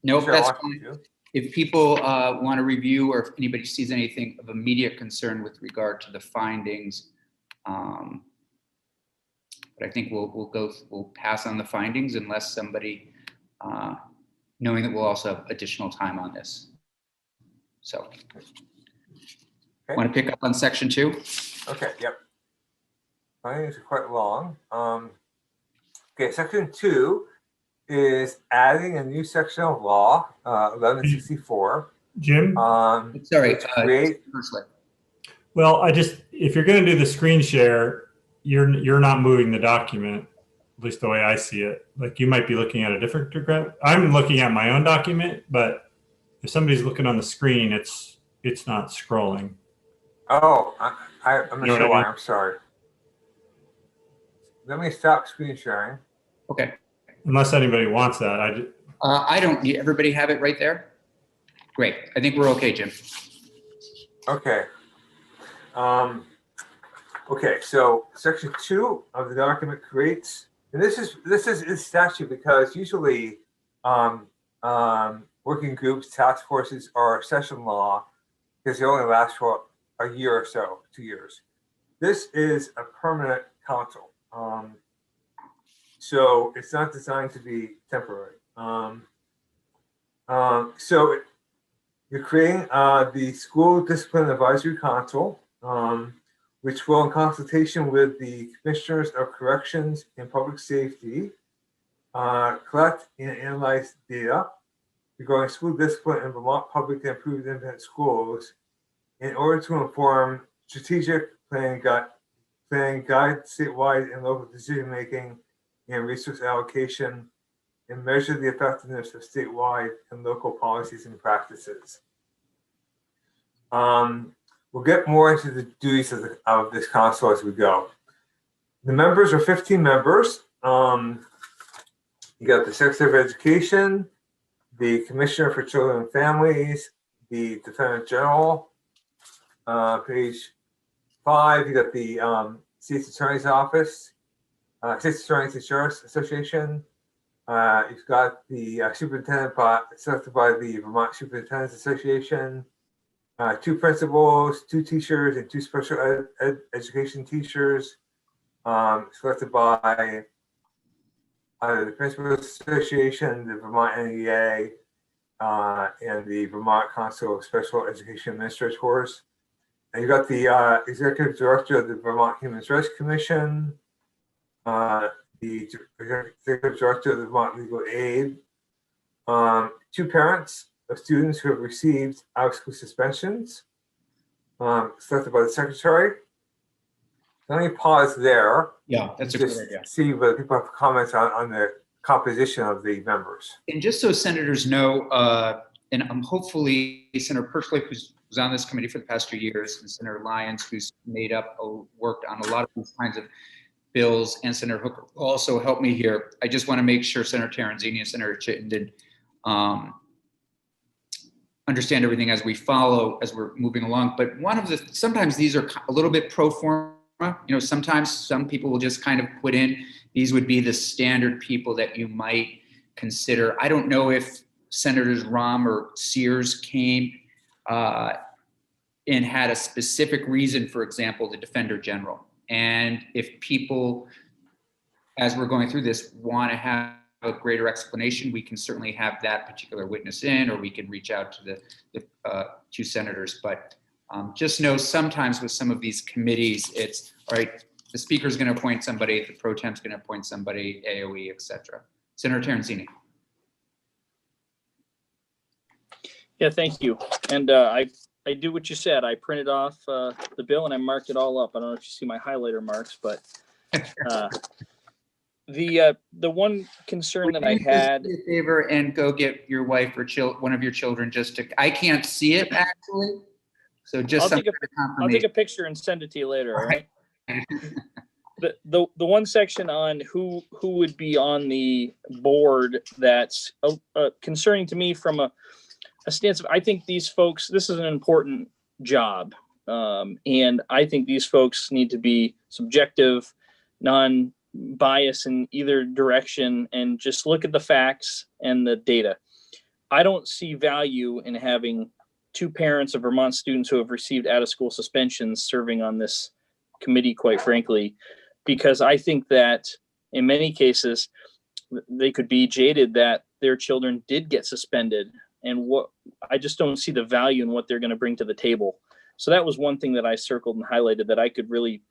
Nope, Sure, that's fine. If people want to review, or if anybody sees anything of immediate concern with regard to the findings, but I think we'll pass on the findings unless somebody, knowing that we'll also have additional time on this. So, okay. Want to pick up on section 2? Okay, yep. Findings are quite long. Okay, section 2 is adding a new section of law, 1164. Jim? Sorry, Well, if you're going to do the screen share, you're not moving the document, at least the way I see it. Like, you might be looking at a different document. I'm looking at my own document, but if somebody's looking on the screen, it's not scrolling. Oh, I'm not You know sure what I why. mean? I'm sorry. Let me stop screen sharing. Okay. Unless anybody wants that. I don't. Everybody have it right there? Great. I think we're okay, Jim. Okay. Okay, so section 2 of the document creates, and this is statute, because usually working groups, task forces are session law because they only last for a year or so, 2 years. this is a permanent council. So it's not designed to be temporary. So you're creating the School Discipline Advisory Council, which will, in consultation with the Commissioners of Corrections and Public Safety, collect and analyze data regarding school discipline in Vermont public and approved independent schools in order to inform strategic planning guide statewide and local decision-making and resource allocation, and measure the effectiveness of statewide and local policies and practices. We'll get more into the duties of this council as we go. The members are 15 members. You got the Secretary of Education, the Commissioner for Children and Families, the Defendant General. Page 5, you got the State's Attorney's Office, State's Attorney's Insurance Association. You've got the Superintendent selected by the Vermont Superintendents Association. 2 principals, 2 teachers, and 2 special education teachers selected by the Principals Association, the Vermont NEA, and the Vermont Council of Special Education Administrators. And you got the Executive Director of the Vermont Human Rights Commission, the Executive Director of the Vermont Legal Aid, 2 parents of students who have received out-of-school suspensions, selected by the Secretary. Let me pause there. Yeah, that's a great idea. See whether people have comments on the composition of the members. And just so senators know, and hopefully Senator Pershlick, who's on this committee for the past 2 years, and Senator Lyons, who's worked on a lot of these kinds of bills, and Senator Hooker also helped me here. I just want to make sure Senator Terenzini and Senator Chittenden understand everything as we follow, as we're moving along. But sometimes these are a little bit pro forma. You know, sometimes some people will just kind of put in, these would be the standard people that you might consider. I don't know if Senators Rahm or Sears came and had a specific reason, for example, the Defender General. And if people, as we're going through this, want to have a greater explanation, we can certainly have that particular witness in, or we can reach out to the 2 senators. But just know sometimes with some of these committees, it's, all right, the speaker's going to appoint somebody, the pro temp's going to appoint somebody, AOE, et cetera. Senator Terenzini. Yeah, thank you. And I do what you said. I printed off the bill and I marked it all up. I don't know if you see my highlighter marks, but the one concern that I had. Do me a favor and go get your wife or one of your children just to. I can't see it actually, so just I'll take a picture and send it to you later. All right. The one section on who would be on the board that's concerning to me from a stance of, I think these folks, this is an important job. And I think these folks need to be subjective, non-biased in either direction, and just look at the facts and the data. I don't see value in having 2 parents of Vermont students who have received out-of-school suspensions serving on this committee, quite frankly, because I think that in many cases, they could be jaded that their children did get suspended, and I just don't see the value in what they're going to bring to the table. So that was one thing that I circled and highlighted that I could really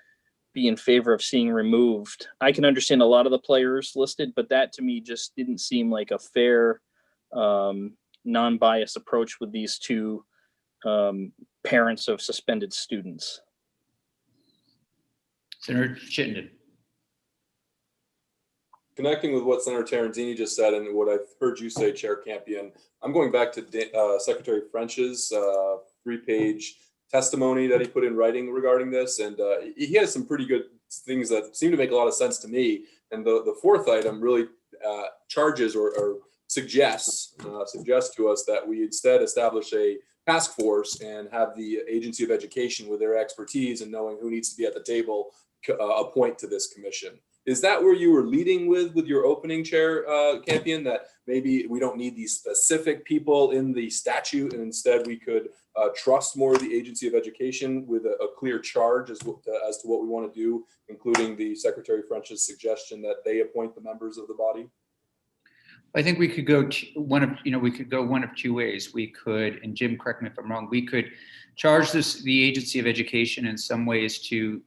be in favor of seeing removed. I can understand a lot of the players listed, but that to me just didn't seem like a fair, non-biased approach with these 2 parents of suspended students. Senator Chittenden. Connecting with what Senator Terenzini just said and what I've heard you say, Chair Campion, I'm going back to Secretary French's 3-page testimony that he put in writing regarding this. And he has some pretty good things that seem to make a lot of sense to me. And the 4th item really charges or suggests to us that we instead establish a task force and have the Agency of Education, with their expertise and knowing who needs to be at the table, appoint to this commission. Is that where you were leading with your opening, Chair Campion, that maybe we don't need these specific people in the statute, and instead we could trust more of the agency of education with a clear charge as to what we want to do, including the Secretary French's suggestion that they appoint the members of the body? I think we could go one of two ways. We could, and Jim, correct me if I'm wrong, we could charge the agency of education in some ways to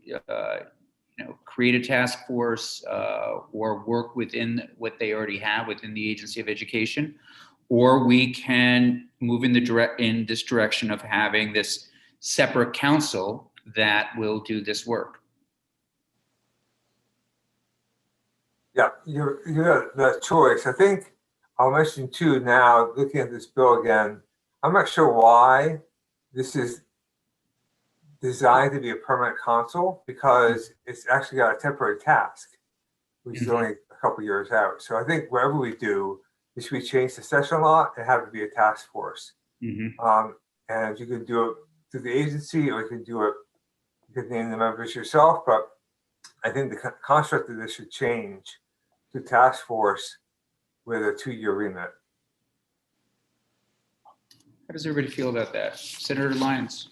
create a task force or work within what they already have within the agency of education, or we can move in this direction of having this separate council that will do this work. Yeah, you have the choice. I think I'll mention too now, looking at this bill again, I'm not sure why this is designed to be a permanent council, because it's actually got a temporary task, which is only a couple years out. So I think wherever we do, it should be changed to session law and have it be a task force. And you can do it through the agency, or you can do it, you can name the members yourself, but I think the construct of this should change to task force with a 2-year remit. How does everybody feel about that? Senator Lyons?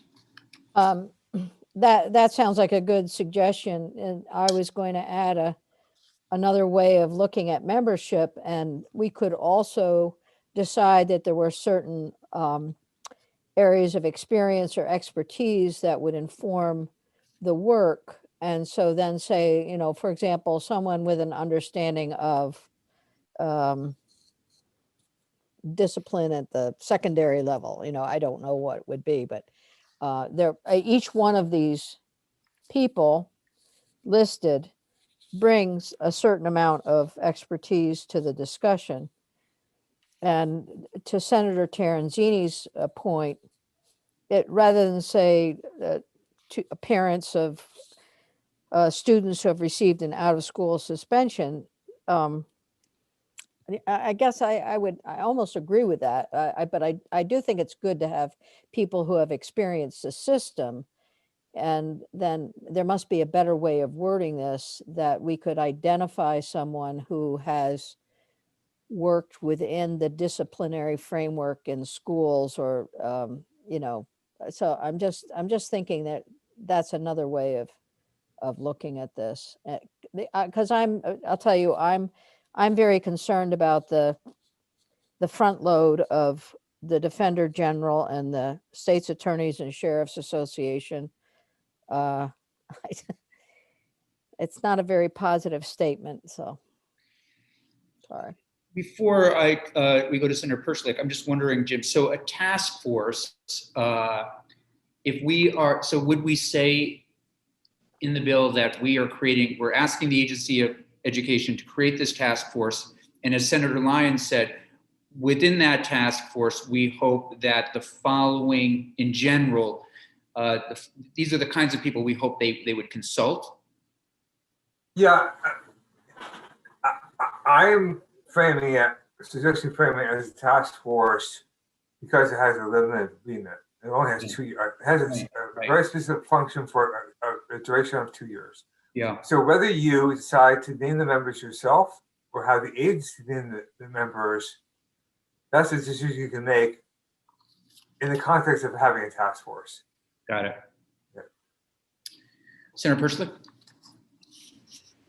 That sounds like a good suggestion. And I was going to add another way of looking at membership, and we could also decide that there were certain areas of experience or expertise that would inform the work. And so then say, for example, someone with an understanding of discipline at the secondary level, I don't know what it would be, but each one of these people listed brings a certain amount of expertise to the discussion. And to Senator Terenzini's point, rather than say to parents of students who have received an out-of-school suspension, I guess I almost agree with that. But I do think it's good to have people who have experienced the system, and then there must be a better way of wording this, that we could identify someone who has worked within the disciplinary framework in schools, or so I'm just thinking that that's another way of looking at this, because I'll tell you, I'm very concerned about the front load of the Defender General and the State's Attorneys and Sheriffs Association. It's not a very positive statement, so sorry. Before we go to Senator Perschlick, I'm just wondering, Jim, so a task force, if we are, so would we say in the bill that we're asking the agency of education to create this task force, and as Senator Lyons said, within that task force, we hope that the following in general, these are the kinds of people we hope they would consult? Yeah, I'm suggesting framing it as a task force because it has a limited remit. It only has 2 years. It has a very specific function for a duration of 2 years. Yeah. So whether you decide to name the members yourself or have the agency name the members, that's a decision you can make in the context of having a task force. Got it. Yeah. Senator Perschlick?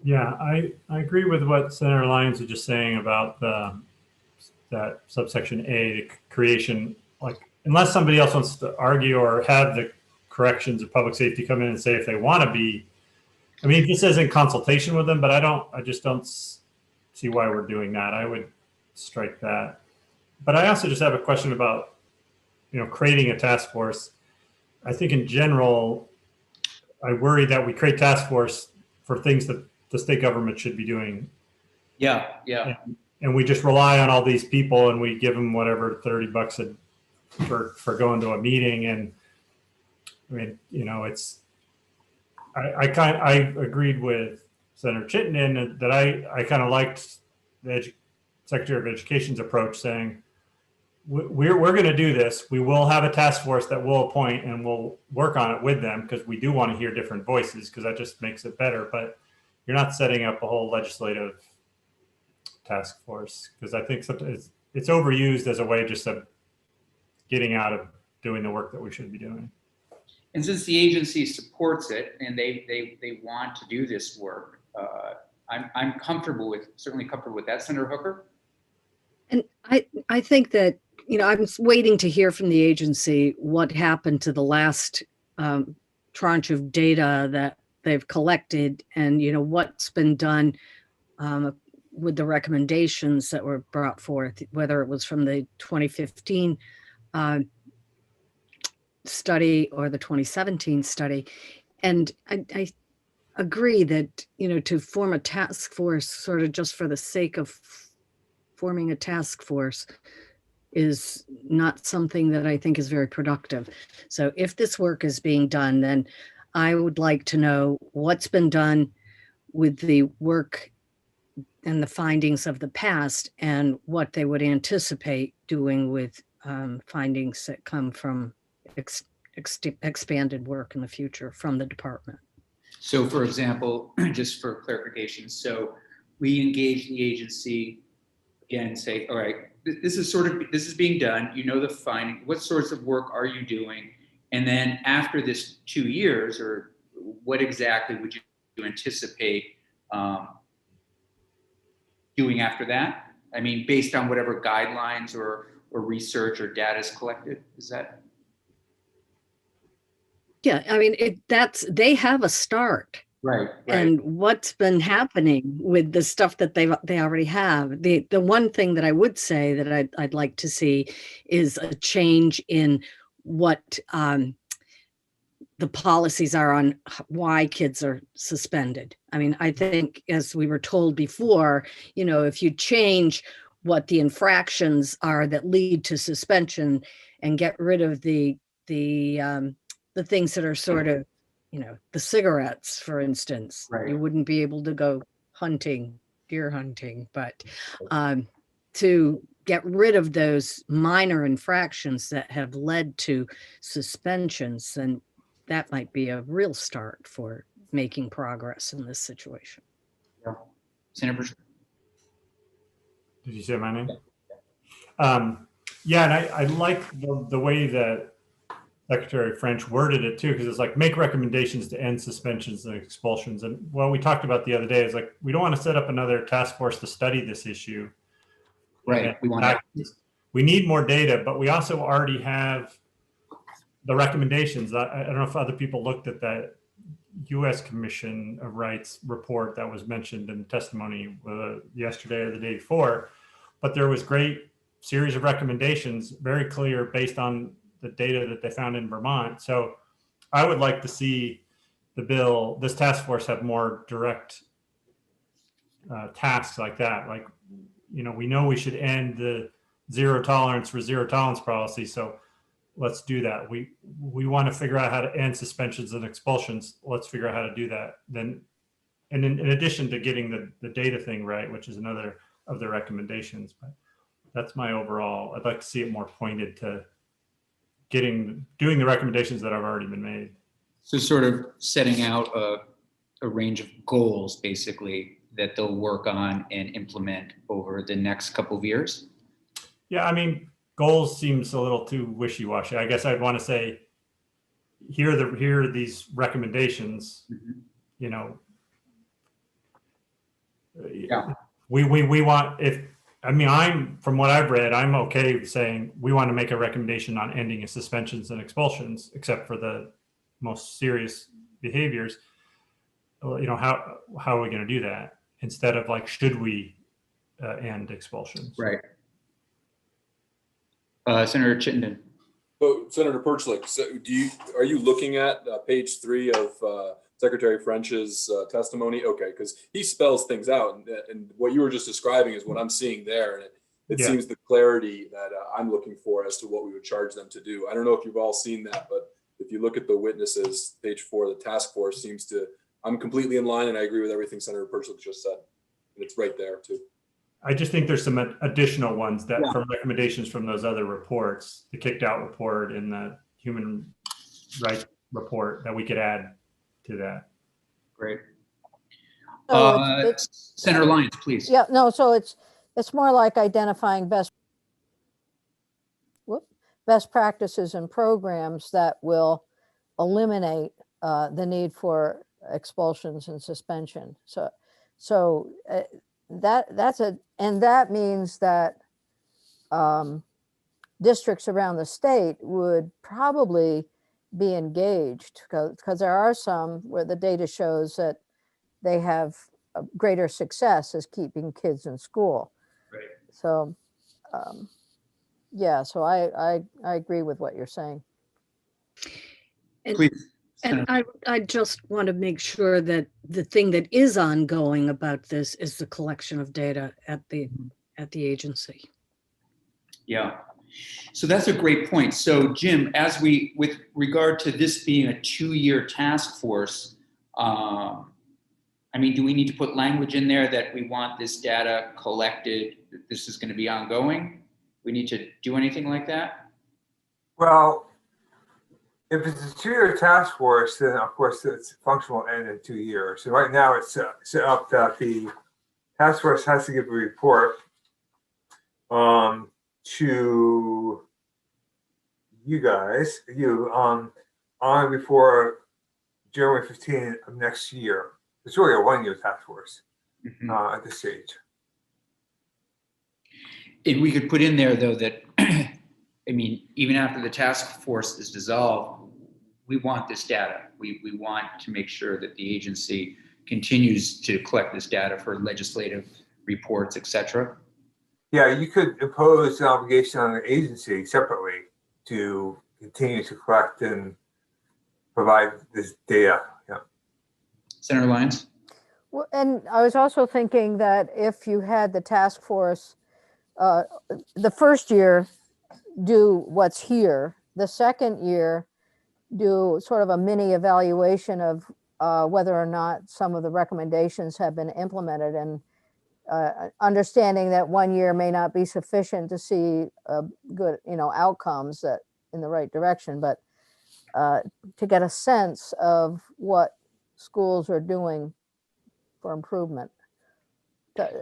Yeah, I agree with what Senator Lyons was just saying about that subsection A, the creation, like, unless somebody else wants to argue or have the corrections of public safety come in and say if they want to be, I mean, this is in consultation with them, but I just don't see why we're doing that. I would strike that. But I also just have a question about, creating a task force. I think in general, I worry that we create task force for things that the state government should be doing. Yeah. And we just rely on all these people, and we give them whatever $30 for going to a meeting. And I mean, I agreed with Senator Chittenden that I kind of liked the Secretary of Education's approach, saying we're going to do this. We will have a task force that we'll appoint, and we'll work on it with them, because we do want to hear different voices, because that just makes it better. But you're not setting up a whole legislative task force, because I think sometimes it's overused as a way just of getting out of doing the work that we should be doing. And since the agency supports it and they want to do this work, I'm certainly comfortable with that, Senator Hooker. And I think that, I'm waiting to hear from the agency what happened to the last tranche of data that they've collected, and, what's been done with the recommendations that were brought forth, whether it was from the 2015 study or the 2017 study. And I agree that, to form a task force sort of just for the sake of forming a task force is not something that I think is very productive. So if this work is being done, then I would like to know what's been done with the work and the findings of the past, and what they would anticipate doing with findings that come from expanded work in the future from the department. So for example, just for clarification, so we engage the agency again, say, all right, this is being done, the finding, what sorts of work are you doing? And then after this 2 years, or what exactly would you anticipate doing after that? I mean, based on whatever guidelines or research or data is collected, is that? Yeah, I mein, they have a start. Right. And what's been happening with the stuff that they already have. The one thing that I would say that I'd like to see is a change in what the policies are on why kids are suspended. I mean, I think, as we were told before, if you change what the infractions are that lead to suspension and get rid of the things that are sort of, the cigarettes, for instance, Right. You wouldn't be able to go deer hunting, but to get rid of those minor infractions that have led to suspensions, then that might be a real start for making progress in this situation. Yeah. Senator. Did you say my name? Yeah, and I like the way that Secretary French worded it too, because it's like, make recommendations to end suspensions and expulsions. And what we talked about the other day is like, we don't want to set up another task force to study this issue. Right. We need more data, but we also already have the recommendations. I don't know if other people looked at that U.S. Commission of Rights report that was mentioned in testimony yesterday or the day before, but there was great series of recommendations, very clear, based on the data that they found in Vermont. So I would like to see this task force have more direct tasks like that. Like, we know we should end the zero tolerance policy. So let's do that. We want to figure out how to end suspensions and expulsions. Let's figure out how to do that. Then, and in addition to getting the data thing right, which is another of the recommendations, but that's my overall, I'd like to see it more pointed to doing the recommendations that have already been made. So sort of setting out a range of goals, basically, that they'll work on and implement over the next couple of years? Yeah, I mean, goals seems a little too wishy-washy. I guess I'd want to say, here are these recommendations, Yeah. We want, from what I've read, I'm okay saying we want to make a recommendation on ending suspensions and expulsions, except for the most serious behaviors. How are we going to do that, instead of like, should we end expulsions? Right. Senator Chittenden. So, Senator Perchlik, so are you looking at page 3 of Secretary French's testimony? Okay, because he spells things out, and what you were just describing is what I'm seeing there, and it seems the clarity that I'm looking for as to what we would charge them to do. I don't know if you've all seen that, but if you look at the witnesses, page 4, the task force seems to, I'm completely in line, and I agree with everything Senator Perchlik just said, and it's right there too. I just think there's some additional ones that from recommendations from those other reports, the kicked out report and the human rights report, that we could add to that. Great. So Senator Lyons, please. yeah, no, so it's more like identifying best practices and programs that will eliminate the need for expulsions and suspension. So that means that districts around the state would probably be engaged, because there are some where the data shows that they have a greater success as keeping kids in school. Right. So, yeah, so I agree with what you're saying. And, Please. and I just want to make sure that the thing that is ongoing about this is the collection of data at the agency. Yeah. So that's a great point. So Jim, with regard to this being a 2-year task force, I mean, do we need to put language in there that we want this data collected, that this is going to be ongoing? We need to do anything like that? Well, if it's a 2-year task force, then of course its function will end in 2 years. So right now it's set up that the task force has to give a report to you guys, on before January 15th of next year. It's really a 1-year task force at this stage. And we could put in there, though, that, I mean, even after the task force is dissolved, we want this data. We want to make sure that the agency continues to collect this data for legislative reports, et cetera. Yeah, you could impose an obligation on the agency separately to continue to collect and provide this data. Yeah. Senator Lyons? Well, and I was also thinking that if you had the task force, the first year do what's here, the second year do sort of a mini evaluation of whether or not some of the recommendations have been implemented, and understanding that 1 year may not be sufficient to see good, outcomes that in the right direction, but to get a sense of what schools are doing for improvement.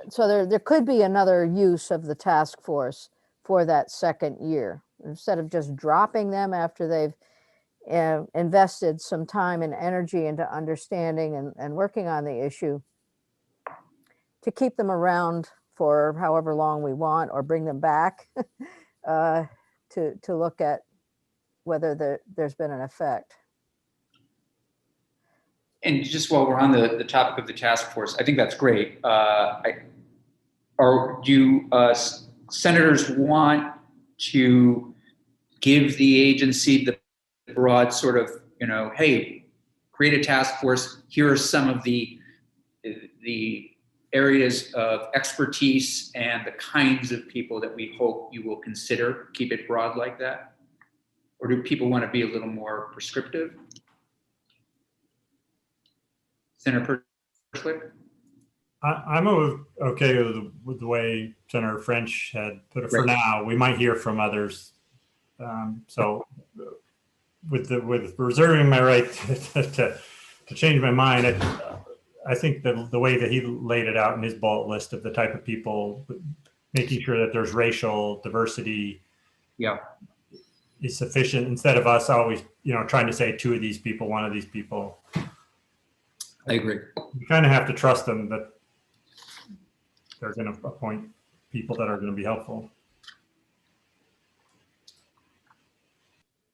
So there could be another use of the task force for that second year, instead of just dropping them after they've invested some time and energy into understanding and working on the issue, to keep them around for however long we want, or bring them back to look at whether there's been an effect. And just while we're on the topic of the task force, I think that's great. Do senators want to give the agency the broad sort of, hey, create a task force. Here are some of the areas of expertise and the kinds of people that we hope you will consider? Keep it broad like that? Or do people want to be a little more prescriptive? Senator Perslick? I'm okay with the way Senator French had put it for Right. now. We might hear from others. So with reserving my right to change my mind, I think that the way that he laid it out in his bullet list of the type of people, making sure that there's racial diversity, is sufficient, instead of us always, trying to say 2 of these people, 1 of these people. I agree. You kind of have to trust them that they're going to appoint people that are going to be helpful.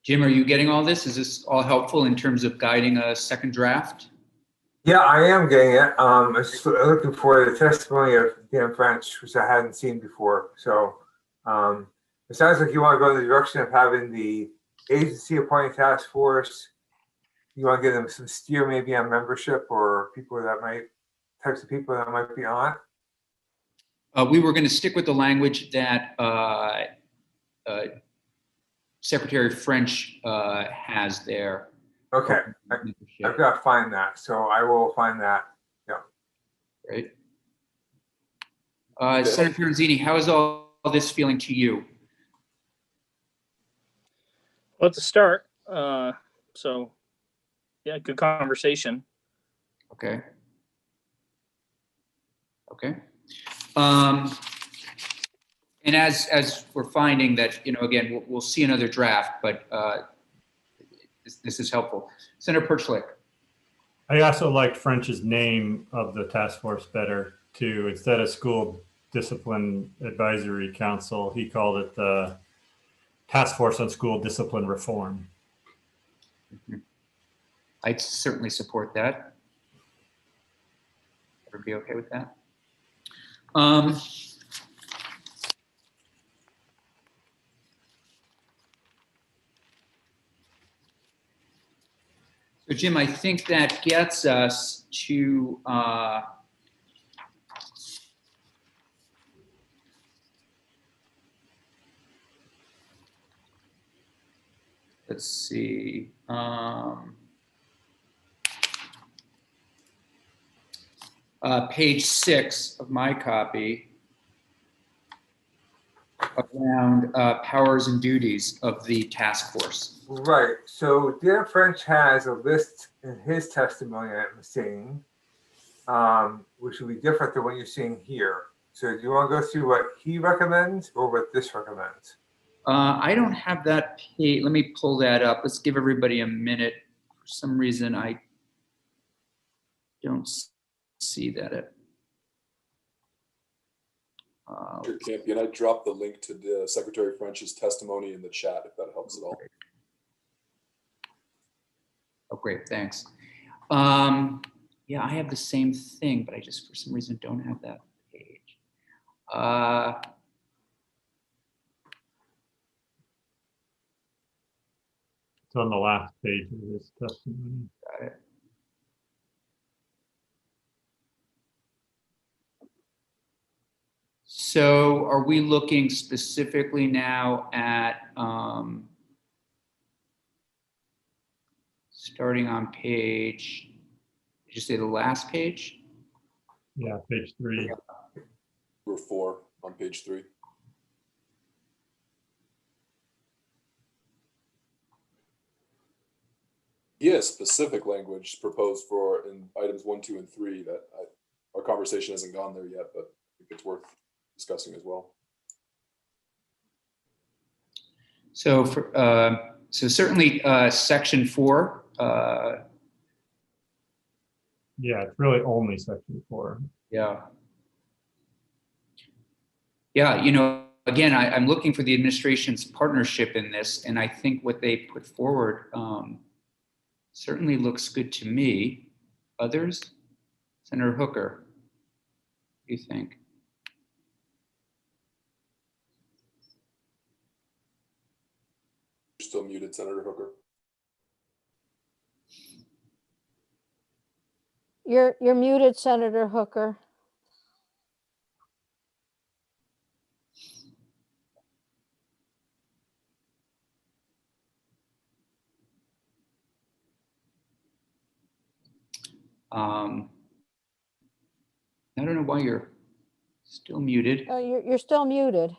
Jim, are you getting all this? Is this all helpful in terms of guiding a second draft? Yeah, I am getting it. I was just looking for the testimony of Dan French, which I hadn't seen before. So it sounds like you want to go in the direction of having the agency appointing task force. You want to give them some steer maybe on membership or types of people that might be on. We were going to stick with the language that Secretary French has there. Okay, I've got to find that. So I will find that. Yeah. Great. Senator Piranzini, how is all this feeling to you? Well, to start, so yeah, good conversation. Okay. Okay. And as we're finding that, again, we'll see another draft, but this is helpful. Senator Perchlik. I also liked French's name of the task force better too. Instead of School Discipline Advisory Council, he called it the Task Force on School Discipline Reform. Mm-hmm. I'd certainly support that. Everybody okay with that? So Jim, I think that gets us to let's see. Page 6 of my copy around powers and duties of the task force. Right. So Dan French has a list in his testimony I'm seeing, which will be different than what you're seeing here. So do you want to go through what he recommends or what this recommends? I don't have that page. Let me pull that up. Let's give everybody a minute. For some reason, I don't see that. Mr. Campion, I dropped the link to the Secretary French's testimony in the chat, if that helps at all. Oh, great, thanks. Yeah, I have the same thing, but I just, for some reason, don't have that page. It's on the last page of this testimony. Got it. So are we looking specifically now at starting on page, did you say the last page? Yeah, page 3. Or 4 on page 3. Yes, specific language proposed for in items 1, 2, and 3 that our conversation hasn't gone there yet, but I think it's worth discussing as well. So for so certainly section 4. Yeah, it's really only section 4. Yeah. Yeah, again, I'm looking for the administration's partnership in this, and I think what they put forward certainly looks good to me. Others? Senator Hooker, what do you think? You're still muted, Senator Hooker. You're muted, Senator Hooker. I don't know why you're still muted. Oh, you're still muted.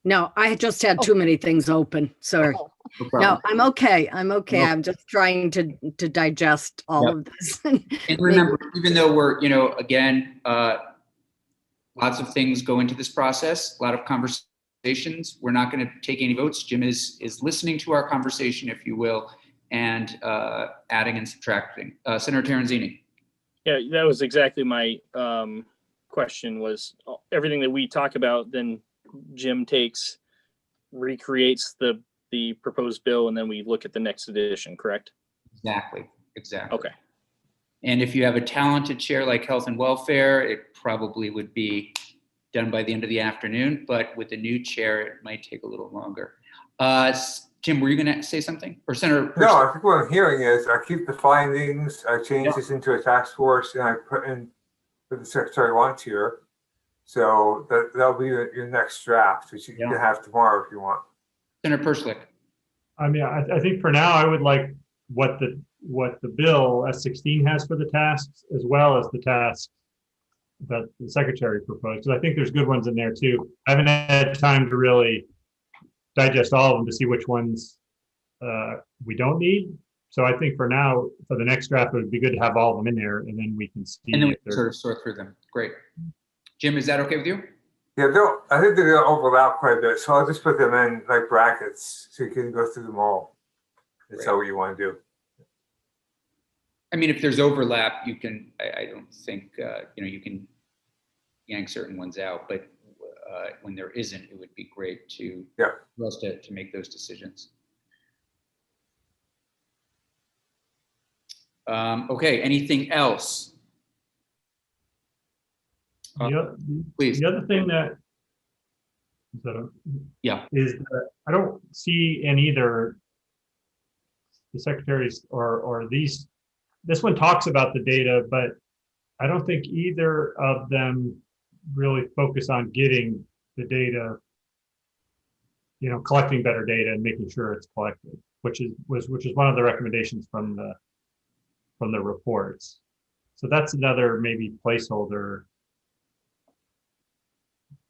No, I just had too many things open. Sorry. Oh. No problem. No, I'm okay. I'm okay. No. I'm just trying to digest all of this. And remember, even though we're, again, lots of things go into this process, a lot of conversations, we're not going to take any votes. Jim is listening to our conversation, if you will, and adding and subtracting. Senator Terenzini. Yeah, that was exactly my question, was everything that we talk about, then Jim recreates the proposed bill, and then we look at the next edition, correct? Exactly. Okay. And if you have a talented chair like Health and Welfare, it probably would be done by the end of the afternoon, but with the new chair, it might take a little longer. Jim, were you going to say something? Or Senator? No, I think what I'm hearing is I keep the findings, I change this into a task force, and I put in what the secretary wants here. So that'll be your next draft, which you can have tomorrow if you want. Senator Perchlik. I mean, I think for now I would like what the bill S16 has for the tasks, as well as the tasks that the secretary proposed. Because I think there's good ones in there too. I haven't had time to really digest all of them to see which ones we don't need. So I think for now, for the next draft, it would be good to have all of them in there, and then we can see. And then we can sort of sort through them. Great. Jim, is that okay with you? Yeah, I think they're gonna overlap quite a bit, so I'll just put them in like brackets so you can go through them all. Is that what you want to do? I mean, if there's overlap, you can, I don't think, you can yank certain ones out, but when there isn't, it would be great for us to make those decisions. Okay, anything else? Please. The other thing that is that I don't see in either the secretaries or these, this one talks about the data, but I don't think either of them really focus on getting the data, collecting better data and making sure it's collected, which is one of the recommendations from the reports. So that's another maybe placeholder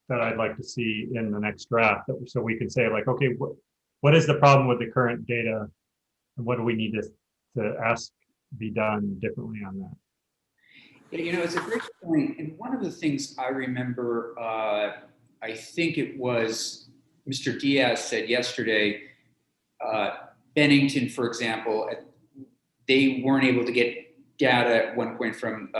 that I'd like to see in the next draft, so we can say like, okay, what is the problem with the current data, and what do we need to ask be done differently on that? It's a great point. And one of the things I remember, I think it was Mr. Diaz said yesterday, Bennington, for example, they weren't able to get data at one point from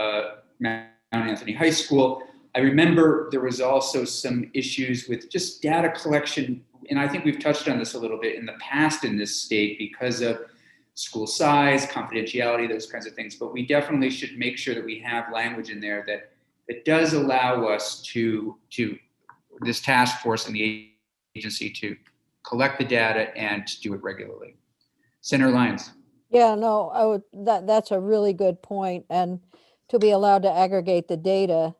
Mount Anthony High School. I remember there was also some issues with just data collection. And I think we've touched on this a little bit in the past in this state because of school size, confidentiality, those kinds of things. But we definitely should make sure that we have language in there that does allow us to this task force and the agency to collect the data and to do it regularly. Senator Lyons. Yeah, no, that's a really good point. And to be allowed to aggregate the data,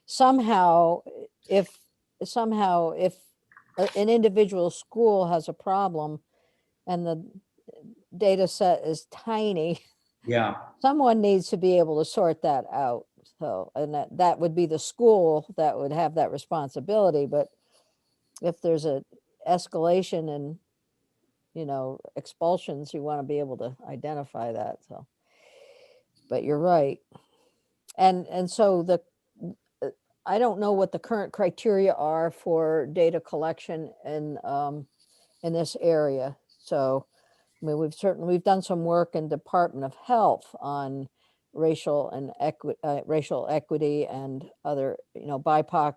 somehow if an individual school has a problem and the data set is tiny, someone needs to be able to sort that out. So, and that would be the school that would have that responsibility. But if there's a escalation in, expulsions, you want to be able to identify that. So, but you're right. And so I don't know what the current criteria are for data collection in this area. So, I mean, we've done some work in Department of Health on racial equity and other, BIPOC,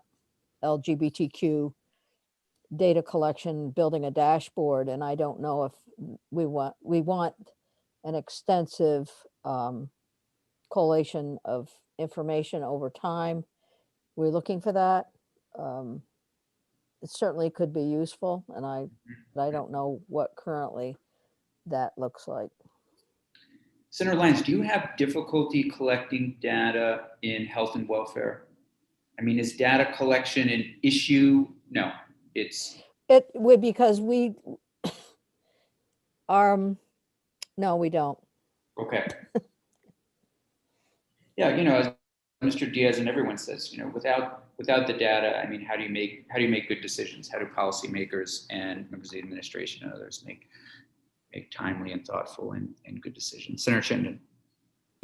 LGBTQ data collection, building a dashboard. And I don't know if we want an extensive collation of information over time. We're looking for that. It certainly could be useful, and I don't know what currently that looks like. Senator Lyons, do you have difficulty collecting data in health and welfare? I mean, is data collection an issue? No, it would, because we no, we don't. Okay. Yeah, as Mr. Diaz and everyone says, without the data, I mean, how do you make good decisions? How do policymakers and members of the administration and others make timely and thoughtful and good decisions? Senator Chittenden.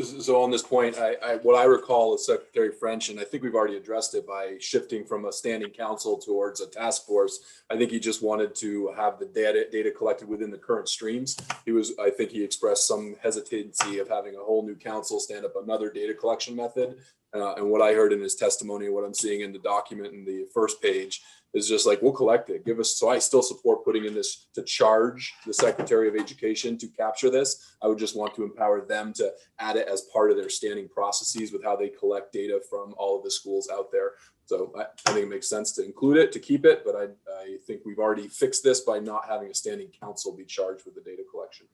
So on this point, what I recall is Secretary French, and I think we've already addressed it by shifting from a standing council towards a task force. I think he just wanted to have the data collected within the current streams. I think he expressed some hesitancy of having a whole new council stand up another data collection method. And what I heard in his testimony, what I'm seeing in the document in the first page is just like, we'll collect it. So I still support putting in this to charge the Secretary of Education to capture this. I would just want to empower them to add it as part of their standing processes with how they collect data from all of the schools out there. So I think it makes sense to include it, to keep it, but I think we've already fixed this by not having a standing council be charged with the data collection.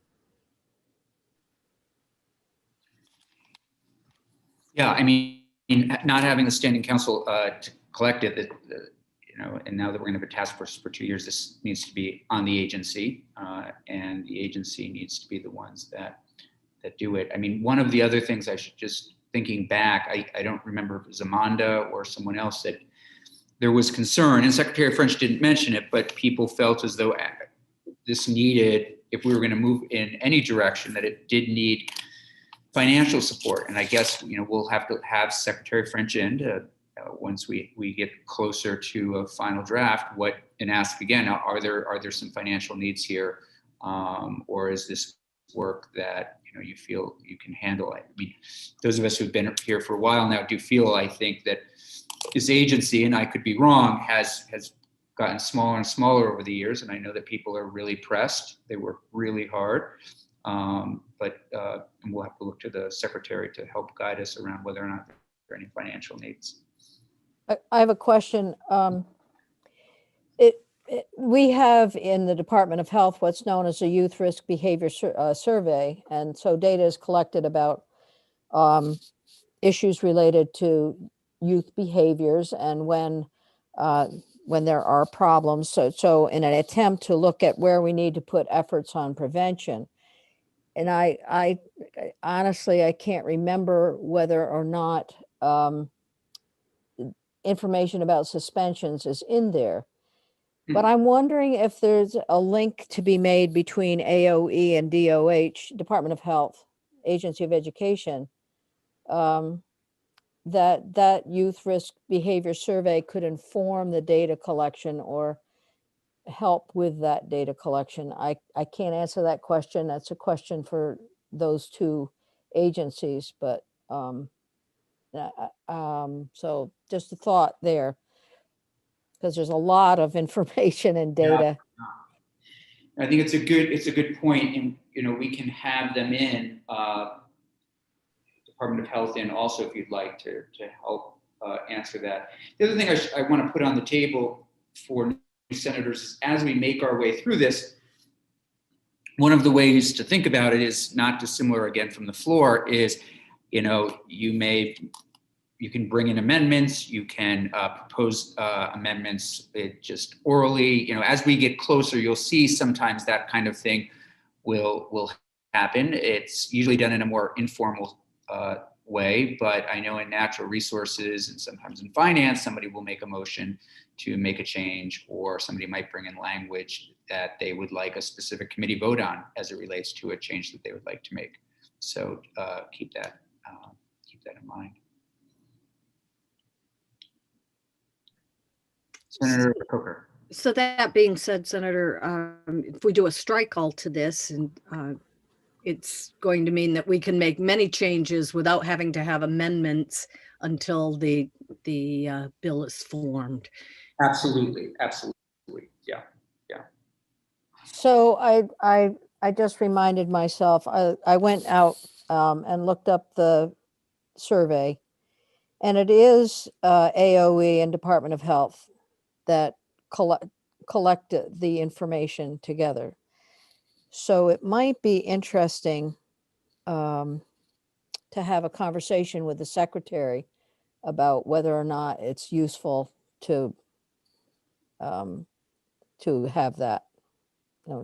Yeah, I mean, not having a standing council to collect it, and now that we're going to have a task force for 2 years, this needs to be on the agency, and the agency needs to be the ones that do it. I mean, one of the other things I should just thinking back, I don't remember if it was Amanda or someone else that there was concern, and Secretary French didn't mention it, but people felt as though this needed, if we were going to move in any direction, that it did need financial support. And I guess, we'll have to have Secretary French in to once we get closer to a final draft, and ask again, are there some financial needs here, or is this work that you feel you can handle? I mean, those of us who've been here for a while now do feel, I think, that this agency, and I could be wrong, has gotten smaller and smaller over the years, and I know that people are really pressed. They work really hard, but and we'll have to look to the secretary to help guide us around whether or not there are any financial needs. I have a question. We have in the Department of Health what's known as a youth risk behavior survey, and so data is collected about issues related to youth behaviors and when there are problems. So in an attempt to look at where we need to put efforts on prevention, and I honestly I can't remember whether or not information about suspensions is in there. But I'm wondering if there's a link to be made between AOE and DOH, Department of Health, Agency of Education, that youth risk behavior survey could inform the data collection or help with that data collection. I can't answer that question. That's a question for those two agencies, but so just a thought there, because there's a lot of information and data. I think it's a good point, and we can have them in Department of Health in also if you'd like to help answer that. The other thing I want to put on the table for new senators is, as we make our way through this, one of the ways to think about it is not dissimilar again from the floor. Is you can bring in amendments, you can propose amendments just orally. As we get closer, you'll see sometimes that kind of thing will happen. It's usually done in a more informal way, but I know in natural resources and sometimes in finance, somebody will make a motion to make a change, or somebody might bring in language that they would like a specific committee vote on as it relates to a change that they would like to make. So keep that in mind. Senator Coker. So that being said, Senator, if we do a strike all to this, and it's going to mean that we can make many changes without having to have amendments until the bill is formed. Absolutely. Yeah. So I just reminded myself, I went out and looked up the survey, and it is AOE and Department of Health that collect the information together. So it might be interesting to have a conversation with the secretary about whether or not it's useful to have that,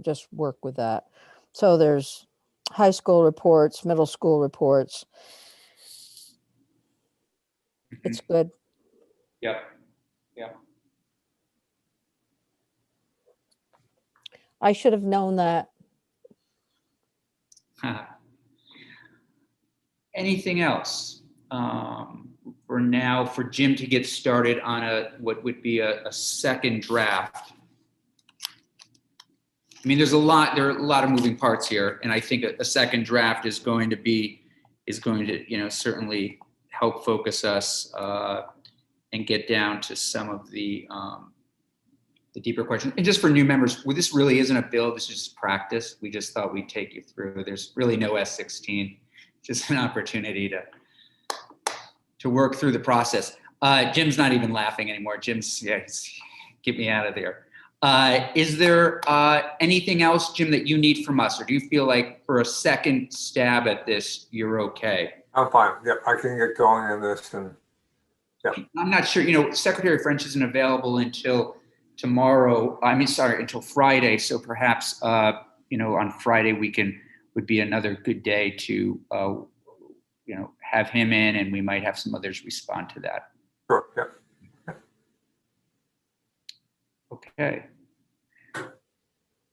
just work with that. So there's high school reports, middle school reports. It's good. Yep. I should have known that. Anything else for now, for Jim to get started on what would be a second draft? I mean, there are a lot of moving parts here, and I think a second draft is going to certainly help focus us and get down to some of the deeper questions. And just for new members, this really isn't a bill. This is just practice. We just thought we'd take you through. There's really no S16. Just an opportunity to work through the process. Jim's not even laughing anymore. Jim's get me out of there. Is there anything else, Jim, that you need from us, or do you feel like for a second stab at this, you're okay? I'm fine. Yep, I can get going in this, and yeah. I'm not sure. Secretary French isn't available until tomorrow. Until Friday. So perhaps on Friday would be another good day to have him in, and we might have some others respond to that. Sure. Yeah. Okay.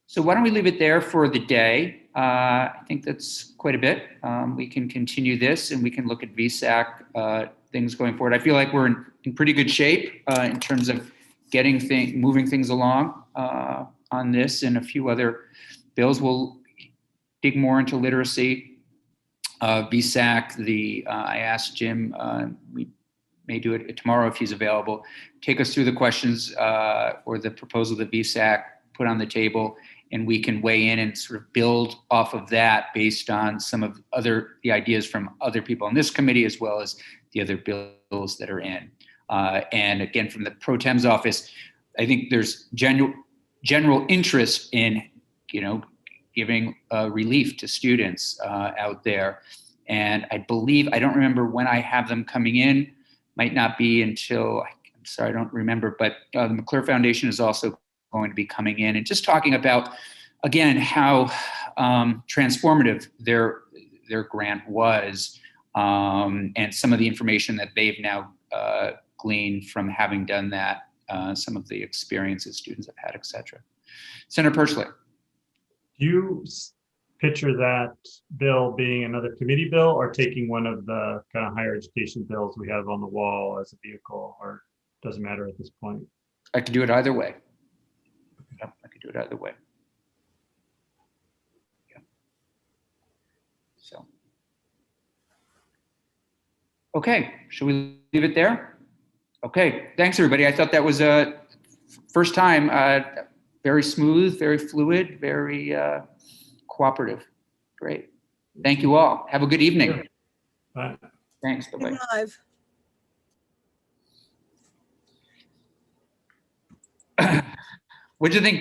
So why don't we leave it there for the day? I think that's quite a bit. We can continue this and we can look at VSAC things going forward. I feel like we're in pretty good shape in terms of moving things along on this and a few other bills. We'll dig more into literacy, VSAC. I asked Jim, we may do it tomorrow if he's available, take us through the questions or the proposal that VSAC put on the table, and we can weigh in and sort of build off of that based on some of the ideas from other people on this committee, as well as the other bills that are in. And again, from the Pro Tem's office, I think there's general interest in, giving relief to students out there. And I believe, I don't remember when I have them coming in, might not be until, I'm sorry, I don't remember, but the McClure Foundation is also going to be coming in and just talking about, again, how transformative their grant was, and some of the information that they've now gleaned from having done that, some of the experiences students have had, et cetera. Senator Perschler. Do you picture that bill being another committee bill or taking one of the kind of higher education bills we have on the wall as a vehicle, or doesn't matter at this point? I could do it either way. Yep, I could do it either way. Yeah. So. Okay, should we leave it there? Okay, thanks everybody. I thought that was a first time, very smooth, very fluid, very cooperative. Great. Thank you all. Have a good evening. Bye. Thanks. Bye-bye. Live. What do you think?